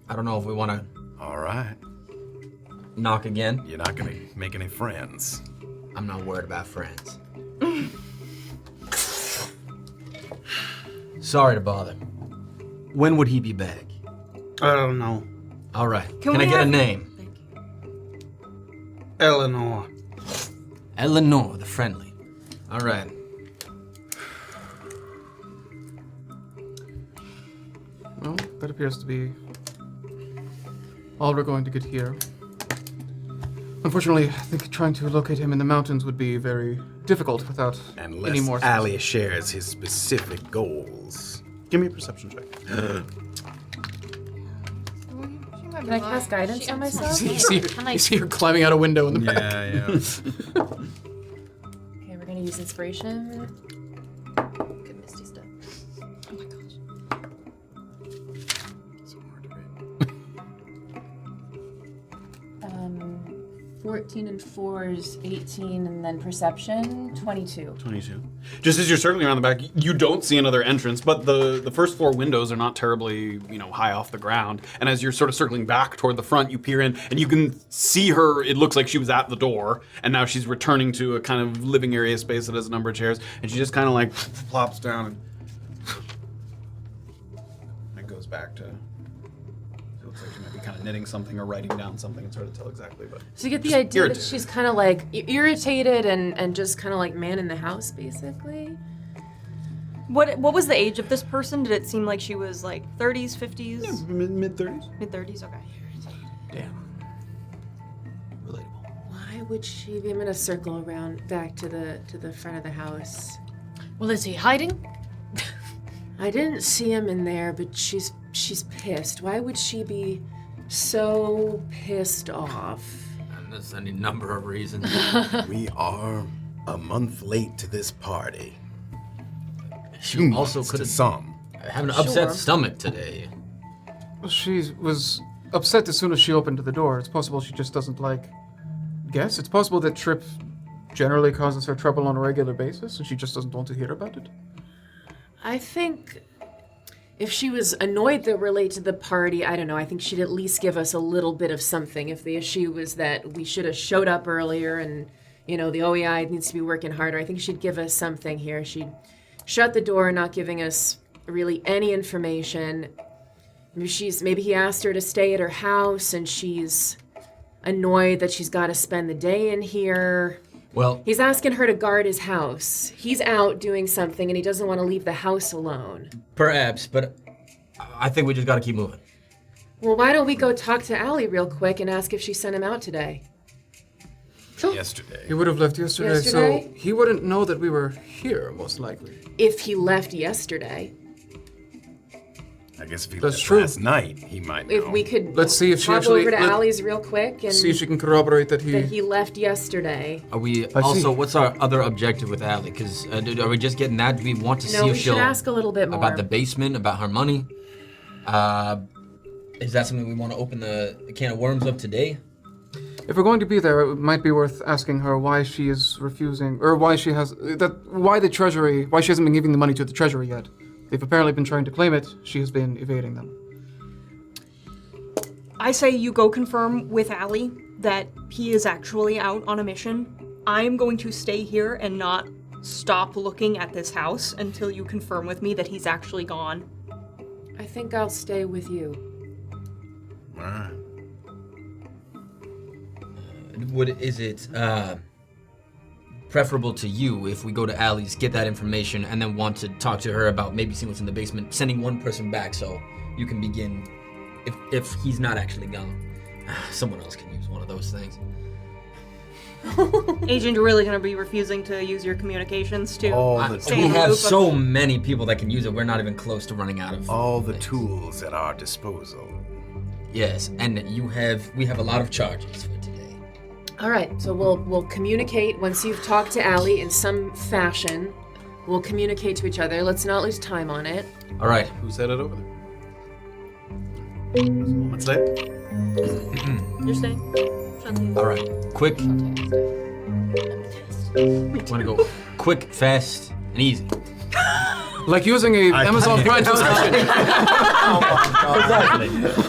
I don't know if we want to All right. knock again. You're not gonna make any friends. I'm not worried about friends. Sorry to bother. When would he be back? I don't know. All right. Can Can I we get a have- name? Eleanor. Eleanor, the friendly. All right. Well, that appears to be all we're going to get here. Unfortunately, I think trying to locate him in the mountains would be very difficult without any Unless more. Ali shares his specific goals. Give me a perception check. Can I cast guidance on myself? You see her climbing out a window in the back. Yeah. Okay, we're gonna use inspiration. Good misty stuff. Oh my gosh. 14 and 4 is 18, and then perception, 22. 22. Just as you're circling around the back, you don't see another entrance, but the first floor windows are not terribly, high off the ground. And as you're sort of circling back toward the front, you peer in and you can see her. It looks like she was at the door, and now she's returning to a kind of living area space that has a number of chairs, and she just kind of like plops down and goes back to. It looks like she might be kind of knitting something or writing down something. It's hard to tell exactly, but So you get the just idea irritated. that she's kind of like irritated and just kind of like man in the house, basically. What was the age of this person? Did it seem like she was like 30s, 50s? mid 30s. Mid 30s, okay. Damn. Relatable. Why would she be? I'm gonna circle around back to the front of the house. Well, is he hiding? I didn't see him in there, but she's pissed. Why would she be so pissed off? And there's any number of reasons. We are a month late to this party. She 2 also months could to have some. having an upset Sure. stomach today. She was upset as soon as she opened the door. It's possible she just doesn't like guests. It's possible that Trip generally causes her trouble on a regular basis, and she just doesn't want to hear about it. I think if she was annoyed that we're late to the party, I don't know, I think she'd at least give us a little bit of something. If the issue was that we should have showed up earlier and, the OEI needs to be working harder, I think she'd give us something here. She'd shut the door, not giving us really any information. Maybe he asked her to stay at her house and she's annoyed that she's got to spend the day in here. Well, He's asking her to guard his house. He's out doing something and he doesn't want to leave the house alone. perhaps, but I think we just got to keep moving. Well, why don't we go talk to Allie real quick and ask if she sent him out today? Yesterday. He would have left yesterday, Yesterday? so he wouldn't know that we were here, most likely. If he left yesterday. I guess if he That's left true. last night, he might know. If we could Let's see if she pop actually- over to let- Allie's real quick and See if she can corroborate that that he left yesterday. Are we see. also? What's our other objective with Allie? Because are we just getting that? Do we want to see No, if we she'll should ask a little bit more. about the basement, about her money? Is that something we want to open the can of worms of today? If we're going to be there, it might be worth asking her why she is refusing, or why she has why the treasury, why she hasn't been giving the money to the treasury yet. They've apparently been trying to claim it. She has been evading them. I say you go confirm with Allie that he is actually out on a mission. I'm going to stay here and not stop looking at this house until you confirm with me that he's actually gone. I think I'll stay with you. All right. Is it preferable to you if we go to Allie's, get that information, and then want to talk to her about maybe seeing what's in the basement, sending one person back so you can begin, if he's not actually gone, someone else can use one of those things. Agent, you're really going to be refusing to use your communications to stay We in the have loop of- so many people that can use it, we're not even close to running out of All the things. tools at our disposal. Yes, and we have a lot of charges for today. All right, so we'll communicate once you've talked to Allie in some fashion. We'll communicate to each other. Let's not lose time on it. All right. Who said it over there? What's that? You're staying. All right. Quick. Want to go quick, fast, and easy. Like using a Amazon Prime subscription.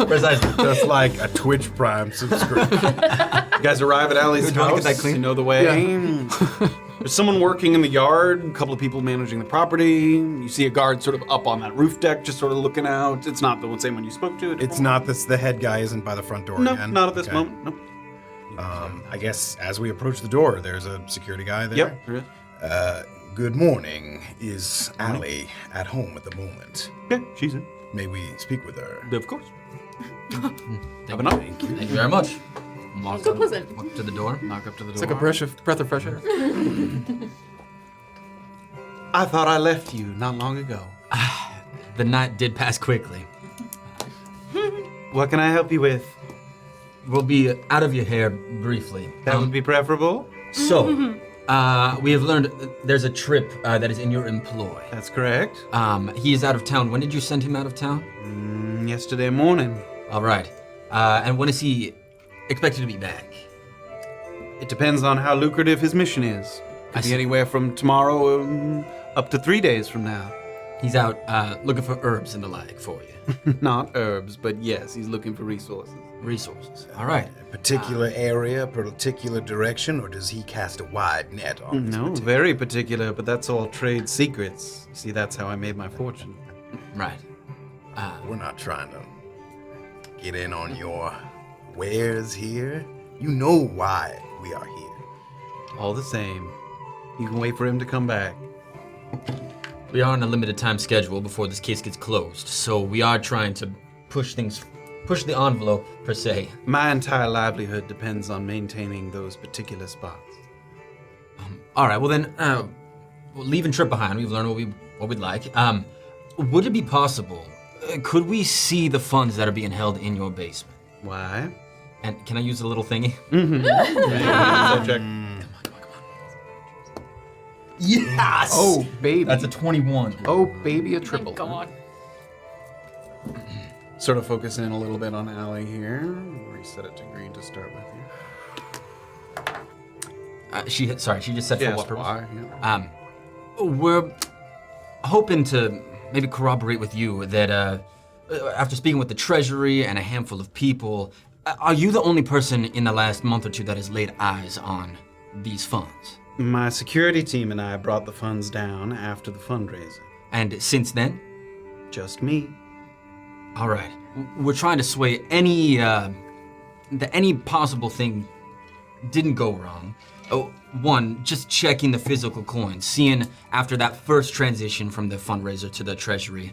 Precisely. Just like a Twitch Prime subscription. You guys arrive at Allie's Do you wanna house. get that clean? You know the way. There's someone working in the yard, a couple of people managing the property. You see a guard sort of up on that roof deck, just sort of looking out. It's not the same one you spoke to. It's not this. The head guy isn't by the front door No, again. not at this Okay. moment. No. I guess as we approach the door, there's a security guy there. Yep. There is. Good morning. Is Allie at home at the moment? Yeah, she's in. May we speak with her? Of course. Thank enough. you very much. Walk So pleasant. to the door. Knock up to the door. It's like a breath of fresh air. I thought I left you not long ago. The night did pass quickly. What can I help you with? We'll be out of your hair briefly. That would be preferable. So, we have learned there's a trip that is in your employ. That's correct. He is out of town. When did you send him out of town? Yesterday morning. All right. And when is he expected to be back? It depends on how lucrative his mission is. I Could be see. anywhere from tomorrow up to 3 days from now. He's out looking for herbs and the like for you. Not herbs, but yes, he's looking for resources. Resources. All right. A particular area, particular direction, or does he cast a wide net on this No, particular- very particular, but that's all trade secrets. You see, that's how I made my fortune. Right. We're not trying to get in on your wares here. You know why we are here. All the same, you can wait for him to come back. We are on a limited time schedule before this case gets closed, so we are trying to push the envelope, per se. My entire livelihood depends on maintaining those particular spots. All right, well then, leaving Trip behind, we've learned what we'd like. Would it be possible, could we see the funds that are being held in your basement? Why? And can I use a little thingy? Check. Yes! Oh, baby. That's a 21. Oh, baby, a triple. God. Sort of focus in a little bit on Allie here. Reset it to green to start with here. She just said for Yes, what purpose? why? Yeah. We're hoping to maybe corroborate with you that after speaking with the Treasury and a handful of people, are you the only person in the last month or two that has laid eyes on these funds? My security team and I brought the funds down after the fundraiser. And since then? Just me. All right. We're trying to sway any possible thing didn't go wrong. One, just checking the physical coins, seeing after that first transition from the fundraiser to the treasury,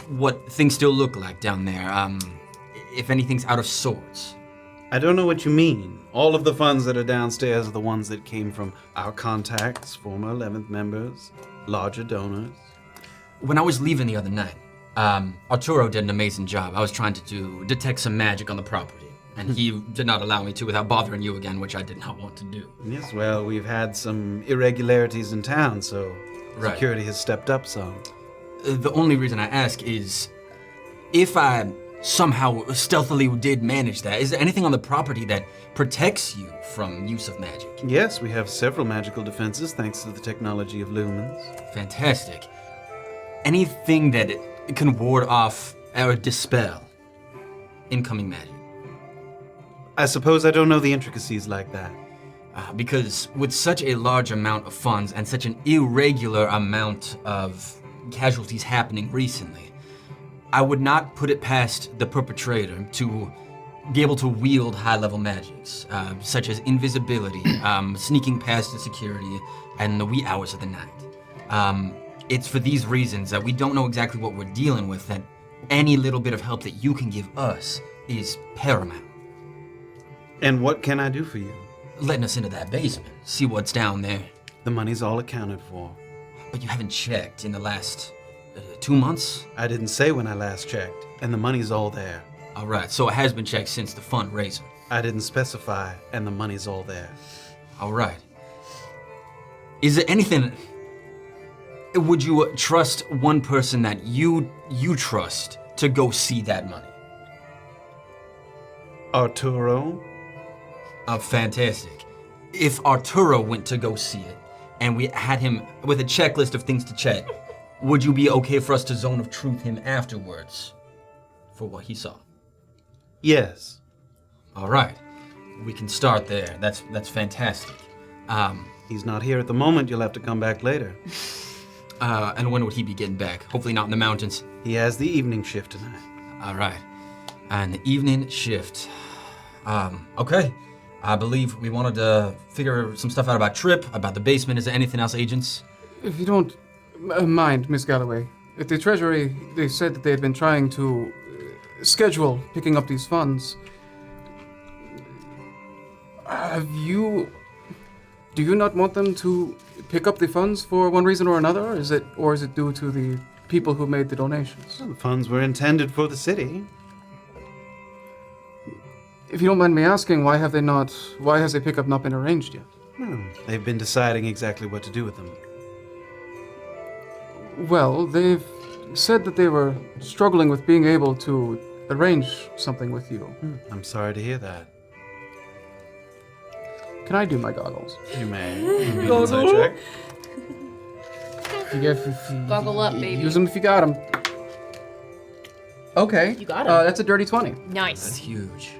what things still look like down there, if anything's out of sorts. I don't know what you mean. All of the funds that are downstairs are the ones that came from our contacts, former 11th members, larger donors. When I was leaving the other night, Arturo did an amazing job. I was trying to detect some magic on the property, and he did not allow me to without bothering you again, which I did not want to do. Yes, well, we've had some irregularities in town, so security has stepped up some. The only reason I ask is, if I somehow stealthily did manage that, is there anything on the property that protects you from use of magic? Yes, we have several magical defenses thanks to the technology of lumens. Fantastic. Anything that can ward off or dispel incoming magic? I suppose I don't know the intricacies like that. Because with such a large amount of funds and such an irregular amount of casualties happening recently, I would not put it past the perpetrator to be able to wield high-level magics, such as invisibility, sneaking past the security, and the wee hours of the night. It's for these reasons that we don't know exactly what we're dealing with, that any little bit of help that you can give us is paramount. And what can I do for you? Letting us into that basement, see what's down there. The money's all accounted for. But you haven't checked in the last 2 months? I didn't say when I last checked, and the money's all there. All right, so it has been checked since the fundraiser. I didn't specify, and the money's all there. All right. Is there anything... Would you trust one person that you trust to go see that money? Arturo? Fantastic. If Arturo went to go see it, and we had him with a checklist of things to check, would you be okay for us to zone of truth him afterwards for what he saw? Yes. All right. We can start there. That's fantastic. He's not here at the moment. You'll have to come back later. And when would he be getting back? Hopefully not in the mountains. He has the evening shift tonight. All right. And the evening shift. Okay. I believe we wanted to figure some stuff out about Trip, about the basement. Is there anything else, agents? If you don't mind, Miss Galloway, at the Treasury, they said that they had been trying to schedule picking up these funds. Do you not want them to pick up the funds for one reason or another? Is it due to the people who made the donations? Well, the funds were intended for the city. If you don't mind me asking, why has the pickup not been arranged yet? Well, they've been deciding exactly what to do with them. Well, they've said that they were struggling with being able to arrange something with you. I'm sorry to hear that. Can I do my goggles? You may. Inside check. Goggle up, baby. Use them if you got them. Okay. You got 'em. That's a dirty 20. That's Nice. huge.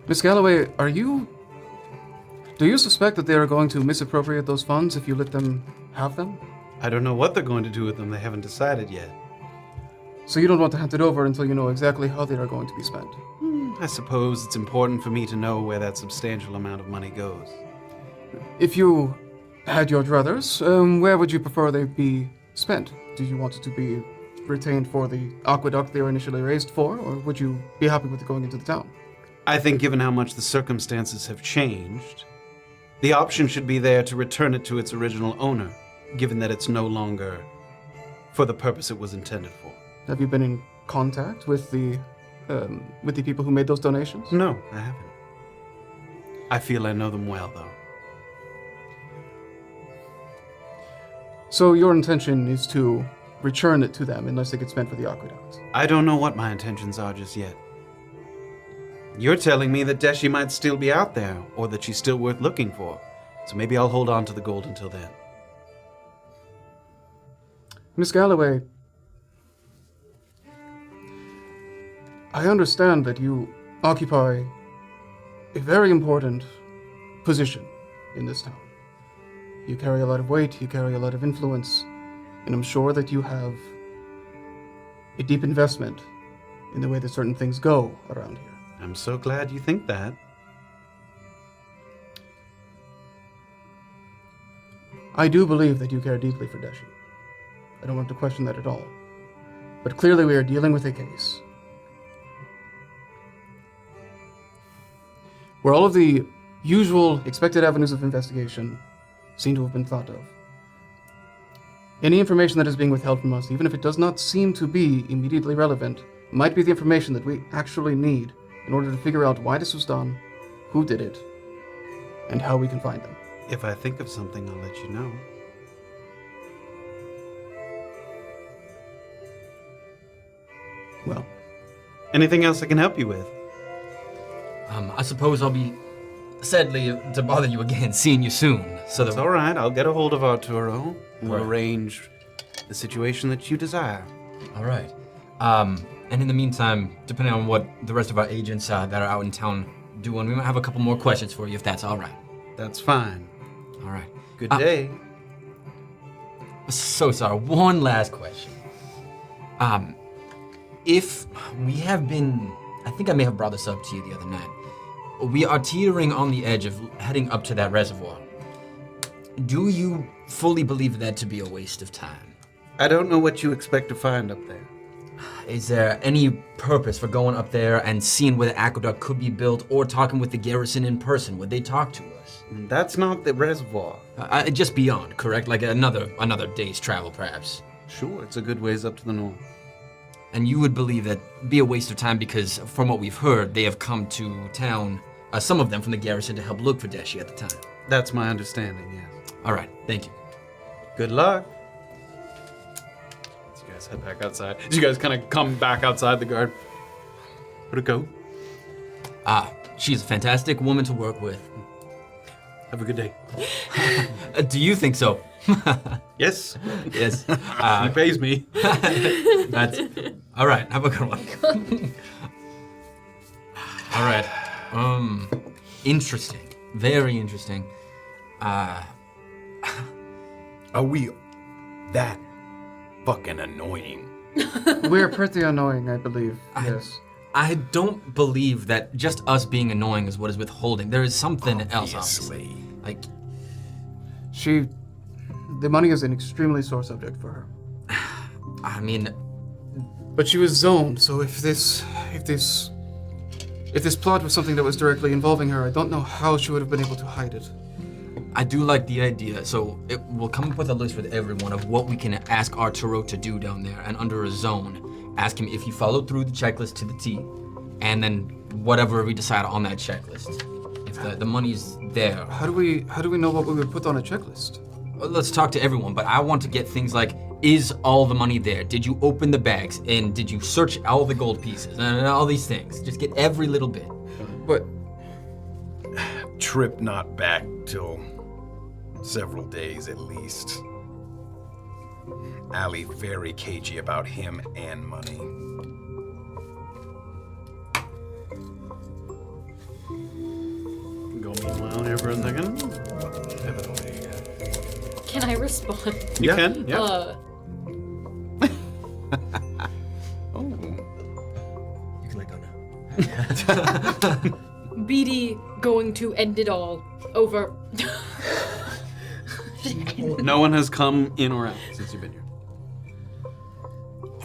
Miss Galloway, do you suspect that they are going to misappropriate those funds if you let them have them? I don't know what they're going to do with them. They haven't decided yet. So you don't want to hand it over until you know exactly how they are going to be spent? I suppose it's important for me to know where that substantial amount of money goes. If you had your druthers, where would you prefer they be spent? Do you want it to be retained for the aqueduct they were initially raised for, or would you be happy with it going into the town? I think given how much the circumstances have changed, the option should be there to return it to its original owner, given that it's no longer for the purpose it was intended for. Have you been in contact with the people who made those donations? No, I haven't. I feel I know them well, though. So your intention is to return it to them unless it gets spent for the aqueduct? I don't know what my intentions are just yet. You're telling me that Deshi might still be out there, or that she's still worth looking for. So maybe I'll hold on to the gold until then. Miss Galloway, I understand that you occupy a very important position in this town. You carry a lot of weight, you carry a lot of influence, and I'm sure that you have a deep investment in the way that certain things go around here. I'm so glad you think that. I do believe that you care deeply for Deshi. I don't want to question that at all. But clearly we are dealing with a case where all of the usual expected avenues of investigation seem to have been thought of. Any information that is being withheld from us, even if it does not seem to be immediately relevant, might be the information that we actually need in order to figure out why this was done, who did it, and how we can find them. If I think of something, I'll let you know. Well, anything else I can help you with? I suppose I'll be, sadly, to bother you again, seeing you soon. So It's all right. I'll get a hold of Arturo. We'll Right. arrange the situation that you desire. All right. And in the meantime, depending on what the rest of our agents that are out in town doing, we might have a couple more questions for you, if that's all right. That's fine. All right. Good day. So sorry. One last question. If we have been, I think I may have brought this up to you the other night. We are teetering on the edge of heading up to that reservoir. Do you fully believe that to be a waste of time? I don't know what you expect to find up there. Is there any purpose for going up there and seeing where the aqueduct could be built, or talking with the garrison in person? Would they talk to us? That's not the reservoir. Just beyond, correct? Like another day's travel, perhaps. Sure, it's a good ways up to the north. And you would believe that be a waste of time because, from what we've heard, they have come to town, some of them from the garrison, to help look for Deshi at the time. That's my understanding, yes. All right, thank you. Good luck. So you guys head back outside. You guys kind of come back outside the guard. Where'd it go? She's a fantastic woman to work with. Have a good day. Do you think so? Yes. Yes. He pays me. That's all right. Have a good one. All right. Interesting. Very interesting. Are we that fucking annoying? We're pretty annoying, I believe. Yes. I don't believe that just us being annoying is what is withholding. There is something else, obviously. Like, the money is an extremely sore subject for her. I mean, but she was zoned. So if this plot was something that was directly involving her, I don't know how she would have been able to hide it. I do like the idea. So we'll come up with a list with everyone of what we can ask Arturo to do down there, and under a zone, ask him if he followed through the checklist to the T, and then whatever we decide on that checklist. If the money's there. How do we know what we would put on a checklist? Let's talk to everyone, but I want to get things like, is all the money there? Did you open the bags? And did you search all the gold pieces? And all these things. Just get every little bit. But Trip not back till several days at least. Allie very cagey about him and money. Go meanwhile here for a second. Can I respond? You can, yeah. You can let go now. Bete going to end it all over. No one has come in or out since you've been here.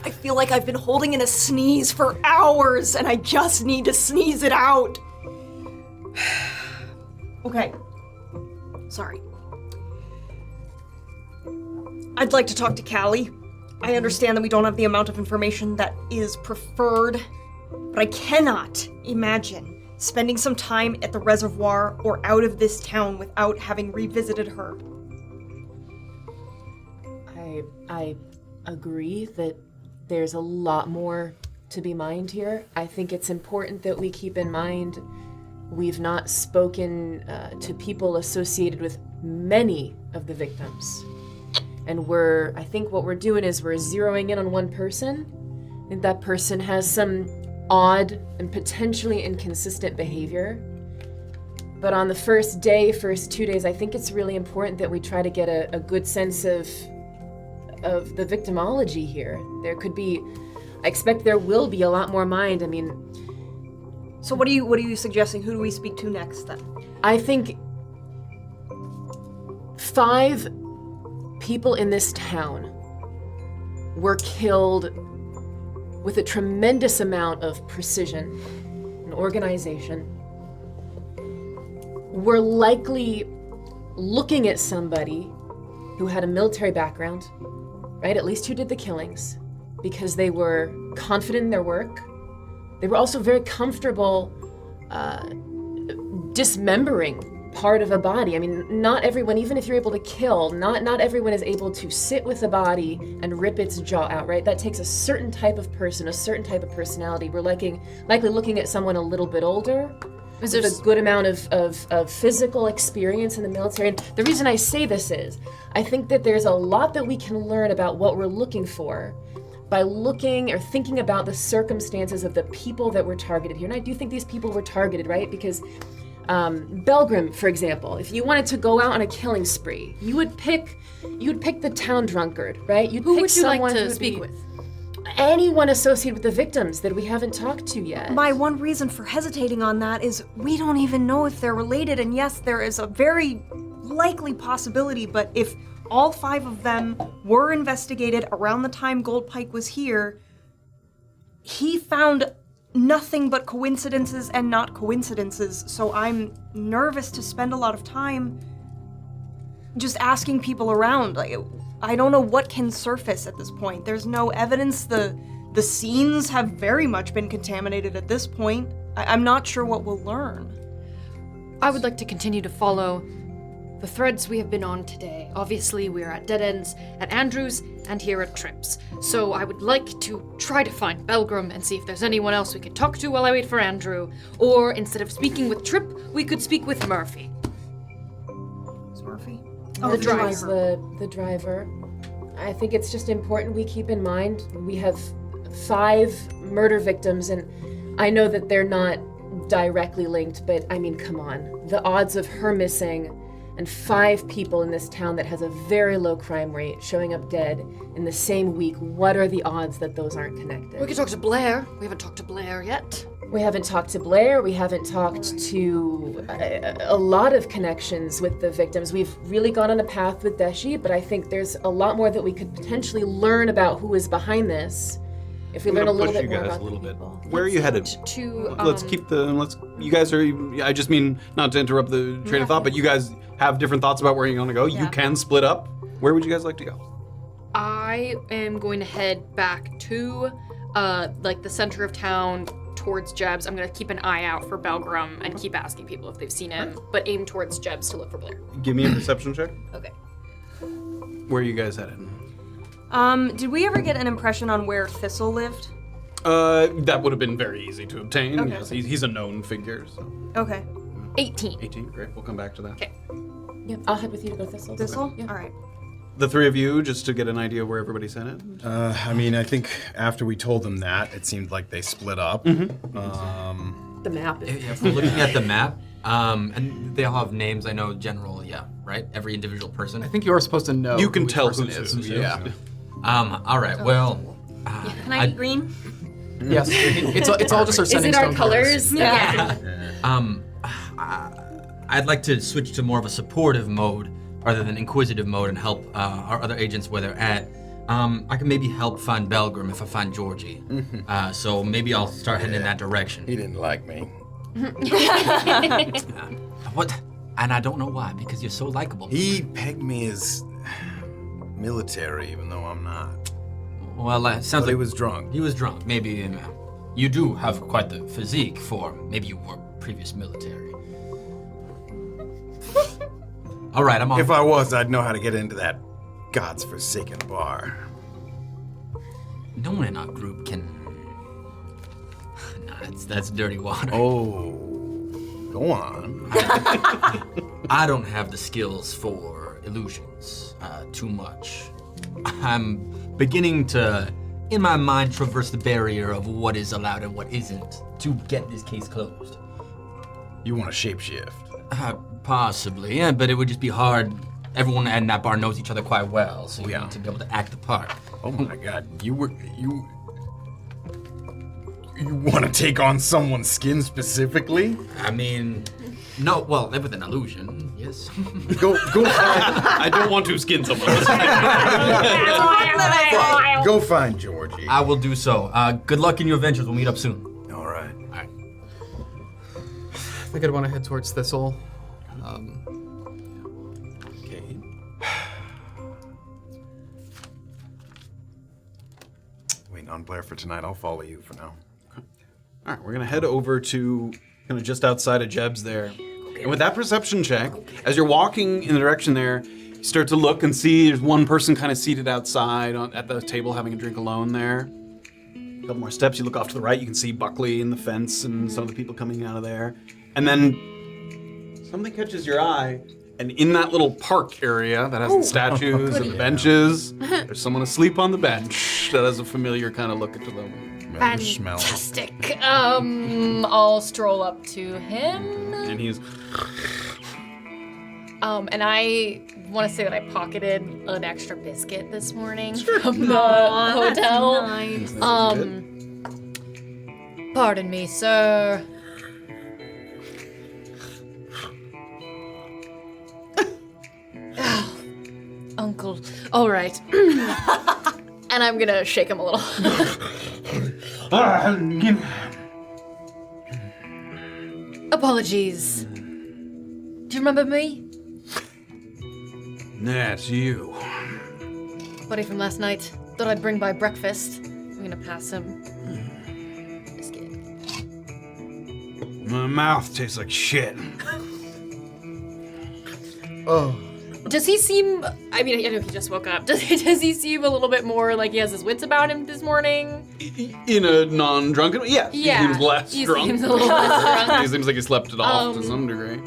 I feel like I've been holding in a sneeze for hours and I just need to sneeze it out. Okay. Sorry. I'd like to talk to Callie. I understand that we don't have the amount of information that is preferred, but I cannot imagine spending some time at the reservoir or out of this town without having revisited her. I agree that there's a lot more to be mined here. I think it's important that we keep in mind we've not spoken to people associated with many of the victims. And I think what we're doing is we're zeroing in on one person. I think that person has some odd and potentially inconsistent behavior. But on the first 2 days, I think it's really important that we try to get a good sense of the victimology here. I expect there will be a lot more mined. I mean... So what are you suggesting? Who do we speak to next then? I think 5 people in this town were killed with a tremendous amount of precision and organization. We're likely looking at somebody who had a military background, right? At least who did the killings, because they were confident in their work. They were also very comfortable dismembering part of a body. I mean, not everyone, even if you're able to kill, not everyone is able to sit with a body and rip its jaw out, right? That takes a certain type of person, a certain type of personality. We're likely looking at someone a little bit older, with a good amount of physical experience in the military. And the reason I say this is, I think that there's a lot that we can learn about what we're looking for by looking or thinking about the circumstances of the people that were targeted here. And I do think these people were targeted, right? Because Belgrim, for example, if you wanted to go out on a killing spree, you would pick the town drunkard, right? Who would you like to speak with? Anyone associated with the victims that we haven't talked to yet. My one reason for hesitating on that is we don't even know if they're related, and yes, there is a very likely possibility, but if all 5 of them were investigated around the time Goldpike was here, he found nothing but coincidences and not coincidences, so I'm nervous to spend a lot of time just asking people around. Like, I don't know what can surface at this point. There's no evidence. The scenes have very much been contaminated at this point. I'm not sure what we'll learn. I would like to continue to follow the threads we have been on today. Obviously, we are at Dead Ends, at Andrews, and here at Trips. So I would like to try to find Belgrim and see if there's anyone else we could talk to while I wait for Andrew. Or instead of speaking with Trip, we could speak with Murphy. Is Murphy? The driver. The driver. I think it's just important we keep in mind we have 5 murder victims, and I know that they're not directly linked, but I mean, come on. The odds of her missing and 5 people in this town that has a very low crime rate showing up dead in the same week, what are the odds that those aren't connected? We could talk to Blair. We haven't talked to Blair yet. We haven't talked to Blair. We haven't talked to a lot of connections with the victims. We've really gone on a path with Deshi, but I think there's a lot more that we could potentially learn about who is behind this if we learn a little bit more about the people. Where are you headed? To You guys are. I just mean not to interrupt the train of thought, but you guys have different thoughts about where you're going to go. Yeah. You can split up. Where would you guys like to go? I am going to head back to the center of town towards Jebs. I'm going to keep an eye out for Belgrim and keep asking people if they've seen him, but aim towards Jebs to look for Blair. Give me a perception check. Okay. Where are you guys headed? Did we ever get an impression on where Thistle lived? That would have been very easy to obtain. Okay. Yes, he's a known figure. So. Okay. 18. 18, great. We'll come back to that. Okay. Yep, I'll head with you to go Thistle. Thistle? Yeah. All right. The 3 of you, just to get an idea of where everybody's headed. I mean, I think after we told them that, it seemed like they split up. The map is... If we're looking at the map, and they all have names, I know general, right? Every individual person. I think you are supposed to know. You can who each tell person who's is. who. Yeah. All right, well... Can I be green? Yes. It's all just our Is sending it our stone colors? Yeah. I'd like to switch to more of a supportive mode rather than inquisitive mode and help our other agents where they're at. I can maybe help find Belgrim if I find Georgie. So maybe I'll start heading in that direction. He didn't like me. What? And I don't know why, because you're so likable. He pegged me as military, even though I'm not. Well, sounds But like he was drunk. He was drunk. Maybe you do have quite the physique for maybe you were previous military. All right, I'm on. If I was, I'd know how to get into that God's forsaken bar. No one in our group can. Nah, that's dirty water. Oh, go on. I don't have the skills for illusions too much. I'm beginning to, in my mind, traverse the barrier of what is allowed and what isn't to get this case closed. You want to shapeshift? Possibly, yeah, but it would just be hard. Everyone in that bar knows each other quite well, so you need to be able to act the part. Oh my God, you want to take on someone's skin specifically? I mean, no, well, with an illusion, yes. Go find. I don't want to skin someone. Go find Georgie. I will do so. Good luck in your ventures. We'll meet up soon. All right. I think I'd want to head towards Thistle. Cade. waiting on Blair for tonight. I'll follow you for now. All right, we're gonna head over to kind of just outside of Jeb's there. And with that perception check, as you're walking in the direction there, you start to look and see there's one person kind of seated outside at the table having a drink alone there. A couple more steps, you look off to the right, you can see Buckley and the fence and some of the people coming out of there. And then something catches your eye, and in that little park area that has the statues and the benches, there's someone asleep on the bench that has a familiar kind of look to them. Fantastic. I'll stroll up to him. And he's... And I want to say that I pocketed an extra biscuit this morning from the hotel. Nice. Pardon me, sir. Oh, Uncle. All right. And I'm gonna shake him a little. Apologies. Do you remember me? That's you. Buddy from last night. Thought I'd bring by breakfast. I'm gonna pass him. Biscuit. My mouth tastes like shit. Oh. Does he seem? I mean, I know he just woke up. Does he seem a little bit more like he has his wits about him this morning? In a non-drunken way? Yeah. Yeah. He seems less drunk. He seems a little less drunk. He seems like he slept it off to some degree.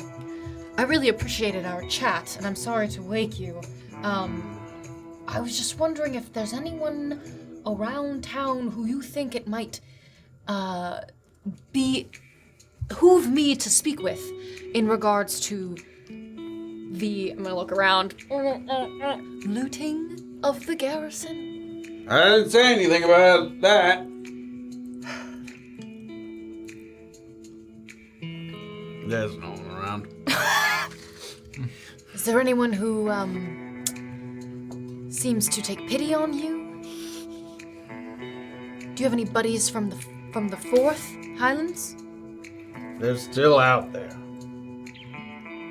I really appreciated our chat, and I'm sorry to wake you. I was just wondering if there's anyone around town who you think it might behoove me to speak with in regards to the, I'm gonna look around, looting of the garrison. I didn't say anything about that. There's no one around. Is there anyone who seems to take pity on you? Do you have any buddies from the 4th Highlands? They're still out there.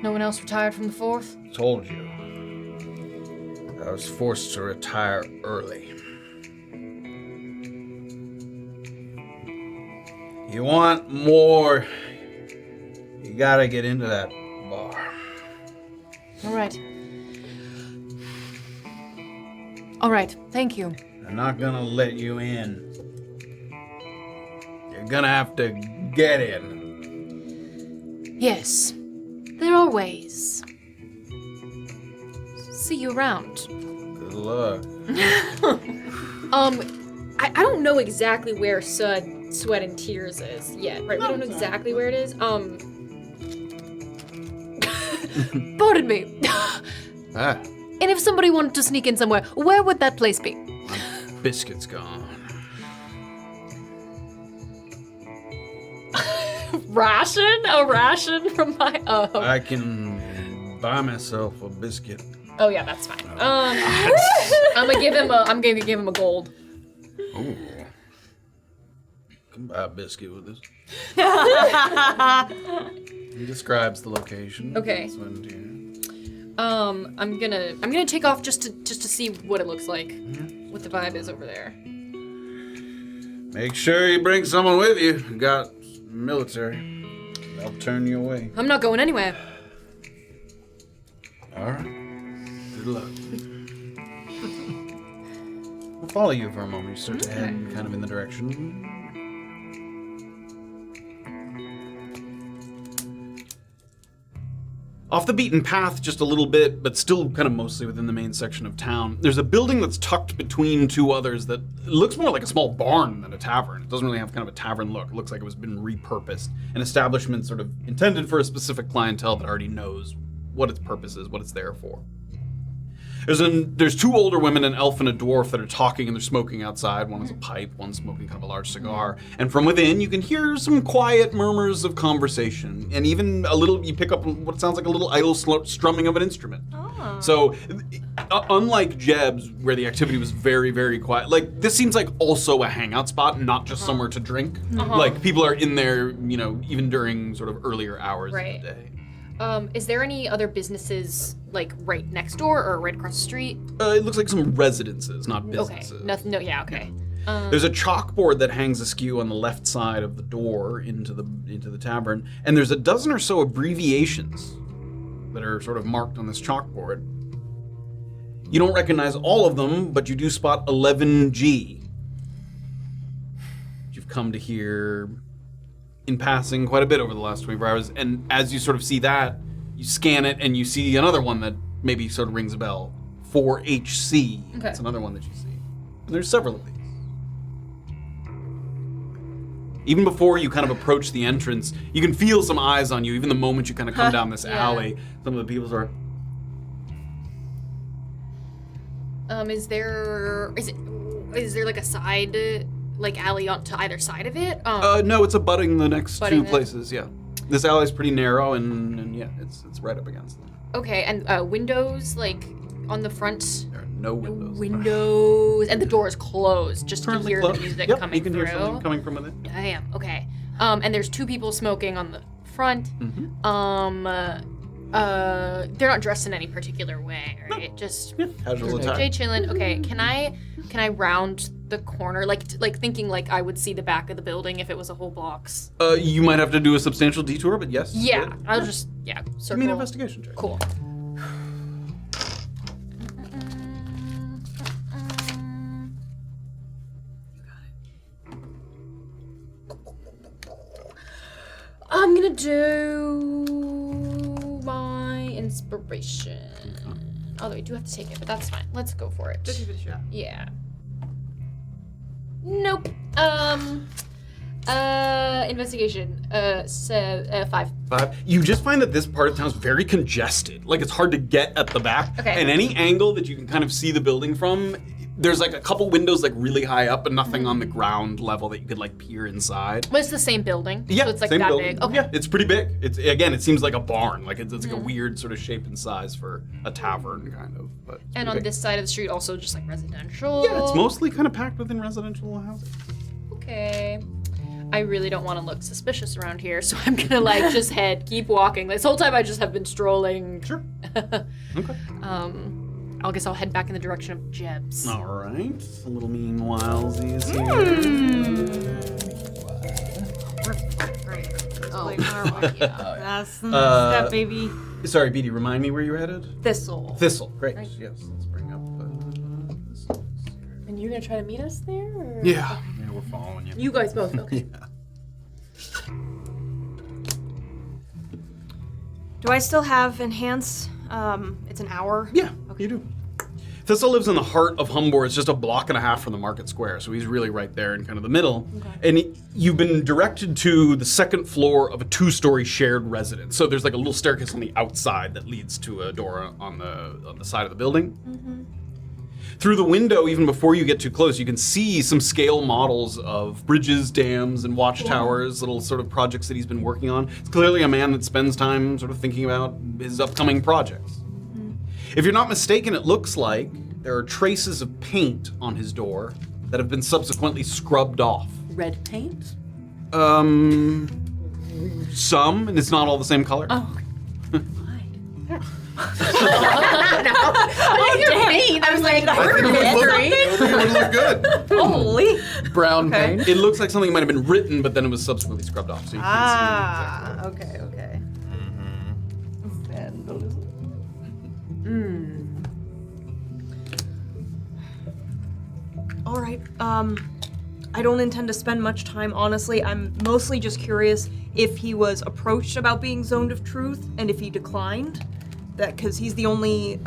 No one else retired from the 4th? Told you. I was forced to retire early. You want more, you gotta get into that bar. All right, thank you. They're not gonna let you in. You're gonna have to get in. Yes, there are ways. See you around. Good luck. I don't know exactly where Sweat and Tears is yet, right? We don't know exactly where it is. Pardon me. And if somebody wanted to sneak in somewhere, where would that place be? Biscuit's gone. Ration? A ration from my I can buy myself a biscuit. Oh yeah, that's fine. I'm gonna give him a gold. Ooh. Can buy a biscuit with this. He describes the location. Okay. I'm gonna take off just to see what it looks like, what the vibe is over there. Make sure you bring someone with you. You got military. They'll turn you away. I'm not going anywhere. All right. Good luck. We'll follow you for a moment. You start to head kind of in the direction. Off the beaten path just a little bit, but still kind of mostly within the main section of town, there's a building that's tucked between two others that looks more like a small barn than a tavern. It doesn't really have kind of a tavern look. It looks like it was been repurposed. An establishment sort of intended for a specific clientele that already knows what its purpose is, what it's there for. There's two older women, an elf and a dwarf, that are talking and they're smoking outside. One has a pipe, one's smoking kind of a large cigar. And from within, you can hear some quiet murmurs of conversation. And even you pick up what sounds like a little idle strumming of an instrument. Oh. So, unlike Jeb's, where the activity was very, very quiet, like, this seems like also a hangout spot, not just somewhere to drink. Like, people are in there, even during sort of earlier hours of the day. Is there any other businesses, like, right next door or right across the street? It looks like some residences, not businesses. Okay. Okay. There's a chalkboard that hangs askew on the left side of the door into the tavern, and there's a dozen or so abbreviations that are sort of marked on this chalkboard. You don't recognize all of them, but you do spot 11G. You've come to hear in passing quite a bit over the last 24 hours, and as you sort of see that, you scan it and you see another one that maybe sort of rings a bell. 4HC. Okay. That's another one that you see. And there's several of these. Even before you kind of approach the entrance, you can feel some eyes on you. Even the moment you kind of come down this alley, some of the people are... Is there like a side, like alley on to either side of it? No, it's abutting the next Abutting two it. places, yeah. This alley's pretty narrow, and yeah, it's right up against them. Okay, and windows like on the front. There are no windows. Windows, and the door is closed. Just to Currently hear closed. the music Yep, coming you can through. hear something coming from within. Damn. Okay. And there's two people smoking on the front. They're not dressed in any particular way, right? Just Casual attack. Jay chillin'. Okay, can I round the corner, like thinking like I would see the back of the building if it was a whole box? You might have to do a substantial detour, but yes. Yeah, good. I'll just Give circle. me an investigation check. Cool. I'm gonna do my inspiration. Although I do have to take it, but that's fine. Let's go for it. Just give it a shot. Yeah. Nope. Investigation. 5. 5. You just find that this part of town is very congested. Like, it's hard to get at the back. Okay. And any angle that you can kind of see the building from, there's like a couple windows like really high up, but nothing on the ground level that you could like peer inside. But it's the same building. Yeah, So it's like same that building. big. Okay. Yeah, it's pretty big. It's again, it seems like a barn. Like it's like a weird sort of shape and size for a tavern, kind of. But it's And pretty on big. this side of the street, also just like residential. Yeah, it's mostly kind of packed within residential housing. Okay. I really don't want to look suspicious around here, so I'm gonna like just keep walking. This whole time I just have been strolling. Sure. Okay. I guess I'll head back in the direction of Jeb's. All right. A little meanwhilesies here. Oh, Yeah. that's the next step, baby. Sorry, Bete, remind me where you were headed? Thistle. Thistle. Great. Yes. Let's bring up Thistle. And you're gonna try to meet us there? Or? Yeah. Yeah, we're following you. You guys both. Okay. Do I still have enhance? It's an hour. Yeah, you do. Thistle lives in the heart of Humbor. It's just a block and a half from the market square, so he's really right there in kind of the middle. And you've been directed to the second floor of a 2-story shared residence. So there's like a little staircase on the outside that leads to a door on the side of the building. Through the window, even before you get too close, you can see some scale models of bridges, dams, and watchtowers, little sort of projects that he's been working on. It's clearly a man that spends time sort of thinking about his upcoming projects. If you're not mistaken, it looks like there are traces of paint on his door that have been subsequently scrubbed off. Red paint? Some, and it's not all the same color. Oh. I was like, I heard It would look good. Holy. Brown Okay. paint. It looks like something might have been written, but then it was subsequently scrubbed off, so you can't see exactly. Okay. Vandalism. All right. I don't intend to spend much time, honestly. I'm mostly just curious if he was approached about being zoned of truth and if he declined. That because he's the only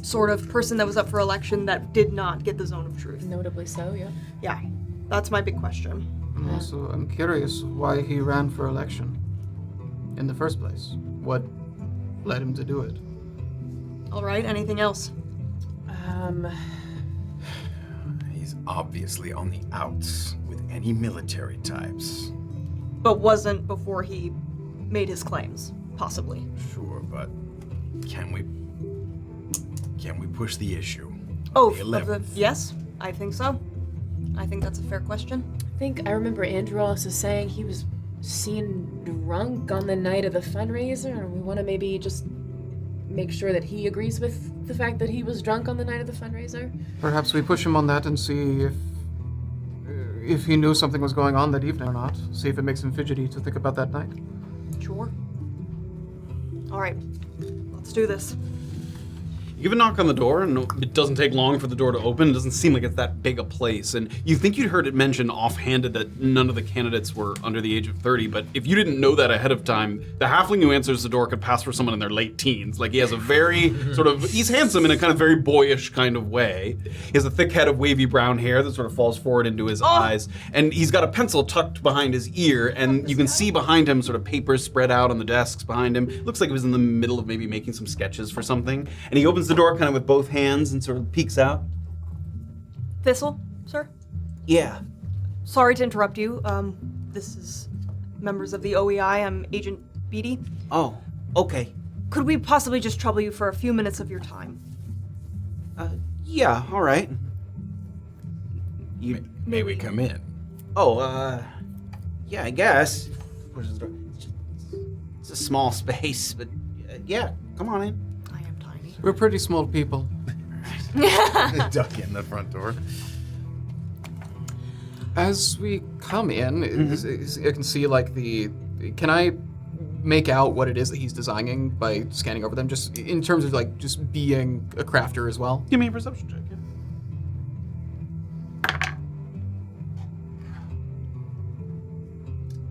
sort of person that was up for election that did not get the zone of truth. Notably so, yeah. Yeah, that's my big question. Also, I'm curious why he ran for election in the first place. What led him to do it? All right, anything else? He's obviously on the outs with any military types. But wasn't before he made his claims, possibly. Sure, but can we push the issue? Oh, The of the, 11th. yes, I think so. I think that's a fair question. I think I remember Andrew also saying he was seen drunk on the night of the fundraiser, and we want to maybe just make sure that he agrees with the fact that he was drunk on the night of the fundraiser? Perhaps we push him on that and see if he knew something was going on that evening or not. See if it makes him fidgety to think about that night. Sure. All right, let's do this. You give a knock on the door, and it doesn't take long for the door to open. It doesn't seem like it's that big a place. And you think you'd heard it mentioned offhanded that none of the candidates were under the age of 30, but if you didn't know that ahead of time, the halfling who answers the door could pass for someone in their late teens. Like, he has a very he's handsome in a kind of very boyish kind of way. He has a thick head of wavy brown hair that sort of falls forward into his eyes, and he's got a pencil tucked behind his ear, and you can see behind him sort of papers spread out on the desks behind him. Looks like he was in the middle of maybe making some sketches for something, and he opens the door kind of with both hands and sort of peeks out. Thistle, sir? Yeah. Sorry to interrupt you. This is members of the OEI. I'm Agent Bete. Oh, okay. Could we possibly just trouble you for a few minutes of your time? Yeah, all right. May we come in? Oh, yeah, I guess. Where's the door? It's a small space, but yeah, come on in. I am tiny. We're pretty small people. Duck in the front door. As we come in, I can see like can I make out what it is that he's designing by scanning over them, just in terms of like just being a crafter as well? Give me a perception check. Yeah.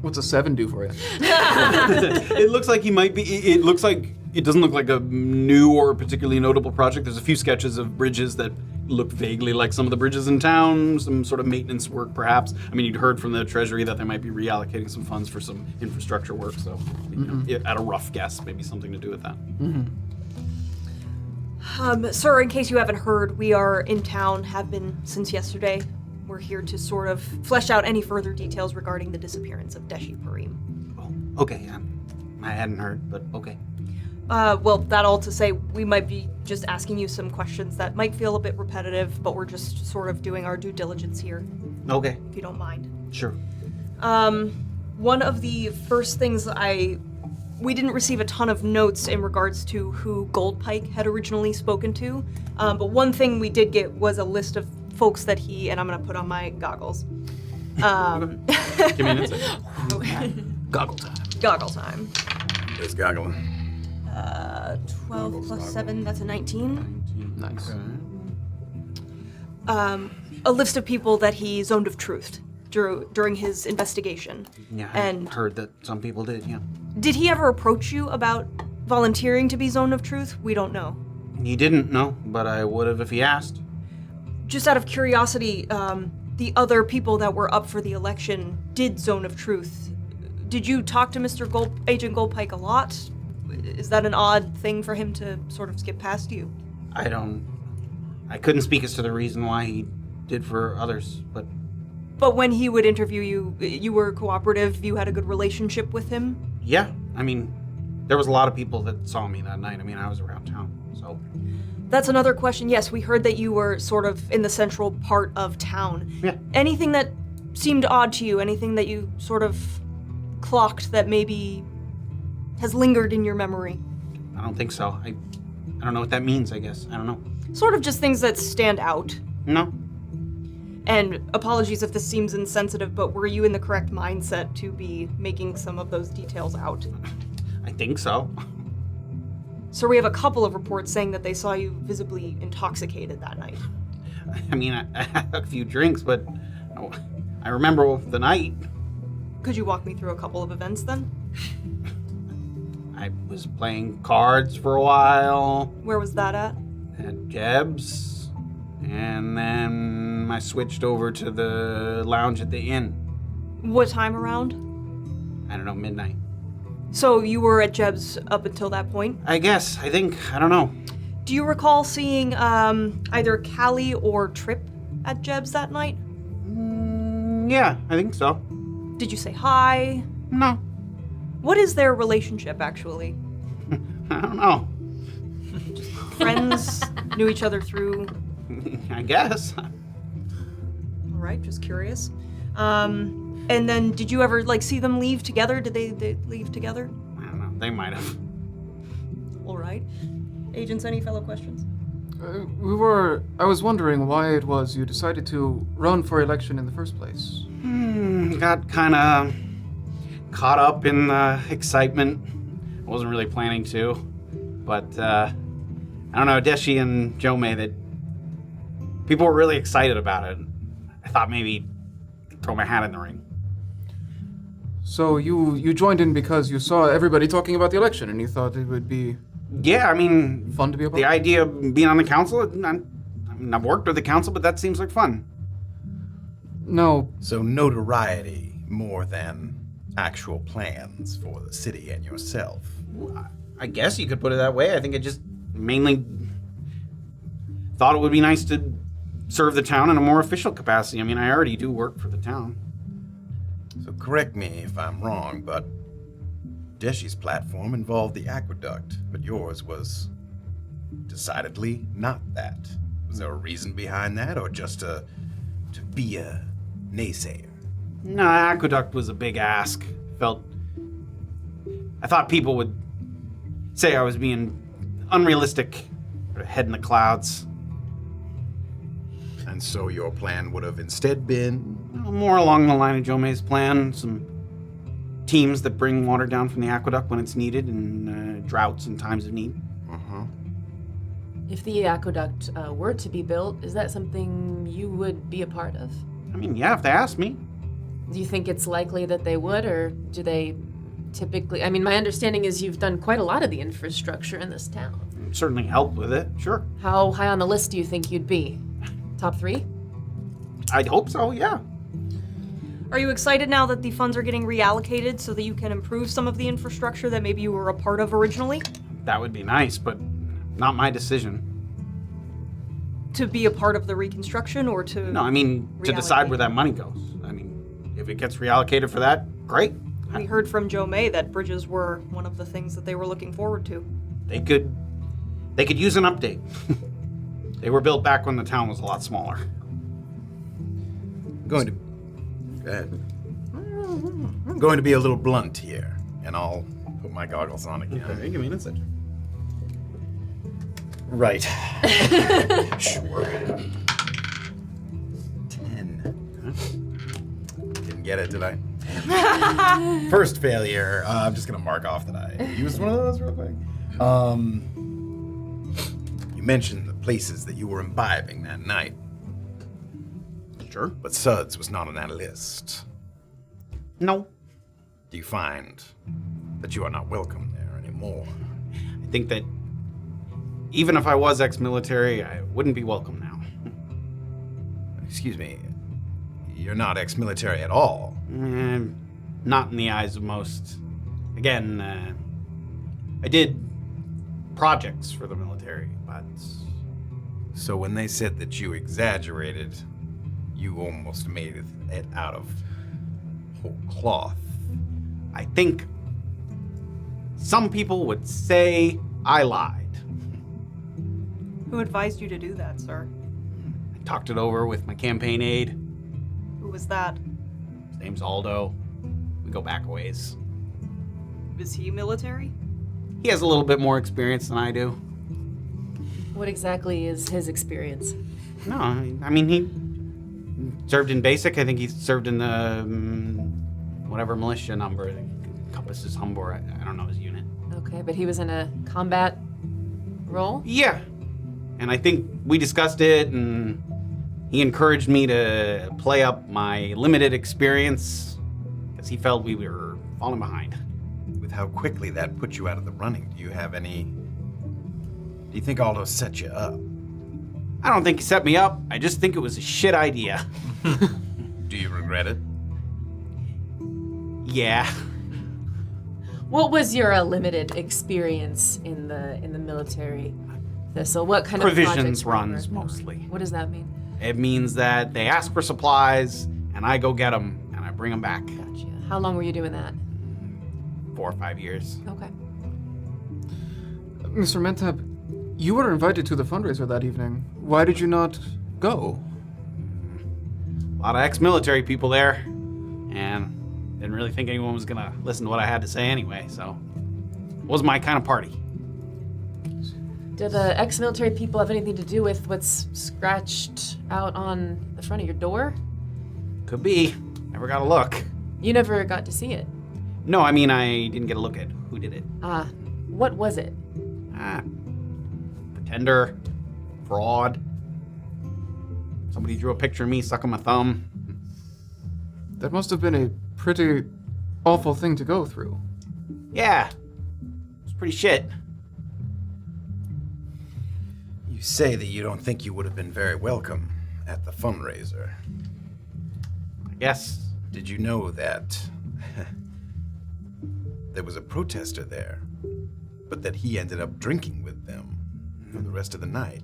What's a 7 do for you? It looks like he might be. It looks like it doesn't look like a new or particularly notable project. There's a few sketches of bridges that look vaguely like some of the bridges in town, some sort of maintenance work, perhaps. I mean, you'd heard from the treasury that they might be reallocating some funds for some infrastructure work, so you know, at a rough guess, maybe something to do with that. Sir, in case you haven't heard, we are in town, have been since yesterday. We're here to sort of flesh out any further details regarding the disappearance of Deshi Parim. Oh, okay. I hadn't heard, but okay. Well, that all to say, we might be just asking you some questions that might feel a bit repetitive, but we're just sort of doing our due diligence here, Okay, if you don't mind. sure. One of the first things we didn't receive a ton of notes in regards to who Goldpike had originally spoken to, but one thing we did get was a list of folks that and I'm gonna put on my goggles. Give me an insight. Goggle time. Goggle time. Just goggling. 12 plus 7, that's a 19. Nice. A list of people that he zoned of truth during his investigation. Yeah, And- I heard that some people did, yeah. Did he ever approach you about volunteering to be zone of truth? We don't know. He didn't know, but I would have if he asked. Just out of curiosity, the other people that were up for the election did zone of truth. Did you talk to Agent Goldpike a lot? Is that an odd thing for him to sort of skip past you? I couldn't speak as to the reason why he did for others, but But when he would interview you, you were cooperative, you had a good relationship with him? yeah, I mean, there was a lot of people that saw me that night. I mean, I was around town, so. That's another question. Yes, we heard that you were sort of in the central part of town. Yeah. Anything that seemed odd to you, anything that you sort of clocked that maybe has lingered in your memory? I don't think so. I don't know what that means, I guess. I don't know. Sort of just things that stand out. No? And apologies if this seems insensitive, but were you in the correct mindset to be making some of those details out? I think so. So we have a couple of reports saying that they saw you visibly intoxicated that night. I mean, I had a few drinks, but I remember the night. Could you walk me through a couple of events then? I was playing cards for a while Where was that at? at Jeb's, and then I switched over to the lounge at the inn. What time around? I don't know, midnight. So you were at Jeb's up until that point? I guess, I think, I don't know. Do you recall seeing either Callie or Trip at Jeb's that night? Yeah, I think so. Did you say hi? No, What is their relationship, actually? I don't know. Friends? Knew each other through... I guess. All right, just curious. And then did you ever, see them leave together? Did they leave together? I don't know, they might have. All right. Agents, any fellow questions? I was wondering why it was you decided to run for election in the first place. Got kind of caught up in the excitement. I wasn't really planning to, but I don't know, Deshi and Jome, that people were really excited about it. I thought maybe throw my hat in the ring. So you joined in because you saw everybody talking about the election and you thought it would be Yeah, I mean, fun to be a part the of? idea of being on the council, I've worked with the council, but that seems like fun. No. So notoriety more than actual plans for the city and yourself. I guess you could put it that way. I think I just mainly thought it would be nice to serve the town in a more official capacity. I mean, I already do work for the town. So correct me if I'm wrong, but Deshi's platform involved the aqueduct, but yours was decidedly not that. Was there a reason behind that, or just to be a naysayer? No, aqueduct was a big ask. I thought people would say I was being unrealistic, or head in the clouds. And so your plan would have instead been? More along the line of Jome's plan, some teams that bring water down from the aqueduct when it's needed in droughts and times of need. If the aqueduct were to be built, is that something you would be a part of? I mean, yeah, if they ask me. Do you think it's likely that they would, or do they typically... I mean, my understanding is you've done quite a lot of the infrastructure in this town. Certainly help with it, sure. How high on the list do you think you'd be? Top 3? I'd hope so, yeah. Are you excited now that the funds are getting reallocated so that you can improve some of the infrastructure that maybe you were a part of originally? That would be nice, but not my decision. To be a part of the reconstruction or to... No, I mean, to decide where that money goes. I mean, if it gets reallocated for that, great. We heard from Joe May that bridges were one of the things that they were looking forward to. They could use an update. They were built back when the town was a lot smaller. Go ahead. I'm going to be a little blunt here, and I'll put my goggles on again. Okay, give me an insight. Right. Sure. 10. Didn't get it, did I? First failure. I'm just gonna mark off that I used one of those real quick. You mentioned the places that you were imbibing that night. Sure. But Suds was not on that list. No. Do you find that you are not welcome there anymore? I think that even if I was ex-military, I wouldn't be welcome now. Excuse me, you're not ex-military at all. Not in the eyes of most. Again, I did projects for the military, but... So when they said that you exaggerated, you almost made it out of whole cloth. I think some people would say I lied. Who advised you to do that, sir? I talked it over with my campaign aide. Who was that? His name's Aldo. We go back a ways. Is he military? He has a little bit more experience than I do. What exactly is his experience? No, I mean, he served in basic. I think he served in the whatever militia number. I think encompasses Humbor. I don't know his unit. Okay, but he was in a combat role? Yeah. And I think we discussed it, and he encouraged me to play up my limited experience because he felt we were falling behind. With how quickly that put you out of the running, do you think Aldo set you up? I don't think he set me up. I just think it was a shit idea. Do you regret it? Yeah. What was your limited experience in the military? So what kind of Provisions projects were you runs working on? mostly. What does that mean? It means that they ask for supplies, and I go get them, and I bring them back. Gotcha. How long were you doing that? 4 or 5 years. Okay. Mr. Mentab, you were invited to the fundraiser that evening. Why did you not go? A lot of ex-military people there, and didn't really think anyone was gonna listen to what I had to say anyway, so it wasn't my kind of party. Do the ex-military people have anything to do with what's scratched out on the front of your door? Could be. Never got a look. You never got to see it. No, I mean, I didn't get a look at who did it. What was it? Pretender. Fraud. Somebody drew a picture of me sucking my thumb. That must have been a pretty awful thing to go through. Yeah. It's pretty shit. You say that you don't think you would have been very welcome at the fundraiser. I guess. Did you know that there was a protester there, but that he ended up drinking with them for the rest of the night?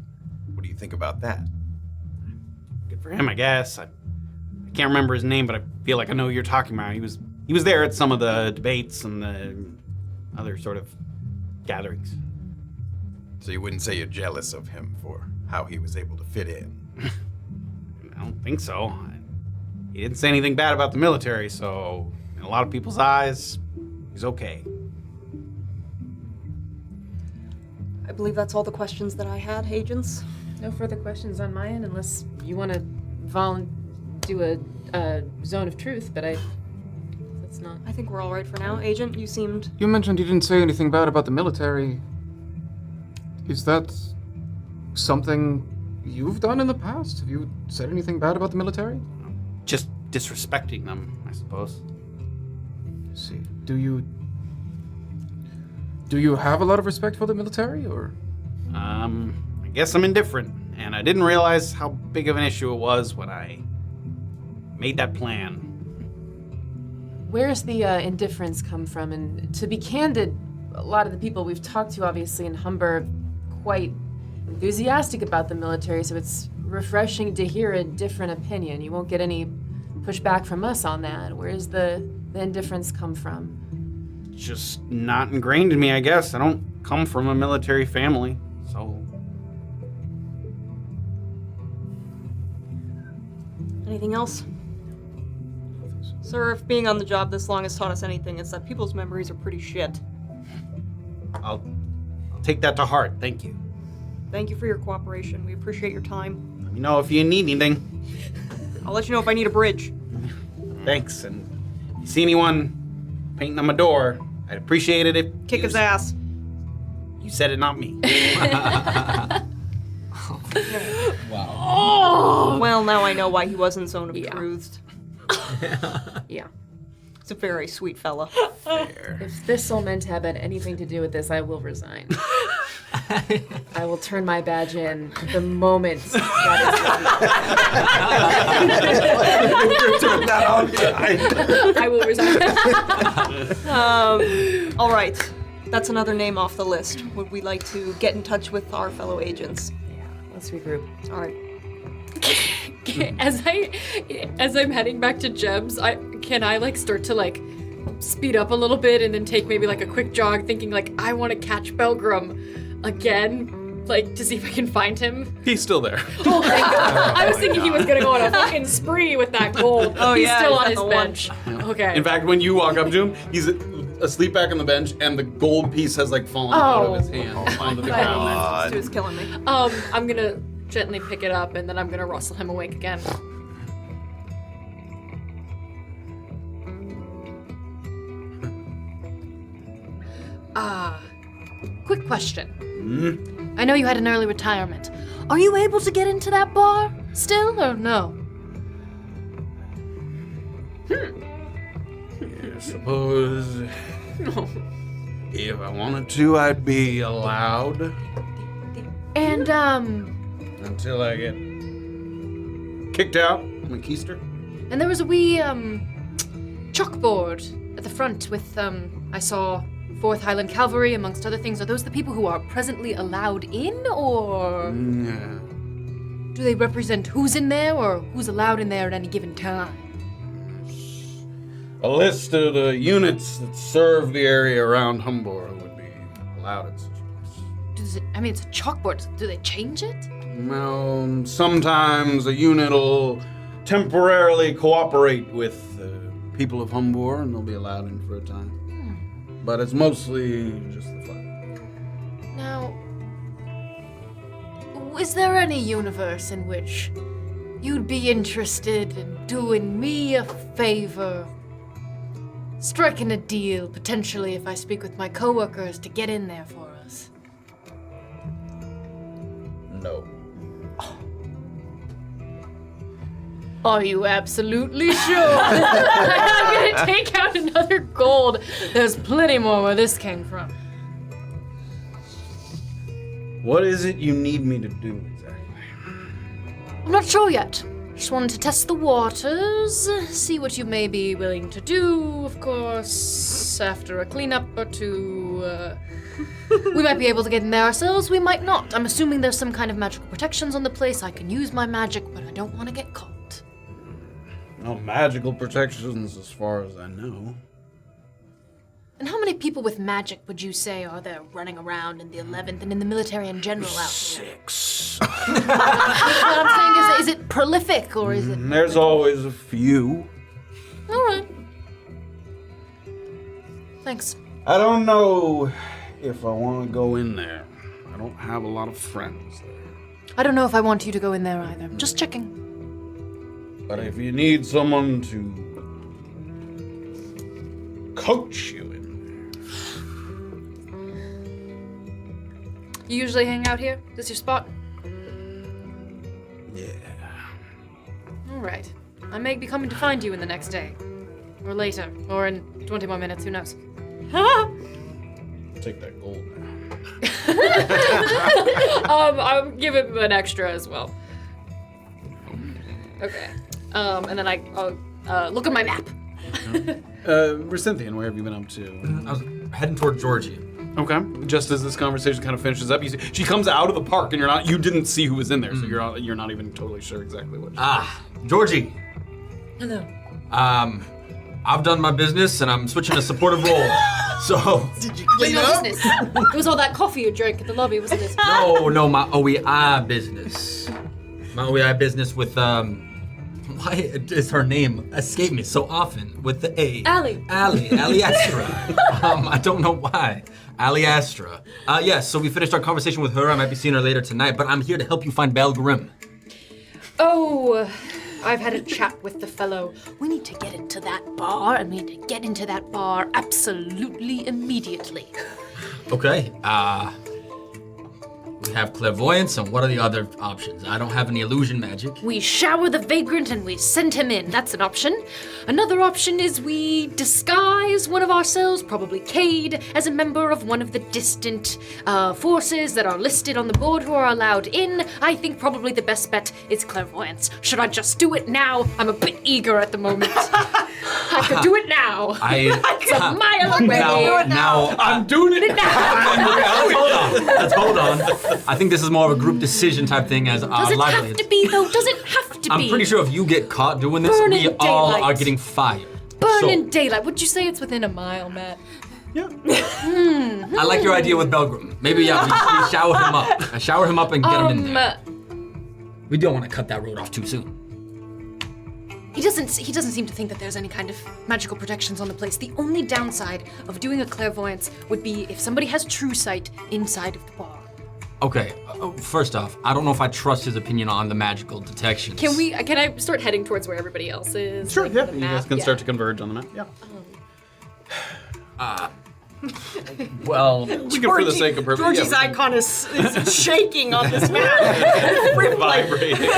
What do you think about that? Good for him, I guess. I can't remember his name, but I feel like I know who you're talking about. He was there at some of the debates and the other sort of gatherings. So you wouldn't say you're jealous of him for how he was able to fit in? I don't think so. He didn't say anything bad about the military, so in a lot of people's eyes, he's okay. I believe that's all the questions that I had, agents. No further questions on my end, unless you want to do a zone of truth, but that's not. I think we're all right for now. Agent, you seemed... You mentioned you didn't say anything bad about the military. Is that something you've done in the past? Have you said anything bad about the military? Just disrespecting them, I suppose. Let's see. Do you have a lot of respect for the military, or? I guess I'm indifferent, and I didn't realize how big of an issue it was when I made that plan. Where's the indifference come from? And to be candid, a lot of the people we've talked to, obviously, in Humber, quite enthusiastic about the military, so it's refreshing to hear a different opinion. You won't get any pushback from us on that. Where's the indifference come from? Just not ingrained in me, I guess. I don't come from a military family, so... Anything else? Sir, if being on the job this long has taught us anything, it's that people's memories are pretty shit. I'll take that to heart, thank you. Thank you for your cooperation. We appreciate your time. Let me know if you need anything. I'll let you know if I need a bridge. Thanks, and if you see anyone painting on my door, I'd appreciate it if... Kick his ass. You said it, not me. Wow. Well, now I know why he wasn't zone of truth. Yeah. He's a very sweet fella. Fair. If this soul meant to have had anything to do with this, I will resign. I will turn my badge in the moment that Turn that on. I will resign. All right. That's another name off the list. Would we like to get in touch with our fellow agents? Yeah, let's regroup. All right. As I'm heading back to Jeb's, can I like start to like speed up a little bit and then take maybe like a quick jog, thinking like I want to catch Belgrum again, like to see if I can find him. He's still there. Oh thank God. I was thinking he was gonna go on a fucking spree with that gold. Oh, He's yeah, still he's on at his the bench. Okay. In fact, when you walk up to him, he's asleep back on the bench, and the gold piece has like fallen out of his hand onto the ground. This dude's killing me. I'm gonna gently pick it up and then I'm gonna rustle him awake again. Quick question. I know you had an early retirement. Are you able to get into that bar still or no? I suppose if I wanted to, I'd be allowed And until I get kicked out from the keister. and there was a wee chalkboard at the front with I saw 4th Highland Cavalry amongst other things. Are those the people who are presently allowed in, or Yeah. do they represent who's in there or who's allowed in there at any given time? A list of the units that serve the area around Humber would be allowed at such a place. It's a chalkboard. Do they change it? Well, sometimes a unit will temporarily cooperate with the people of Humber, and they'll be allowed in for a time. But it's mostly just the flag. Now, is there any universe in which you'd be interested in doing me a favor? Striking a deal, potentially, if I speak with my coworkers to get in there for us. No. Are you absolutely sure? I'm gonna take out another gold. There's plenty more where this came from. What is it you need me to do exactly? I'm not sure yet. Just wanted to test the waters, see what you may be willing to do, of course, after a cleanup or two. We might be able to get in there ourselves, we might not. I'm assuming there's some kind of magical protections on the place. I can use my magic, but I don't want to get caught. No magical protections as far as I know. And how many people with magic would you say are there running around in the 11th and in the military in general out here? 6. What I'm saying is it prolific or is it... There's always a few. All right. Thanks. I don't know if I want to go in there. I don't have a lot of friends there. I don't know if I want you to go in there either. Just checking. But if you need someone to coach you in You usually hang out here? This your spot? there, yeah. All right. I may be coming to find you in the next day. Or later. Or in 20 more minutes, who knows? Take that gold now. I'll give him an extra as well. Okay. And then I'll look at my map. Rysynthian, where have you been up to? I was heading toward Georgie. Okay. Just as this conversation kind of finishes up, you see, she comes out of the park, and you didn't see who was in there, so you're not even totally sure exactly what. Georgie. Hello. I've done my business, and I'm switching a supportive role. So. Did you No clean up? business. It was all that coffee you drank at the lobby, wasn't it? No, my OEI business. My OEI business with why does her name escape me so often with the A? Allie. Ali Astra. I don't know why. Ali Astra. Yes, so we finished our conversation with her. I might be seeing her later tonight, but I'm here to help you find Belgrim. Oh, I've had a chat with the fellow. We need to get into that bar, and we need to get into that bar absolutely immediately. Okay, we have clairvoyance, and what are the other options? I don't have any illusion magic. We shower the vagrant and we send him in. That's an option. Another option is we disguise one of ourselves, probably Cade, as a member of one of the distant forces that are listed on the board who are allowed in. I think probably the best bet is clairvoyance. Should I just do it now? I'm a bit eager at the moment. I could do it now. It's a mile away. Now, I'm doing it now! Let's hold on. I think this is more of a group decision type thing as Does it lively. have to be, though? Does it have to be? I'm pretty sure if you get caught doing this, Burn we in all daylight. are getting fired. Burn So, in daylight. Would you say it's within a mile, Matt? I like your idea with Belgrim. Maybe, yeah, we shower him up. Shower him up and get him in there. We don't want to cut that road off too soon. He doesn't seem to think that there's any kind of magical protections on the place. The only downside of doing a clairvoyance would be if somebody has true sight inside of the bar. Okay, first off, I don't know if I trust his opinion on the magical detections. Can I start heading towards where everybody else is? Sure, like, yeah. the You map? guys can Yeah. start to converge on the map. Yeah. Well, For the sake of purpose. Georgie's icon is shaking on this map. Vibrating. You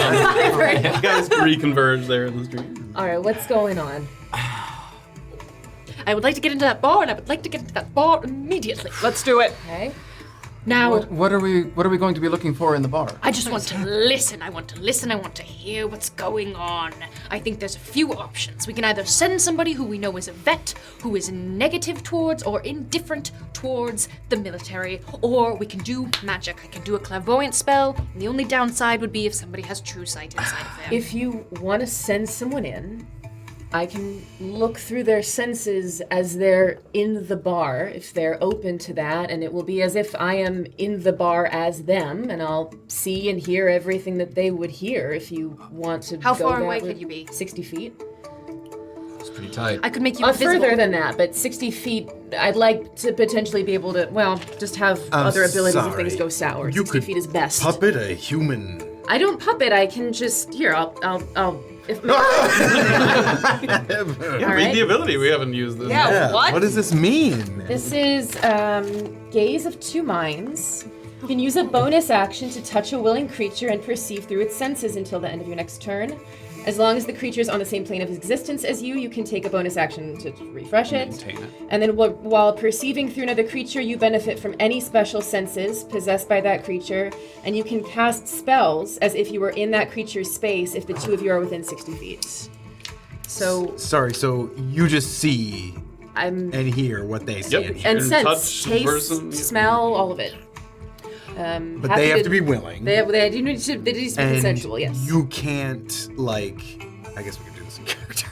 guys reconverge there in the street. All right, what's going on? I would like to get into that bar, and I would like to get into that bar immediately. Let's do it. Okay. Now, What are we going to be looking for in the bar? I just want to listen. I want to listen. I want to hear what's going on. I think there's a few options. We can either send somebody who we know is a vet, who is negative towards or indifferent towards the military, or we can do magic. I can do a clairvoyant spell, and the only downside would be if somebody has true sight inside of them. If you want to send someone in, I can look through their senses as they're in the bar, if they're open to that, and it will be as if I am in the bar as them, and I'll see and hear everything that they would hear if you want to How go far that away route. could you be? 60 feet. it's pretty tight. I could make you invisible. Further than that, but 60 feet I'd like to potentially be able to, well, just have I'm other abilities if sorry. things go sour. You 60 could feet is best. puppet a human. I don't puppet. I can just here. I'll. If Yeah, All read right. the ability. We haven't used this. Yeah, what? What does this mean? This is Gaze of Two Minds. You can use a bonus action to touch a willing creature and perceive through its senses until the end of your next turn. As long as the creature is on the same plane of existence as you, you can take a bonus action to refresh it. Maintain it. And then while perceiving through another creature, you benefit from any special senses possessed by that creature, and you can cast spells as if you were in that creature's space if the two of you are within 60 feet. So Sorry, so you just see I'm and hear what they see Yep. and hear. and sense, touch taste, person, yeah. smell, all of it. But they have to be willing. They do need to be and consensual. Yes. You can't, like, I guess we could do this in character.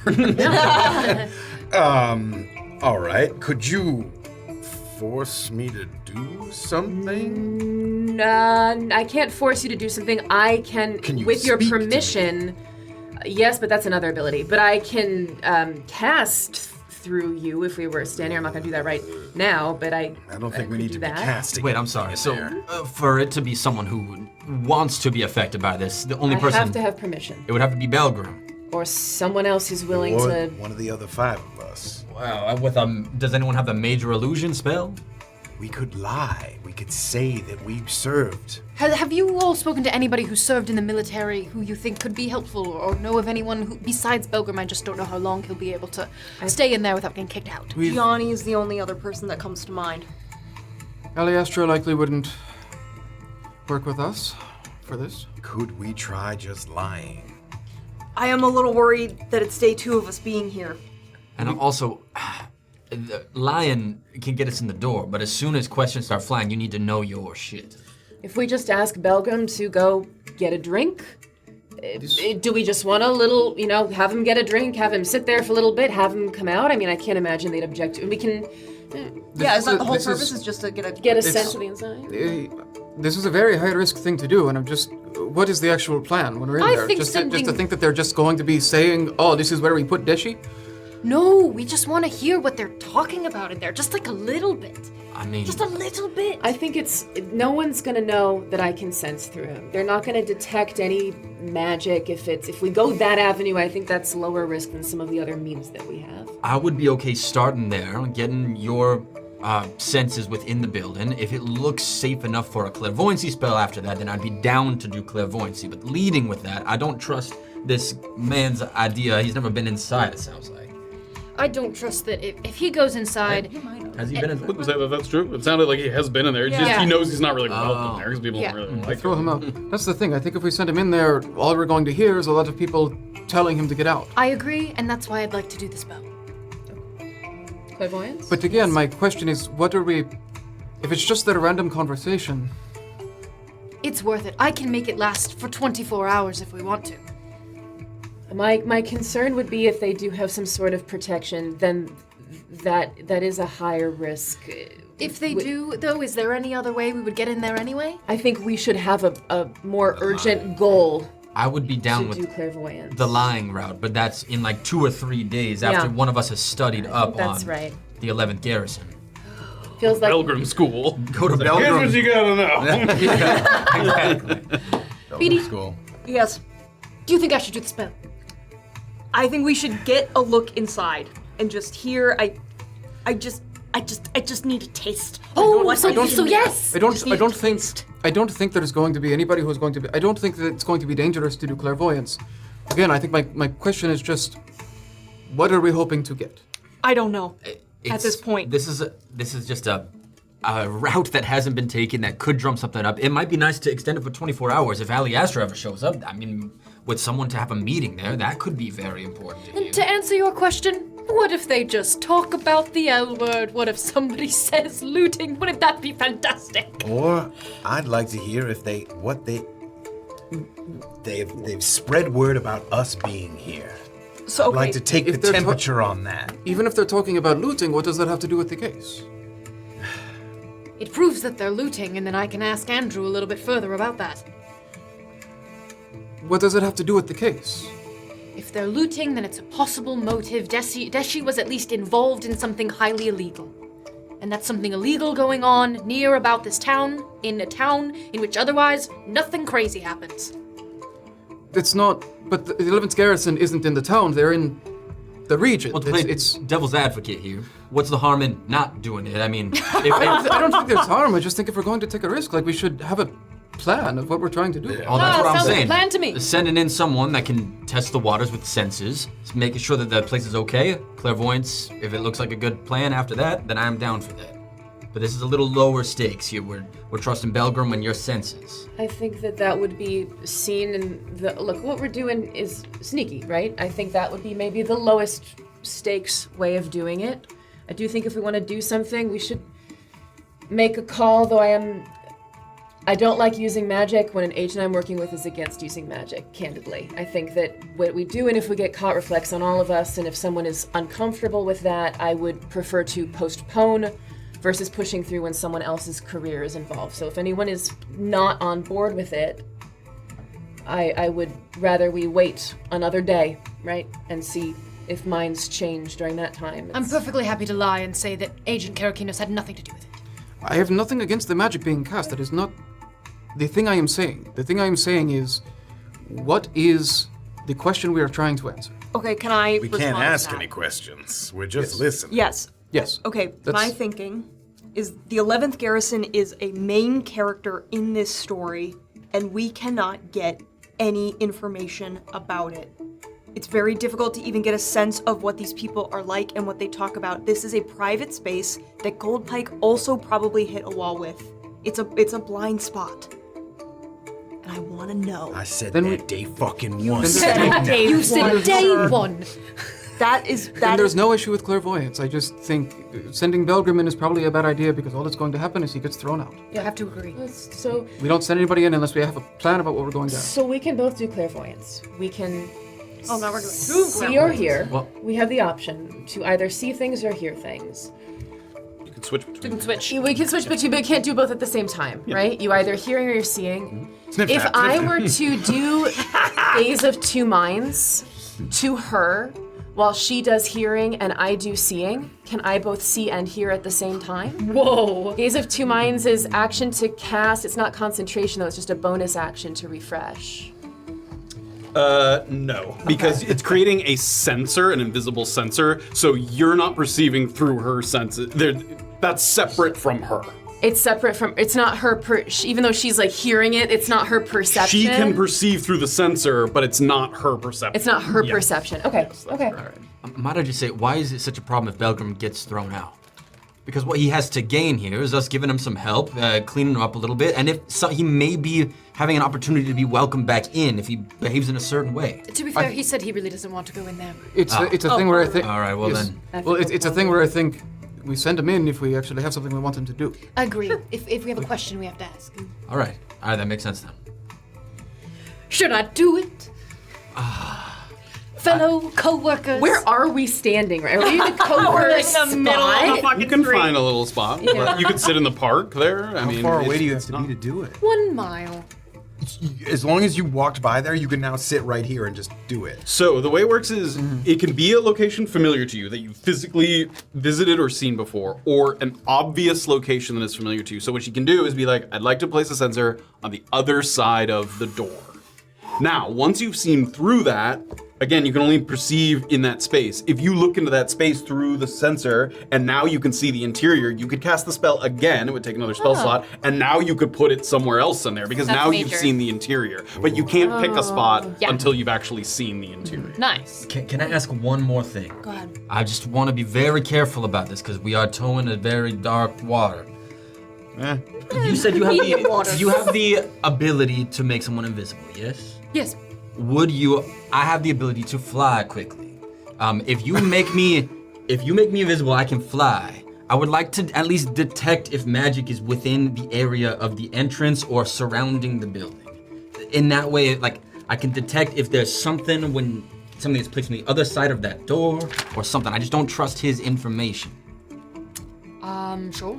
All right. Could you force me to do something? I can't force you to do something. I can you with your speak to me? permission. Yes, but that's another ability. But I can cast through you if we were standing. I'm not going to do that right now, but I don't think we could need do to be that. casting. Wait, I'm sorry. So, for it to be someone who wants to be affected by this, the only I person have to have permission, it would have to be Belgrim. or someone else who's willing Or to. one of the other 5 of us. Wow. Does anyone have the major illusion spell? We could lie. We could say that we served. Have you all spoken to anybody who served in the military who you think could be helpful, or know of anyone who, besides Belgrim? I just don't know how long he'll be able to stay in there without getting kicked out. Gianni is the only other person that comes to mind. Aliastra likely wouldn't work with us for this. Could we try just lying? I am a little worried that it's day 2 of us being here. And also, the lion can get us in the door, but as soon as questions start flying, you need to know your shit. If we just ask Belgrim to go get a drink, do we just want a little, have him get a drink, have him sit there for a little bit, have him come out? I mean, I can't imagine they'd object to it. We can Yeah, is that the whole this purpose? Is just to get a sense of the inside. This is a very high-risk thing to do, and I'm just... What is the actual plan when we're in I there? think Just something- to think that they're just going to be saying, oh, this is where we put Deshi? No, we just want to hear what they're talking about in there, just like a little bit. I mean, Just a little bit. I think no one's gonna know that I can sense through him. They're not gonna detect any magic if we go that avenue. I think that's lower risk than some of the other means that we have. I would be okay starting there, getting your senses within the building. If it looks safe enough for a clairvoyancy spell after that, then I'd be down to do clairvoyancy. But leading with that, I don't trust this man's idea. He's never been inside, it sounds like. I don't trust that if he goes inside. Has he been inside? Wouldn't say that that's true. It sounded like he has been in there. It's just Yeah. he knows he's not really welcome there because people Yeah. don't really like Throw him. him out. That's the thing. I think if we send him in there, all we're going to hear is a lot of people telling him to get out. I agree, and that's why I'd like to do the spell. Clairvoyance? But again, my question is, what are we... If it's just a random conversation, It's worth it. I can make it last for 24 hours if we want to. My concern would be if they do have some sort of protection, then that is a higher risk. If they do, though, is there any other way we would get in there anyway? I think we should have a more urgent goal I would be down to do with clairvoyance. the lying route, but that's in like 2 or 3 days after Yeah. one of us has studied up that's on right. the 11th garrison. Feels like Belgrim School. Go to Here's what Belgrim. you gotta know. Exactly. Bete, School. Yes. do you think I should do the spell? I think we should get a look inside and just hear. I just need a taste. Oh, so yes. I don't think there's going to be anybody who's going to be... I don't think that it's going to be dangerous to do clairvoyance. Again, I think my question is just, what are we hoping to get? I don't know. It's- this point. This is just a route that hasn't been taken that could drum something up. It might be nice to extend it for 24 hours if Aliastra ever shows up. I mean, with someone to have a meeting there, that could be very important to you. And to answer your question, what if they just talk about the L word? What if somebody says looting? Wouldn't that be fantastic? Or I'd like to hear if they've spread word about us being here. So I'd okay. like to take If the they're temperature on that. Even if they're talking about looting, what does that have to do with the case? It proves that they're looting, and then I can ask Andrew a little bit further about that. What does it have to do with the case? If they're looting, then it's a possible motive. Deshi was at least involved in something highly illegal. and that's something illegal going on near about this town, in a town in which otherwise nothing crazy happens. It's not, but the 11th garrison isn't in the town, they're in the region. Well, to play it's devil's advocate here, what's the harm in not doing it? I mean, I don't think there's harm. I just think if we're going to take a risk, like we should have a plan of what we're trying to do. Oh, that's what I'm sounds like a saying. plan to me. Sending in someone that can test the waters with senses, making sure that the place is okay. Clairvoyance, if it looks like a good plan after that, then I'm down for that. But this is a little lower stakes here. We're trusting Belgrim and your senses. I think that would be seen in the look. What we're doing is sneaky, right? I think that would be maybe the lowest stakes way of doing it. I do think if we want to do something, we should make a call. Though I don't like using magic when an agent I'm working with is against using magic. Candidly, I think that what we do and if we get caught reflects on all of us. And if someone is uncomfortable with that, I would prefer to postpone versus pushing through when someone else's career is involved. So if anyone is not on board with it, I would rather we wait another day, right? And see if minds change during that time. I'm perfectly happy to lie and say that Agent Karakinos had nothing to do with it. I have nothing against the magic being cast. That is not the thing I am saying. The thing I am saying is, what is the question we are trying to answer? Okay, can I We respond can't to ask that? any questions. We're just listening. Yes. Yes. Okay, That's- my thinking is the 11th Garrison is a main character in this story, and we cannot get any information about it. It's very difficult to even get a sense of what these people are like and what they talk about. This is a private space that Goldpike also probably hit a wall with. It's a blind spot. And I want to know. I said Then that we- day fucking one. You said day one. Then there's no issue with clairvoyance. I just think sending Belgrim in is probably a bad idea because all that's going to happen is he gets thrown out. You have to agree. So We don't send anybody in unless we have a plan about what we're going down. So we can both do clairvoyance. We can Oh, now we're see or hear. Well- We have the option to either see things or hear things. You can switch between. You can switch. We can switch between, but can't do both at the same time, right? You either hearing or you're seeing. Snip, If snap, I snip, were to do Gaze of Two Minds to her while she does hearing and I do seeing, can I both see and hear at the same time? Whoa. Gaze of Two Minds is action to cast. It's not concentration though, it's just a bonus action to refresh. No, because it's creating a sensor, an invisible sensor, so you're not perceiving through her senses. That's separate from her. It's separate from, it's not her, even though she's like hearing it, it's not her perception. She can perceive through the sensor, but it's not her perception. It's not her Yes. perception. Okay, okay. Might I just say, why is it such a problem if Belgrim gets thrown out? Because what he has to gain here is us giving him some help, cleaning him up a little bit, and if so, he may be having an opportunity to be welcomed back in if he behaves in a certain way. To be fair, he said he really doesn't want to go in there. It's a thing where I think. All right, well yes. then. Well, it's a thing where I think we send him in if we actually have something we want him to do. Agree. If we have a question, we have to ask. All right, that makes sense then. Should I do it? Fellow co-workers. Where are we standing? Right? Are we in a covert spot? You can find a little spot. You could sit in the park there. I mean, How far away it's- do you have it's to not- be to do it? 1 mile. As long as you walked by there, you can now sit right here and just do it. So the way it works is it can be a location familiar to you that you physically visited or seen before, or an obvious location that is familiar to you. So what you can do is be like, I'd like to place a sensor on the other side of the door. Now, once you've seen through that, again, you can only perceive in that space. If you look into that space through the sensor, and now you can see the interior, you could cast the spell again. It would take another spell slot, and now you could put it somewhere else in there because That's now you've major. seen the interior. But you can't pick a spot Yeah. until you've actually seen the interior. Nice. Can I ask one more thing? Go ahead. I just want to be very careful about this because we are towing a very dark water. You said you have the ability to make someone invisible, yes? Yes. Would you? I have the ability to fly quickly. If you make me invisible, I can fly. I would like to at least detect if magic is within the area of the entrance or surrounding the building. In that way, like I can detect if there's something that's placed on the other side of that door or something. I just don't trust his information. Sure.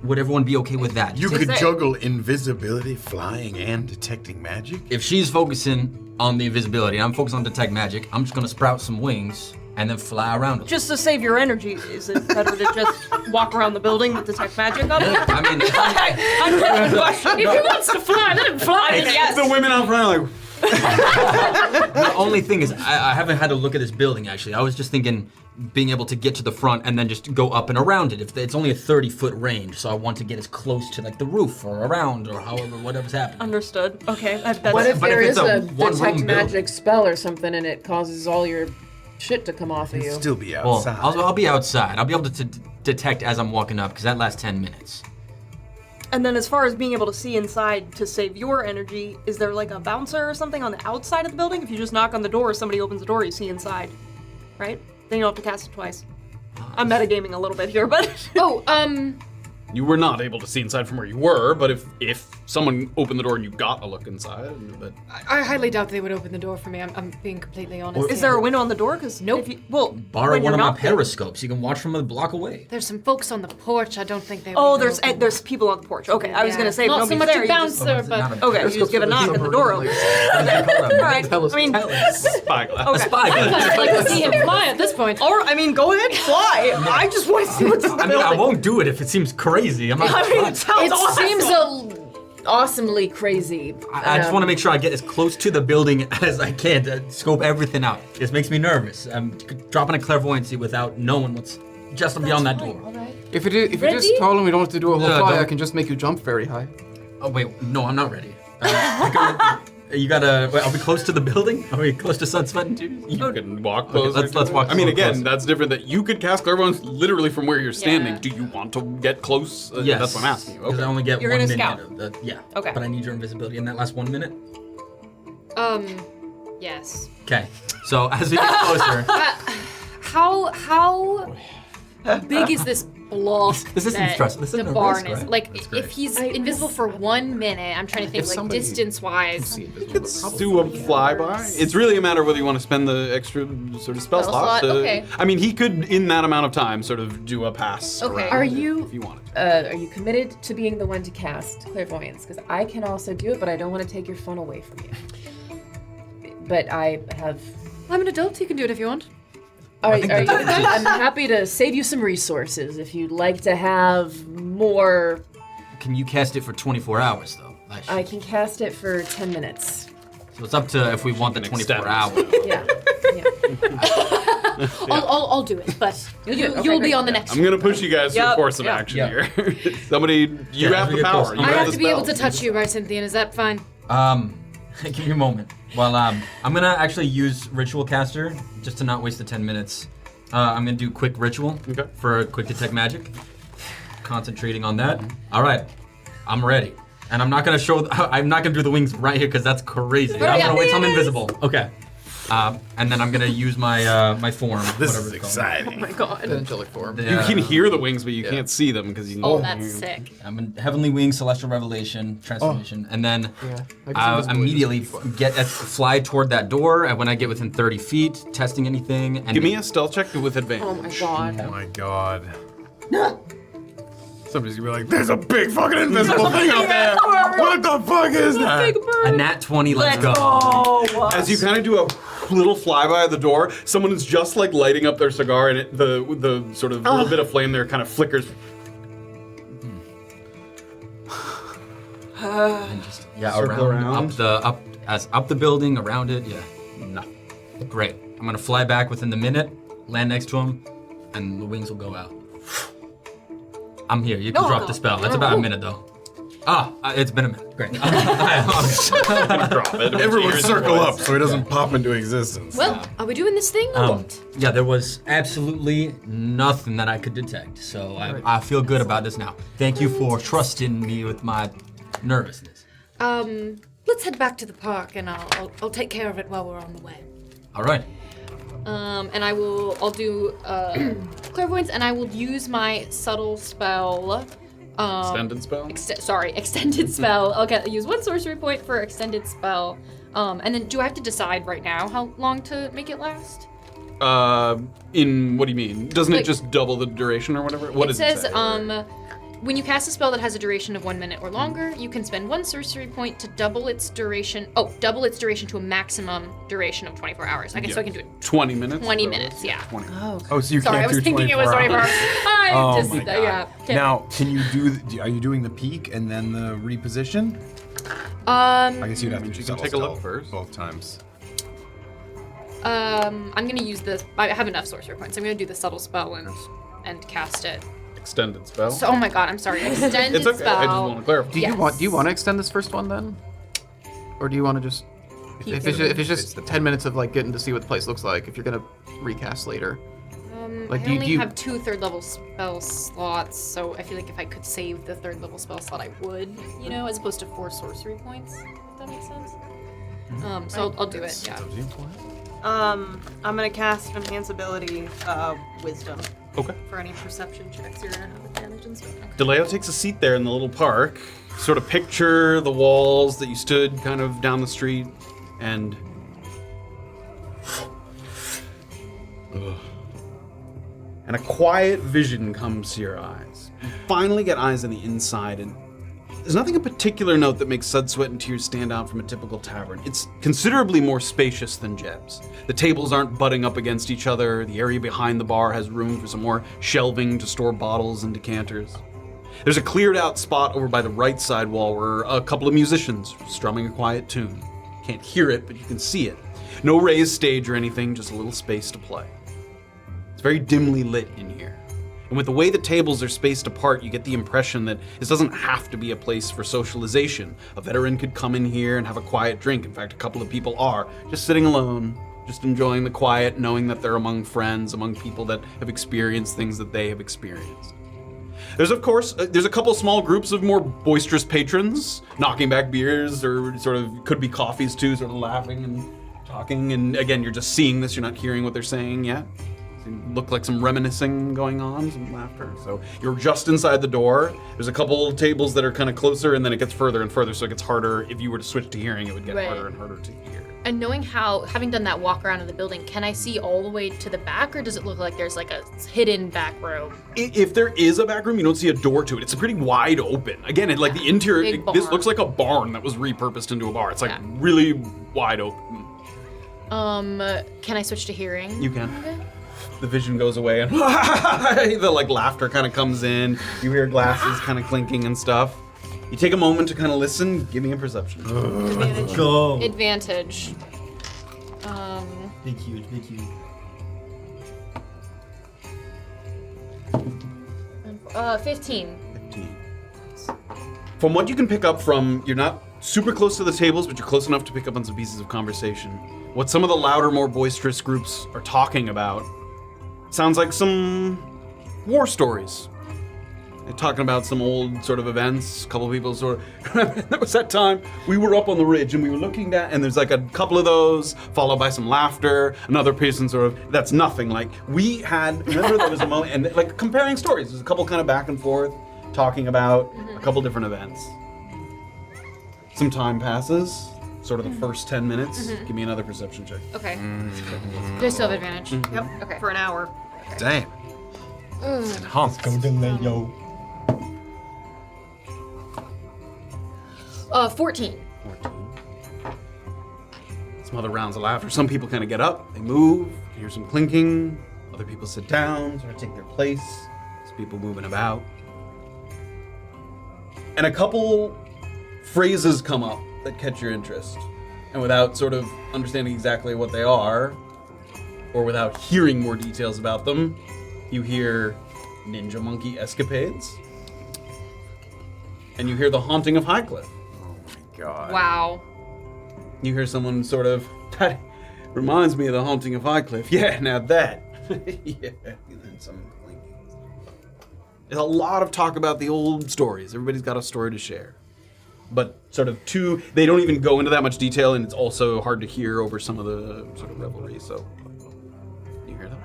Would everyone be okay with that? You Just could take- juggle invisibility, flying, and detecting magic? If she's focusing on the invisibility and I'm focused on detect magic, I'm just gonna sprout some wings and then fly around them. Just to save your energy, is it better to just walk around the building with detect magic on it? I mean, I'm not a question. If he wants to fly, let him fly. Yes. The women out front are like, the only thing is, I haven't had a look at this building, actually. I was just thinking being able to get to the front and then just go up and around it. If it's only a 30-foot range, so I want to get as close to like the roof or around or however, whatever's happening. Understood. Okay. What if But there if is it's a a one-room detect building? magic spell or something and it causes all your shit to come off of you? Still be Well, outside. I'll be outside. I'll be able to detect as I'm walking up, because that lasts 10 minutes. And then as far as being able to see inside to save your energy, is there like a bouncer or something on the outside of the building? If you just knock on the door, somebody opens the door, you see inside, right? Then you don't have to cast it twice. I'm metagaming a little bit here, but... you were not able to see inside from where you were, but if someone opened the door and you got a look inside, but I highly doubt they would open the door for me. I'm being completely honest. Is there a window on the door? Because Nope. Borrow one of my periscopes. You can watch from a block away. There's some folks on the porch. I don't think they. Oh, would there's open. there's people on the porch. Okay, I was gonna say if not so nobody's much there, a you just- bouncer, but Okay, you just give a knock and the door opens. Alright, I mean, spyglass. A spyglass. I'd like to see him fly at this point. or, I mean, go ahead, fly. I just want to see what's in the I mean, I building. won't do it if it seems crazy. I'm not. I mean, it sounds It awesome. seems awesomely crazy. I just want to make sure I get as close to the building as I can to scope everything out. This makes me nervous. I'm dropping a clairvoyancy without knowing what's just beyond that door. If it is Ready? tall and we don't have to do a whole No, fly, I don't. can just make you jump very high. Oh wait, no, I'm not ready. You gotta. Wait, are we close to the building? Are we close to Sunsweat too? You can walk Okay, closer. let's walk. I mean, a little again, closer. that's different. That you could cast clairvoyance literally from where you're standing. Yeah. Do you want to get close? Yes. That's what I'm asking you. Because Okay. I only get You're 1 gonna minute. scout. Of the, yeah. Okay. But I need your invisibility in that last 1 minute. Yes. Okay. So as we get closer, How big is this block? This isn't that stressful. This isn't the a barn risk, is. right? Like, That's great. if he's invisible for 1 minute, I'm trying to think, If like, somebody distance-wise. Let's do a flyby. It's really a matter of whether you want to spend the extra sort of spell slot. slot, okay. I mean, he could, in that amount of time, sort of do a pass. Okay. around Are it you- If you wanted. Are you committed to being the one to cast clairvoyance? Because I can also do it, but I don't want to take your fun away from you. But I have. I'm an adult. You can do it if you want. Are think you, that's- I'm happy to save you some resources if you'd like to have more. can you cast it for 24 hours though? Like, I can cast it for 10 minutes. so it's up to if we want the can 24 extend hours. Yeah. I'll do it, but You'll do it. Okay, you'll be great. on the next I'm one. gonna push you guys to a Yep. course of Yeah. action Yeah. here. Somebody, you Yeah, have as we the get power. closer. You I have have the to be able spell. to touch you, Rysynthian. Is that fine? Give me a moment. Well, I'm gonna actually use Ritual Caster just to not waste the 10 minutes. I'm gonna do quick ritual Okay. for a quick detect magic. Concentrating on that. All right, I'm ready. And I'm not gonna show. I'm not gonna do the wings right here because that's crazy. I'm gonna wait till I'm invisible. Okay. And then I'm gonna use my my form. This whatever is it's called. exciting. my god. The angelic form. You can hear the wings, but you can't see them because you. Oh, that's sick. I'm in Heavenly Wings, Celestial Revelation, Transformation, and then Yeah. I I guess immediately fly toward that door. And when I get within 30 feet, testing anything. And Give me a stealth check with advantage. Oh my god. Oh my god. Somebody's gonna be like, there's a big fucking invisible thing out there! What the fuck is that? a nat 20. Let's go. As you kind of do a little flyby of the door, someone is just like lighting up their cigar, and the sort of little bit of flame there kind of flickers. Yeah, Circle around. Up the building, around it. Yeah. No. Great. I'm gonna fly back within the minute, land next to him, and the wings will go out. I'm here. You can drop the spell. That's about a minute though. It's been a minute. Great. Drop it. Everyone circle up so he doesn't pop into existence. Well, are we doing this thing or what? Yeah, there was absolutely nothing that I could detect, so I feel good about this now. Thank you for trusting me with my nervousness. Let's head back to the park, and I'll take care of it while we're on the way. All right. And I'll do clairvoyance, and I will use my subtle spell. Extended spell. Extended spell. Okay, I'll use 1 sorcery point for extended spell. And then do I have to decide right now how long to make it last? In what do you mean? Doesn't it Like- just double the duration or whatever? What it does says it say? When you cast a spell that has a duration of 1 minute or longer, you can spend 1 sorcery point to double its duration. Double its duration to a maximum duration of 24 hours. I guess so I can do it. 20 minutes? 20 minutes, yeah. 20. Oh, so you Sorry, can't I was do thinking it was 24 hours. Oh I just, my God. yeah. Okay. Now, can you are you doing the peak and then the reposition? I guess you'd have to do you can subtle take a look spell first. both times. I'm gonna use this. I have enough sorcery points. I'm gonna do the subtle spell and cast it. Extended spell. So, oh my god, I'm sorry. Extended it's okay. spell. I just want to clarify. Do you want to extend this first one then, or do you want to just if it's just 10 minutes of like getting to see what the place looks like? If you're gonna recast later, like I only have 2 third-level spell slots, so I feel like if I could save the third-level spell slot, I would, as opposed to 4 sorcery points. If that makes sense. So I'll do it. Yeah. I'm gonna cast Enhance Ability Wisdom. Okay. For any perception checks, you're gonna have advantage and stuff. Leyo takes a seat there in the little park. Sort of picture the walls that you stood kind of down the street, and a quiet vision comes to your eyes. You finally get eyes on the inside, and there's nothing of particular note that makes Sud, Sweat, and Tears stand out from a typical tavern. It's considerably more spacious than Jeb's. The tables aren't butting up against each other. The area behind the bar has room for some more shelving to store bottles and decanters. There's a cleared out spot over by the right side wall where a couple of musicians are strumming a quiet tune. Can't hear it, but you can see it. No raised stage or anything, just a little space to play. It's very dimly lit in here. And with the way the tables are spaced apart, you get the impression that this doesn't have to be a place for socialization. A veteran could come in here and have a quiet drink. In fact, a couple of people are, just sitting alone, just enjoying the quiet, knowing that they're among friends, among people that have experienced things that they have experienced. There's, of course, there's a couple small groups of more boisterous patrons, knocking back beers, or sort of, could be coffees too, sort of laughing and talking. And again, you're just seeing this, you're not hearing what they're saying yet. Look like some reminiscing going on, some laughter. So you're just inside the door. There's a couple tables that are kind of closer, and then it gets further and further, so it gets harder. If you were to switch to hearing, it would get harder and harder to hear. And knowing having done that walk around in the building, can I see all the way to the back, or does it look like there's like a hidden back room? If there is a back room, you don't see a door to it. It's a pretty wide open. Again, the interior, this looks like a barn that was repurposed into a bar. It's like really wide open. Can I switch to hearing? You can. Okay. The vision goes away and the laughter kind of comes in. You hear glasses kind of clinking and stuff. You take a moment to kind of listen. Give me a perception. Advantage. Go. Advantage. Big huge. 15. 15. From what you can pick up from, you're not super close to the tables, but you're close enough to pick up on some pieces of conversation. What some of the louder, more boisterous groups are talking about sounds like some war stories. They're talking about some old sort of events. A couple of people sort of, there was that time we were up on the ridge and we were looking down, and there's like a couple of those, followed by some laughter. Another person sort of, that's nothing. Like remember there was a moment, and like comparing stories. There's a couple kind of back and forth, talking about a couple different events. Some time passes, sort of the first 10 minutes. Give me another perception check. Okay. Do I still have advantage? Yep. Okay. For an hour. Damn. Let's go to Leyo. 14. 14. Some other rounds of laughter. Some people kind of get up, they move, you hear some clinking. Other people sit down, sort of take their place. There's people moving about. And a couple phrases come up that catch your interest. And without sort of understanding exactly what they are, or without hearing more details about them, you hear ninja monkey escapades. And you hear the haunting of Highcliffe. God. Wow. You hear someone sort of, that reminds me of the haunting of Highcliffe. Yeah, now that. Yeah, and then some clinking. There's a lot of talk about the old stories. Everybody's got a story to share. But sort of they don't even go into that much detail, and it's also hard to hear over some of the sort of revelry, so. You hear that?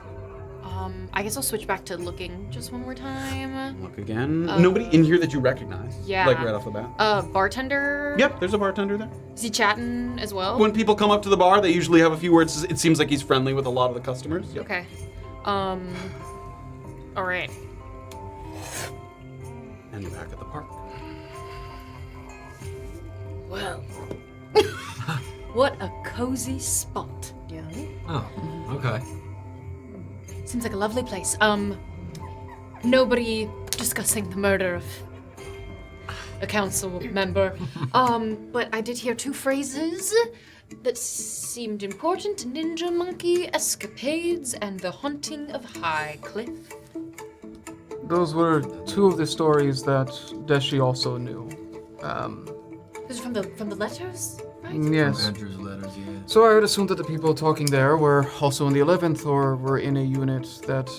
I guess I'll switch back to looking just one more time. Look again. Nobody in here that you recognize. Yeah. Like right off the bat. Bartender? Yep, there's a bartender there. Is he chatting as well? When people come up to the bar, they usually have a few words. It seems like he's friendly with a lot of the customers. Yep. Okay. All right. and back at the park. Well, what a cozy spot. Yeah. Oh, okay. Seems like a lovely place. Nobody discussing the murder of a council member. But I did hear two phrases that seemed important: ninja monkey escapades and the haunting of High Cliff. Those were two of the stories that Deshi also knew. Those are from the letters, right? Yes. Andrew's letters, yeah. So I would assume that the people talking there were also in the 11th or were in a unit that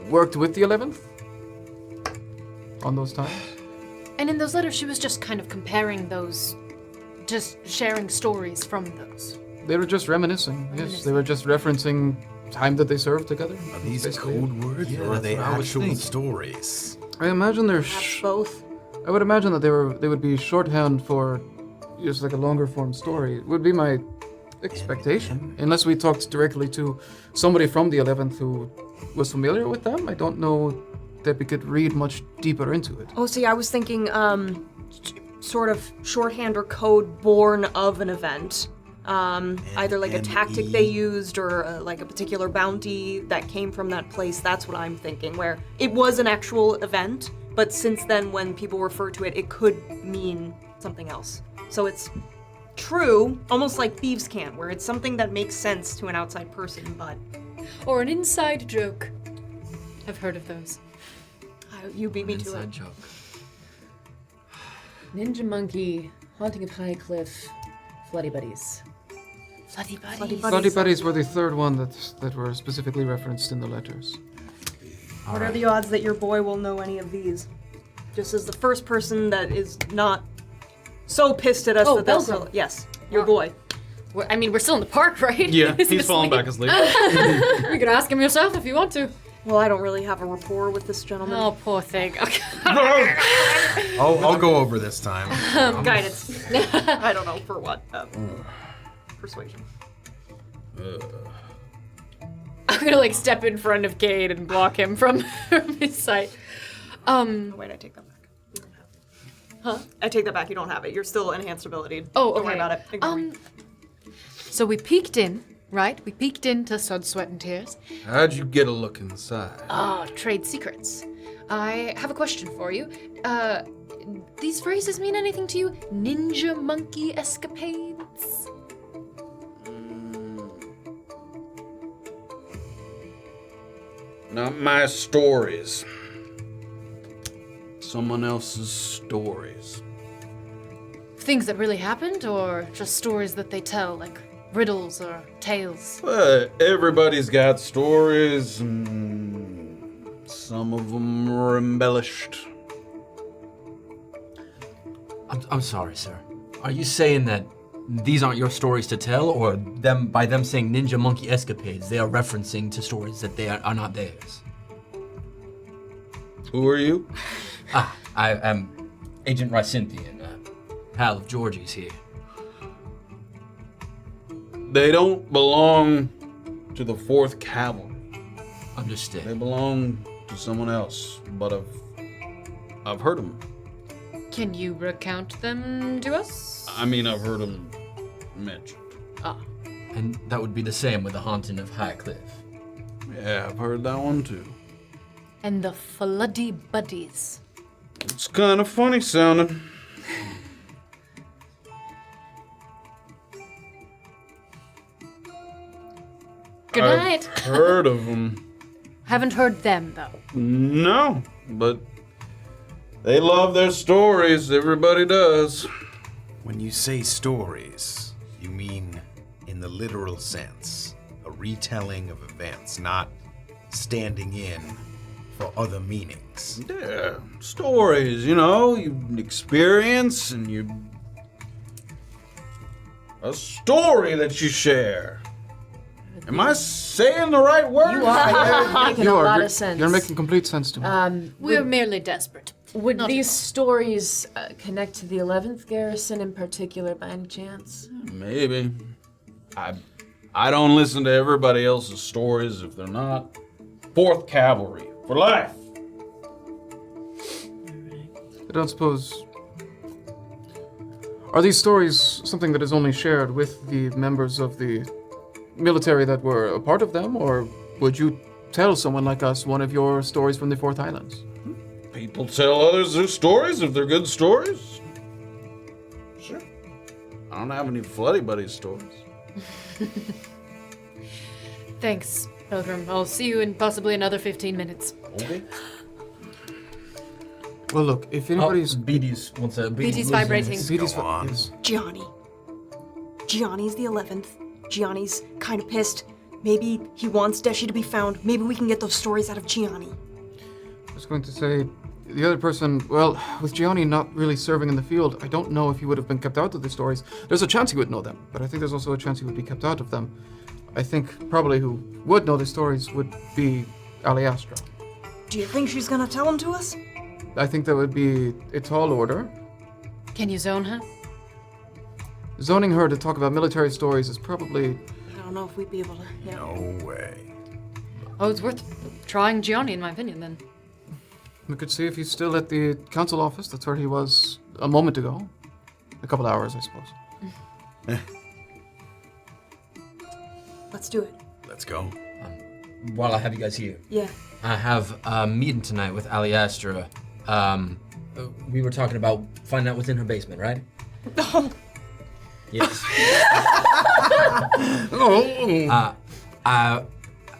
worked with the 11th on those times. And in those letters, she was just kind of comparing those, just sharing stories from those. They were just reminiscing. Yes, they were just referencing time that they served together. Are these basically. code words or are they actual stories? I imagine they're Both. I would imagine that they would be shorthand for just like a longer form story. It would be my expectation. Unless we talked directly to somebody from the 11th who was familiar with them. I don't know that we could read much deeper into it. Oh, see, I was thinking sort of shorthand or code born of an event. Either like a tactic they used or like a particular bounty that came from that place. That's what I'm thinking, where it was an actual event, but since then when people refer to it, it could mean something else. So it's true, almost like Thieves' Cant, where it's something that makes sense to an outside person, but... Or an inside joke. I've heard of those. You beat me to Inside it. joke. Ninja monkey, haunting of High Cliff, Bloody Buddies. Bloody buddies. Bloody Bloody Buddies were the third one that were specifically referenced in the letters. What are the odds that your boy will know any of these? Just as the first person that is not so pissed at us that they'll Belgium. still... Yes, your boy. We're still in the park, right? Yeah, He's he's falling back asleep. You can ask him yourself if you want to. Well, I don't really have a rapport with this gentleman. Oh, poor thing. Okay. I'll go over this time. Guidance. I don't know for what. Persuasion. I'm gonna like step in front of Cade and block him from his sight. Oh, wait, I take that back. You don't have it. Huh? I take that back. You don't have it. You're still enhanced ability. Oh, Don't worry okay. about it. Ignore me. So we peeked in, right? We peeked into Sod, Sweat, and Tears. How'd you get a look inside? Oh, trade secrets. I have a question for you. These phrases mean anything to you? Ninja monkey escapades? Not my stories. Someone else's stories. Things that really happened, or just stories that they tell, like riddles or tales? But everybody's got stories, and some of them are embellished. I'm sorry, sir. Are you saying that these aren't your stories to tell, or by them saying ninja monkey escapades, they are referencing to stories that they are not theirs? Who are you? I am Agent Rysynthian, pal of Georgie's here. They don't belong to the 4th Cavalry. They Understood. belong to someone else, but I've heard them. Can you recount them to us? I mean, I've heard them mentioned. And that would be the same with the haunting of High Cliff. Yeah, I've heard that one too. And the Bloody Buddies. It's kind of funny sounding. Good night. Heard of them. Haven't heard them, though. No, but they love their stories. Everybody does. When you say stories, you mean in the literal sense, a retelling of events, not standing in for other meanings. Yeah, stories, you experience and a story that you share. Am I saying the right word? You are. You're making a lot of sense. You're making complete sense to me. We're merely desperate. Would these stories connect to the 11th garrison in particular by any chance? Maybe. I don't listen to everybody else's stories if they're not. 4th Cavalry for life. I don't suppose... Are these stories something that is only shared with the members of the military that were a part of them, or would you tell someone like us one of your stories from the Fourth Islands? People tell others their stories if they're good stories. Sure. I don't have any Bloody Buddy stories. Thanks, Pilgrim. I'll see you in possibly another 15 minutes. Okay. Well, look, if anybody's... Bete's Bete's vibrating. Bete's yes. Gianni's the 11th. Gianni's kind of pissed. Maybe he wants Deshi to be found. Maybe we can get those stories out of Gianni. I was going to say, the other person, well, with Gianni not really serving in the field, I don't know if he would have been kept out of the stories. There's a chance he would know them, but I think there's also a chance he would be kept out of them. I think probably who would know the stories would be Aliastra. Do you think she's gonna tell them to us? I think that would be a tall order. Can you zone her? Zoning her to talk about military stories is probably... I don't know if we'd be able to, yeah. No way. Oh, it's worth trying Gianni, in my opinion, then. We could see if he's still at the council office. That's where he was a moment ago. A couple hours, I suppose. Let's do it. Let's go. While I have you guys here, Yeah. I have a meeting tonight with Aliastra. We were talking about finding out what's in her basement, right? Oh. Yes.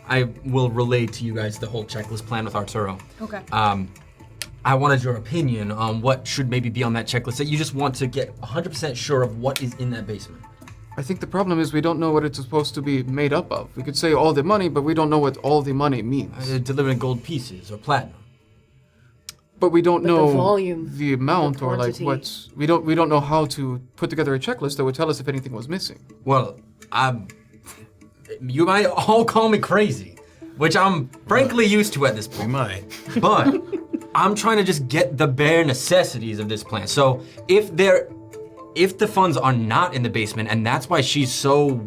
I will relay to you guys the whole checklist plan with Arturo. Okay. I wanted your opinion on what should maybe be on that checklist that you just want to get 100% sure of what is in that basement. I think the problem is we don't know what it's supposed to be made up of. We could say all the money, but we don't know what all the money means. Delivering gold pieces or platinum. But we don't But know the volume, the amount the or like quantity. what's we don't know how to put together a checklist that would tell us if anything was missing. Well, you might all call me crazy, which I'm frankly used to at this point. We might. But I'm trying to just get the bare necessities of this plan. So if the funds are not in the basement, and that's why she's so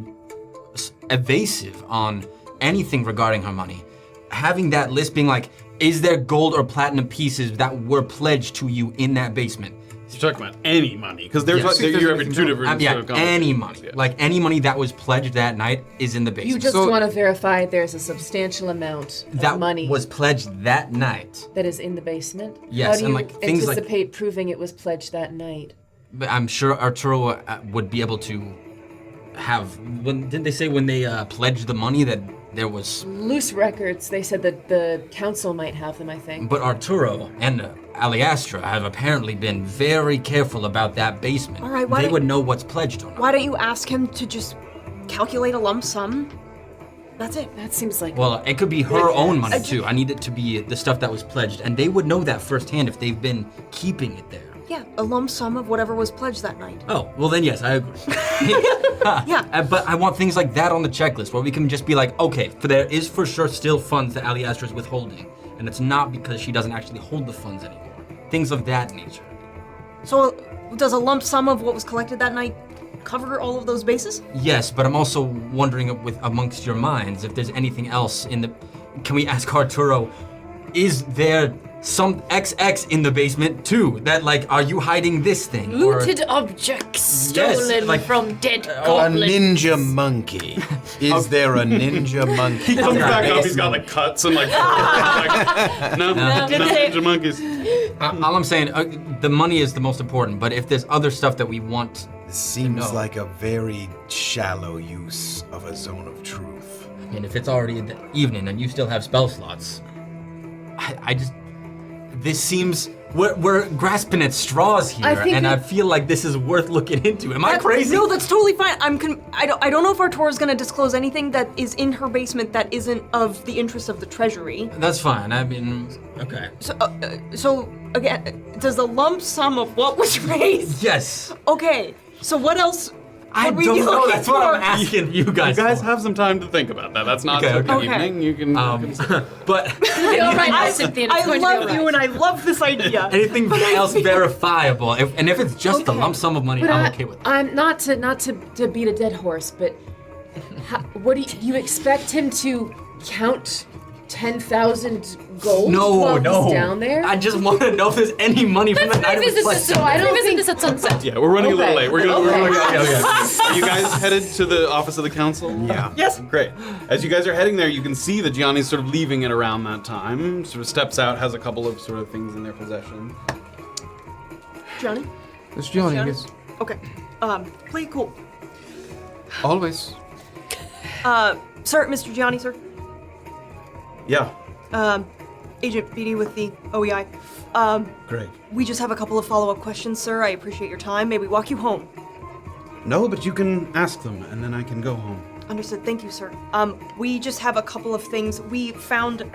evasive on anything regarding her money, having that list being like, is there gold or platinum pieces that were pledged to you in that basement? You're talking about any money, because there's Yes. you're having two different Yeah, sort of conversations. any money. Yeah. Like any money that was pledged that night is in the basement. You just So- want to verify there's a substantial amount of that money was pledged that night. that is in the basement. Yes, How do and, you like, things like- anticipate proving it was pledged that night? But I'm sure Arturo would be able to have. Didn't they say when they pledged the money that there was? Loose records. They said that the council might have them. I think. But Arturo and Aliastra have apparently been very careful about that basement. All right, why they don't- would know what's pledged or not. Why don't you ask him to just calculate a lump sum? That's it. That seems like. Well, it could be her own money too. I need it to be the stuff that was pledged, and they would know that firsthand if they've been keeping it there. Yeah, a lump sum of whatever was pledged that night. Oh, well then yes, I agree. Yeah. But I want things like that on the checklist where we can just be like, okay, there is for sure still funds that Aliastra is withholding, and it's not because she doesn't actually hold the funds anymore. Things of that nature. So, does a lump sum of what was collected that night cover all of those bases? Yes, but I'm also wondering with amongst your minds if there's anything else in the... Can we ask Arturo, is there some XX in the basement too? That like, are you hiding this thing? Looted objects Yes, stolen like- from dead A goblins. ninja monkey. Is there a ninja monkey? He comes back up, he's got like cuts and like, no, ninja monkeys. All I'm saying, the money is the most important, but if there's other stuff that we want... This seems No. like a very shallow use of a zone of truth. I mean, if it's already in the evening and you still have spell slots, I just... This seems... We're grasping at straws here, I think and I that- feel like this is worth looking into. Am I crazy? No, that's totally fine. I don't know if Arturo's gonna disclose anything that is in her basement that isn't of the interest of the treasury. That's fine. I mean, okay. So again, does the lump sum of what was raised? Yes. Okay. So what else? I would we don't be know. looking That's what I'm for? asking you guys. You guys for. have some time to think about that. That's not Okay, okay, okay. evening. You can. But All right, Rysynthian, it's I going to love be you all and right. I love this idea. anything else verifiable, and if it's just a lump sum of money, But I'm okay with it. I'm not to beat a dead horse, but what do you expect him to count 10,000 gold No, while no. he's down there? I just want to know if there's any money from the night of his Revisit flight. this. So I don't revisit think- this at sunset. Yeah, we're running a little Okay. late. We're gonna. Okay. Are you guys headed to the office of the council? Yeah. Yes. Great. As you guys are heading there, you can see that Gianni's sort of leaving it around that time. Sort of steps out, has a couple of sort of things in their possession. Johnny? It's Johnny, Johnny? yes. Okay. Play it cool. Always. Sir, Mr. Gianni, sir. Yeah. Agent Bete with the OEI. Great. We just have a couple of follow-up questions, sir. I appreciate your time. May we walk you home? No, but you can ask them, and then I can go home. Understood. Thank you, sir. We just have a couple of things. We found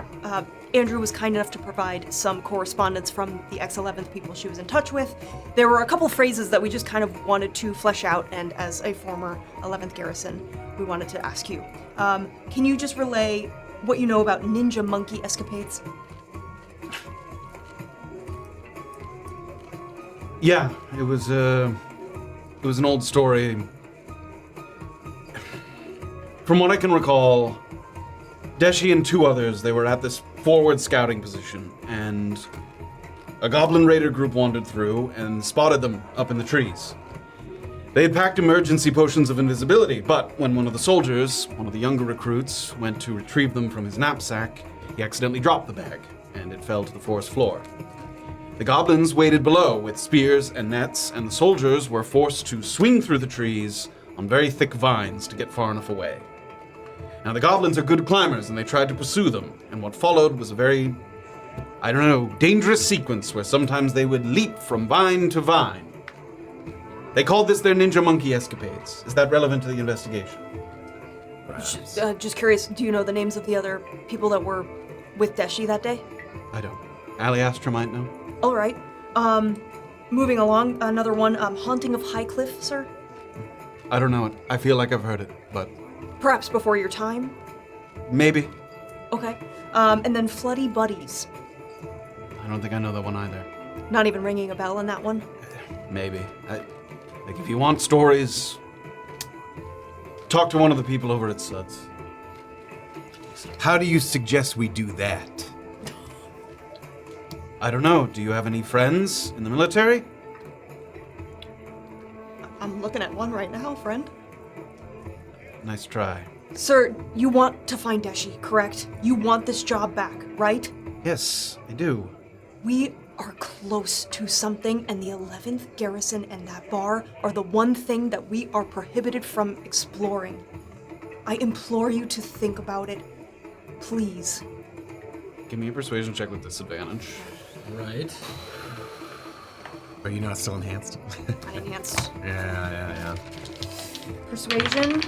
Andrew was kind enough to provide some correspondence from the ex-11th people she was in touch with. There were a couple phrases that we just kind of wanted to flesh out, and as a former 11th garrison, we wanted to ask you. Can you just relay what you know about ninja monkey escapades? Yeah, it was an old story. From what I can recall, Deshi and two others, they were at this forward scouting position, and a goblin raider group wandered through and spotted them up in the trees. They had packed emergency potions of invisibility, but when one of the soldiers, one of the younger recruits, went to retrieve them from his knapsack, he accidentally dropped the bag, and it fell to the forest floor. The goblins waited below with spears and nets, and the soldiers were forced to swing through the trees on very thick vines to get far enough away. Now, the goblins are good climbers, and they tried to pursue them, and what followed was a very, dangerous sequence where sometimes they would leap from vine to vine. They called this their ninja monkey escapades. Is that relevant to the investigation? Just curious, do you know the names of the other people that were with Deshi that day? I don't. Aliastra might know. All right. Moving along, another one, Haunting of Highcliff, sir? I don't know it. I feel like I've heard it, but Perhaps before your time? maybe. Okay. And then Floody Buddies. I don't think I know that one either. Not even ringing a bell on that one? Maybe. Like, if you want stories, talk to one of the people over at Suds. How do you suggest we do that? I don't know. Do you have any friends in the military? I'm looking at one right now, friend. Nice try. Sir, you want to find Deshi, correct? You want this job back, right? Yes, I do. We are close to something, and the 11th garrison and that bar are the one thing that we are prohibited from exploring. I implore you to think about it. Please. Give me a persuasion check with disadvantage. Right. Are you not still enhanced? I enhanced. Yeah. Persuasion.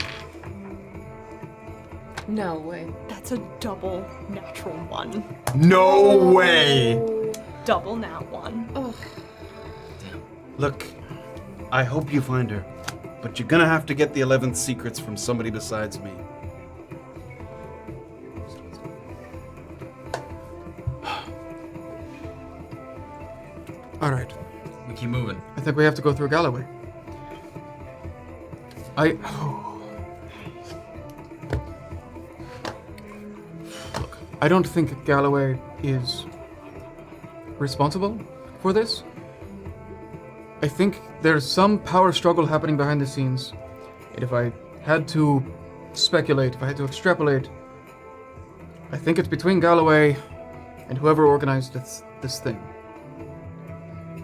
No way. That's a double natural one. No way! Double nat one. Oh, Look, I hope you find her, but you're gonna have to get the 11th secrets from somebody besides me. All right. We keep moving. I think we have to go through Galloway. I don't think Galloway is responsible for this. I think there's some power struggle happening behind the scenes. And if I had to speculate, if I had to extrapolate, I think it's between Galloway and whoever organized this thing.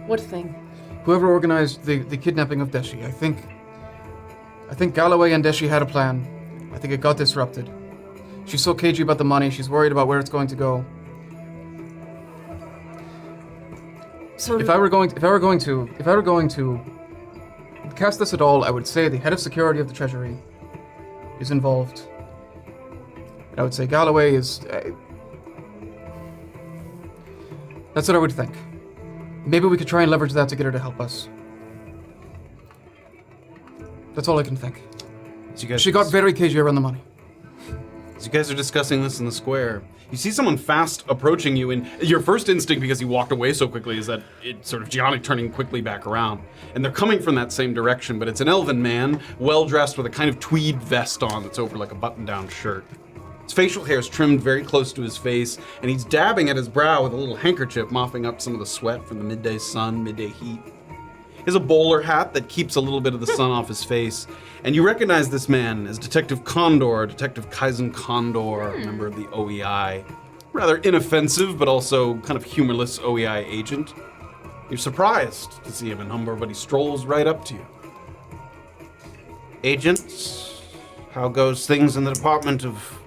what thing? Whoever organized the kidnapping of Deshi. I think Galloway and Deshi had a plan. I think it got disrupted. She's so cagey about the money, she's worried about where it's going to go. So If I were going to cast this at all, I would say the head of security of the Treasury is involved. And I would say Galloway is. That's what I would think. Maybe we could try and leverage that to get her to help us. That's all I can think. As you guys She got very cagey around the money. As you guys are discussing this in the square, you see someone fast approaching you, and your first instinct, because he walked away so quickly, is that it's sort of Gianni turning quickly back around. And they're coming from that same direction, but it's an elven man, well-dressed with a kind of tweed vest on that's over like a button-down shirt. His facial hair is trimmed very close to his face, and he's dabbing at his brow with a little handkerchief, mopping up some of the sweat from the midday sun, midday heat. He has a bowler hat that keeps a little bit of the sun off his face, and you recognize this man as Detective Condor, Detective Kaizen Condor, a member of the OEI. Rather inoffensive, but also kind of humorless OEI agent. You're surprised to see him in Humber, but he strolls right up to you. Agent, how goes things in the Department of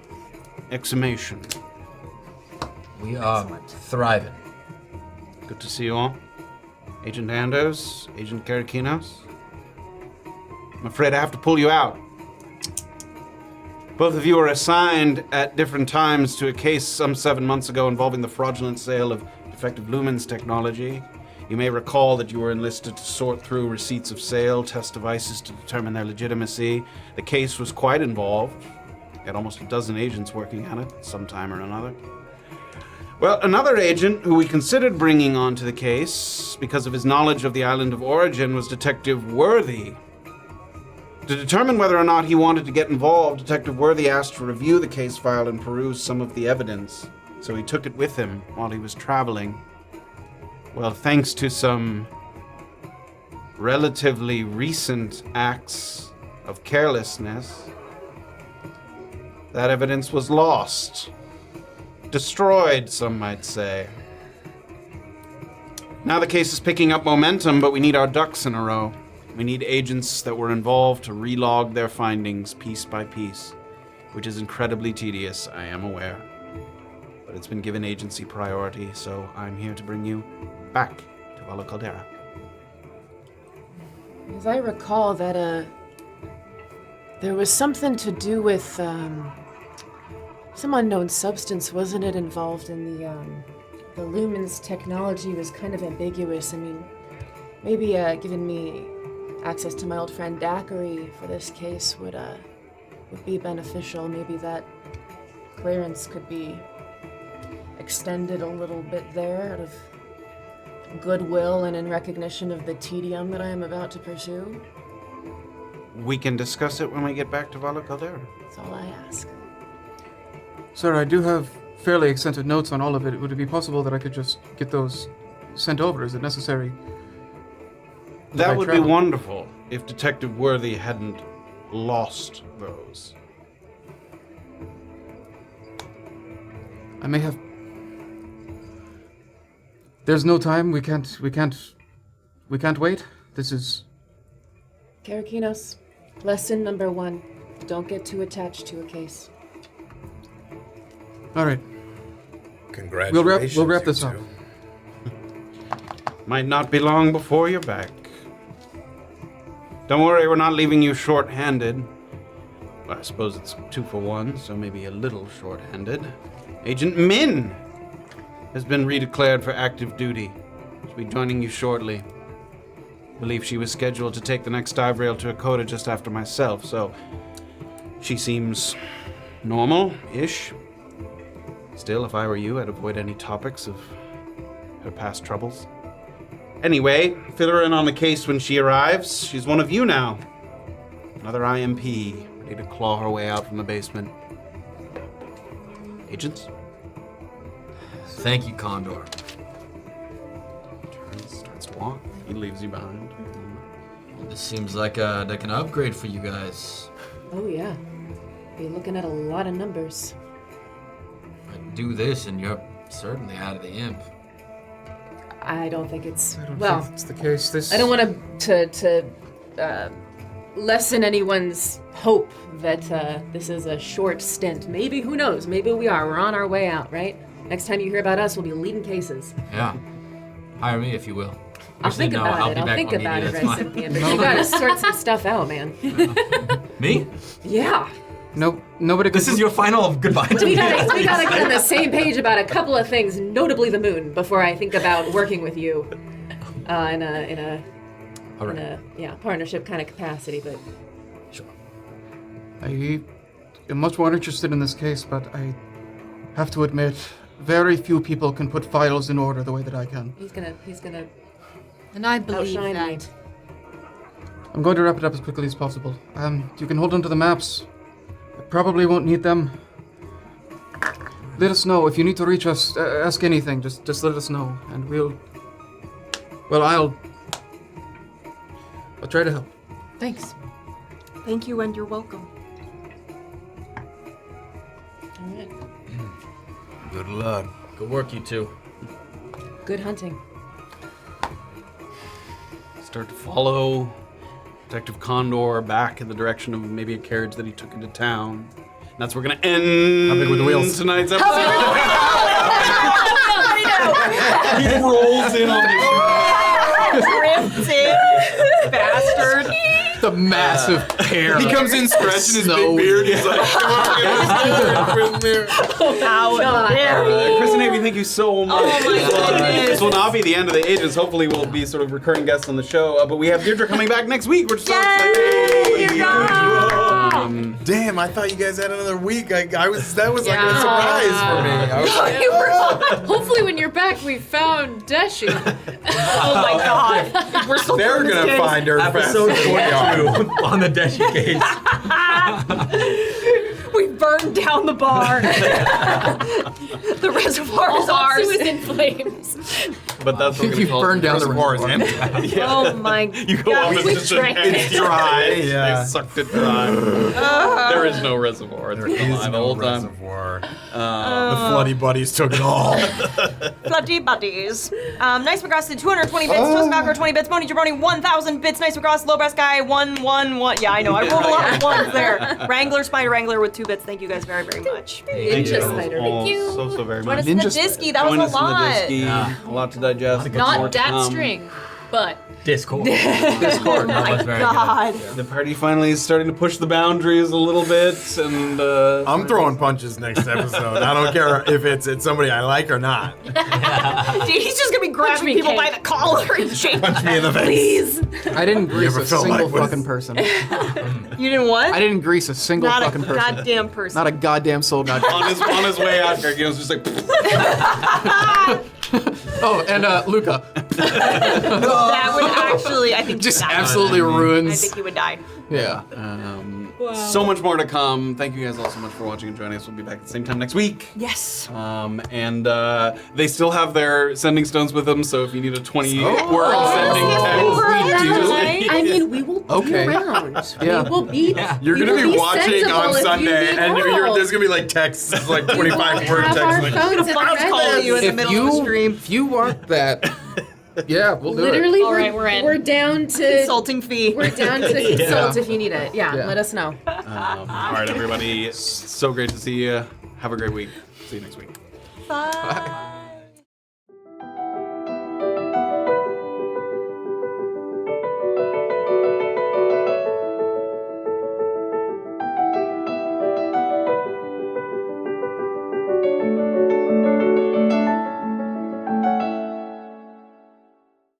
Exhumation? We are thriving. Good to see you all. Agent Anders, Agent Karakinos. I'm afraid I have to pull you out. Both of you were assigned at different times to a case some 7 months ago involving the fraudulent sale of defective lumens technology. You may recall that you were enlisted to sort through receipts of sale, test devices to determine their legitimacy. The case was quite involved. You had almost a dozen agents working on it, sometime or another. Well, another agent who we considered bringing onto the case because of his knowledge of the island of origin was Detective Worthy. To determine whether or not he wanted to get involved, Detective Worthy asked to review the case file and peruse some of the evidence, so he took it with him while he was traveling. Well, thanks to some relatively recent acts of carelessness, that evidence was lost. Destroyed, some might say. Now the case is picking up momentum, but we need our ducks in a row. We need agents that were involved to relog their findings piece by piece, which is incredibly tedious, I am aware. But it's been given agency priority, so I'm here to bring you back to Vala Caldera. As I recall that, there was something to do with, some unknown substance, wasn't it, involved in the lumens technology was kind of ambiguous. I mean, maybe, giving me access to my old friend Daiquiri for this case would be beneficial. Maybe that clearance could be extended a little bit there out of goodwill and in recognition of the tedium that I am about to pursue. We can discuss it when we get back to Vala Caldera. That's all I ask. Sir, I do have fairly extensive notes on all of it. Would it be possible that I could just get those sent over? Is it necessary? That would be wonderful if Detective Worthy hadn't lost those. I may have... There's no time. We can't wait. This is... Karakinos, lesson number 1. Don't get too attached to a case. All right. Congratulations. We'll wrap this up. Might not be long before you're back. Don't worry, we're not leaving you short-handed. Well, I suppose it's 2 for 1, so maybe a little short-handed. Agent Min has been redeclared for active duty. She'll be joining you shortly. I believe she was scheduled to take the next dive rail to Akota just after myself, so she seems normal-ish. Still, if I were you, I'd avoid any topics of her past troubles. Anyway, fill her in on the case when she arrives. She's one of you now. Another IMP, ready to claw her way out from the basement. Agents? Thank you, Condor. Starts to walk. He leaves you behind. This seems like an upgrade for you guys. Oh yeah. Be looking at a lot of numbers. I do this and you're certainly out of the imp. I don't think it's... I don't well, think it's the case. This... I don't want to lessen anyone's hope that this is a short stint. Maybe, who knows? Maybe we are. We're on our way out, right? Next time you hear about us, we'll be leading cases. Yeah. Hire me if you will. I'll think about it. I'll think about it, Rysynthian. But you gotta sort some stuff out, man. Me? Yeah. Nope. Nobody. This is your final goodbye to We me. gotta get on the same page about a couple of things, notably the moon, before I think about working with you in a partnership kind of capacity. But Sure. I am much more interested in this case, but I have to admit, very few people can put files in order the way that I can. he's gonna. And I believe Outshine that. me. I'm going to wrap it up as quickly as possible. You can hold on to the maps. I probably won't need them. let us know if you need to reach us. Ask anything. Just let us know, and we'll. Well, I'll try to help. Thanks. Thank you, and you're welcome. Good luck. Good work, you two. Good hunting. Start to follow Detective Condor back in the direction of maybe a carriage that he took into town. And that's where we're gonna end. How big were the wheels? Tonight's episode. He rolls in on this. Drifting bastard. The massive hair. He comes in scratching his big beard. He's like, come on, get How dare you? Chris and Avery, thank you so much. Oh my goodness. This will not be the end of the ages. Hopefully, we'll be sort of recurring guests on the show. But we have Deirdre coming back next week. We're so excited. Damn, I thought you guys had another week. That was like a surprise for me. I was like, Hopefully, when you're back, we found Deshi. Oh my god. We're so they're gonna find her Episode faster than we are. 22 on the Deshi case. We burned down the bar. The reservoir is Also ours. is in flames. But that's what we're You gonna call burned it. down the Reservoir is reservoir. empty. Oh my You go god. up and We just drank it. it's dry. Yeah. They sucked it dry. There is no reservoir. It's There been is alive the no whole time. reservoir. The Floody Buddies took it all. Bloody buddies. Nice McGrath did 220 bits. Toast Malco 20 bits. Moni Jabroni 1,000 bits. Nice McGrath. Low Brass Guy 111. Yeah, I know. I rolled a lot of ones there. Wrangler Spider Wrangler with 2 bits. Thank you guys very, very much. Ninja spider. Oh, so very Join much. us in the Ninja Disky. That was Join a us in the lot. Disky. A lot to digest. More Not to that come. string, but Discord. Oh my god. The party finally is starting to push the boundaries a little bit, and I'm throwing punches next episode. I don't care if it's somebody I like or not. Dude, he's just gonna be grabbing me, people Cade. by the collar and shaking. Punch me in the face. Please. I didn't grease ever a felt single like this? fucking person. You didn't what? I didn't grease a single Not a fucking person. goddamn person. Not a goddamn soul. Not. on his way out, Karakinos just like. Oh, and Luca. That would actually, I think, Just die. absolutely I ruins. think he would die. Yeah. So much more to come. Thank you guys all so much for watching and joining us. We'll be back at the same time next week. Yes. And they still have their sending stones with them, so if you need a 20-word sending text, I mean, we will be Okay. around. Yeah. We will be. You're we gonna will be watching sensible on if you Sunday, need and help. there's gonna be like texts, like 25 word Have texts. our Like, phones at Bombs calling you in the If middle of the stream. if you want that, yeah, we'll do Literally, All right, we're in. we're down to Consulting fee. we're down to consult if you need it. Yeah, Yeah. let us know. all right, everybody. So great to see you. Have a great week. See you next week. Bye.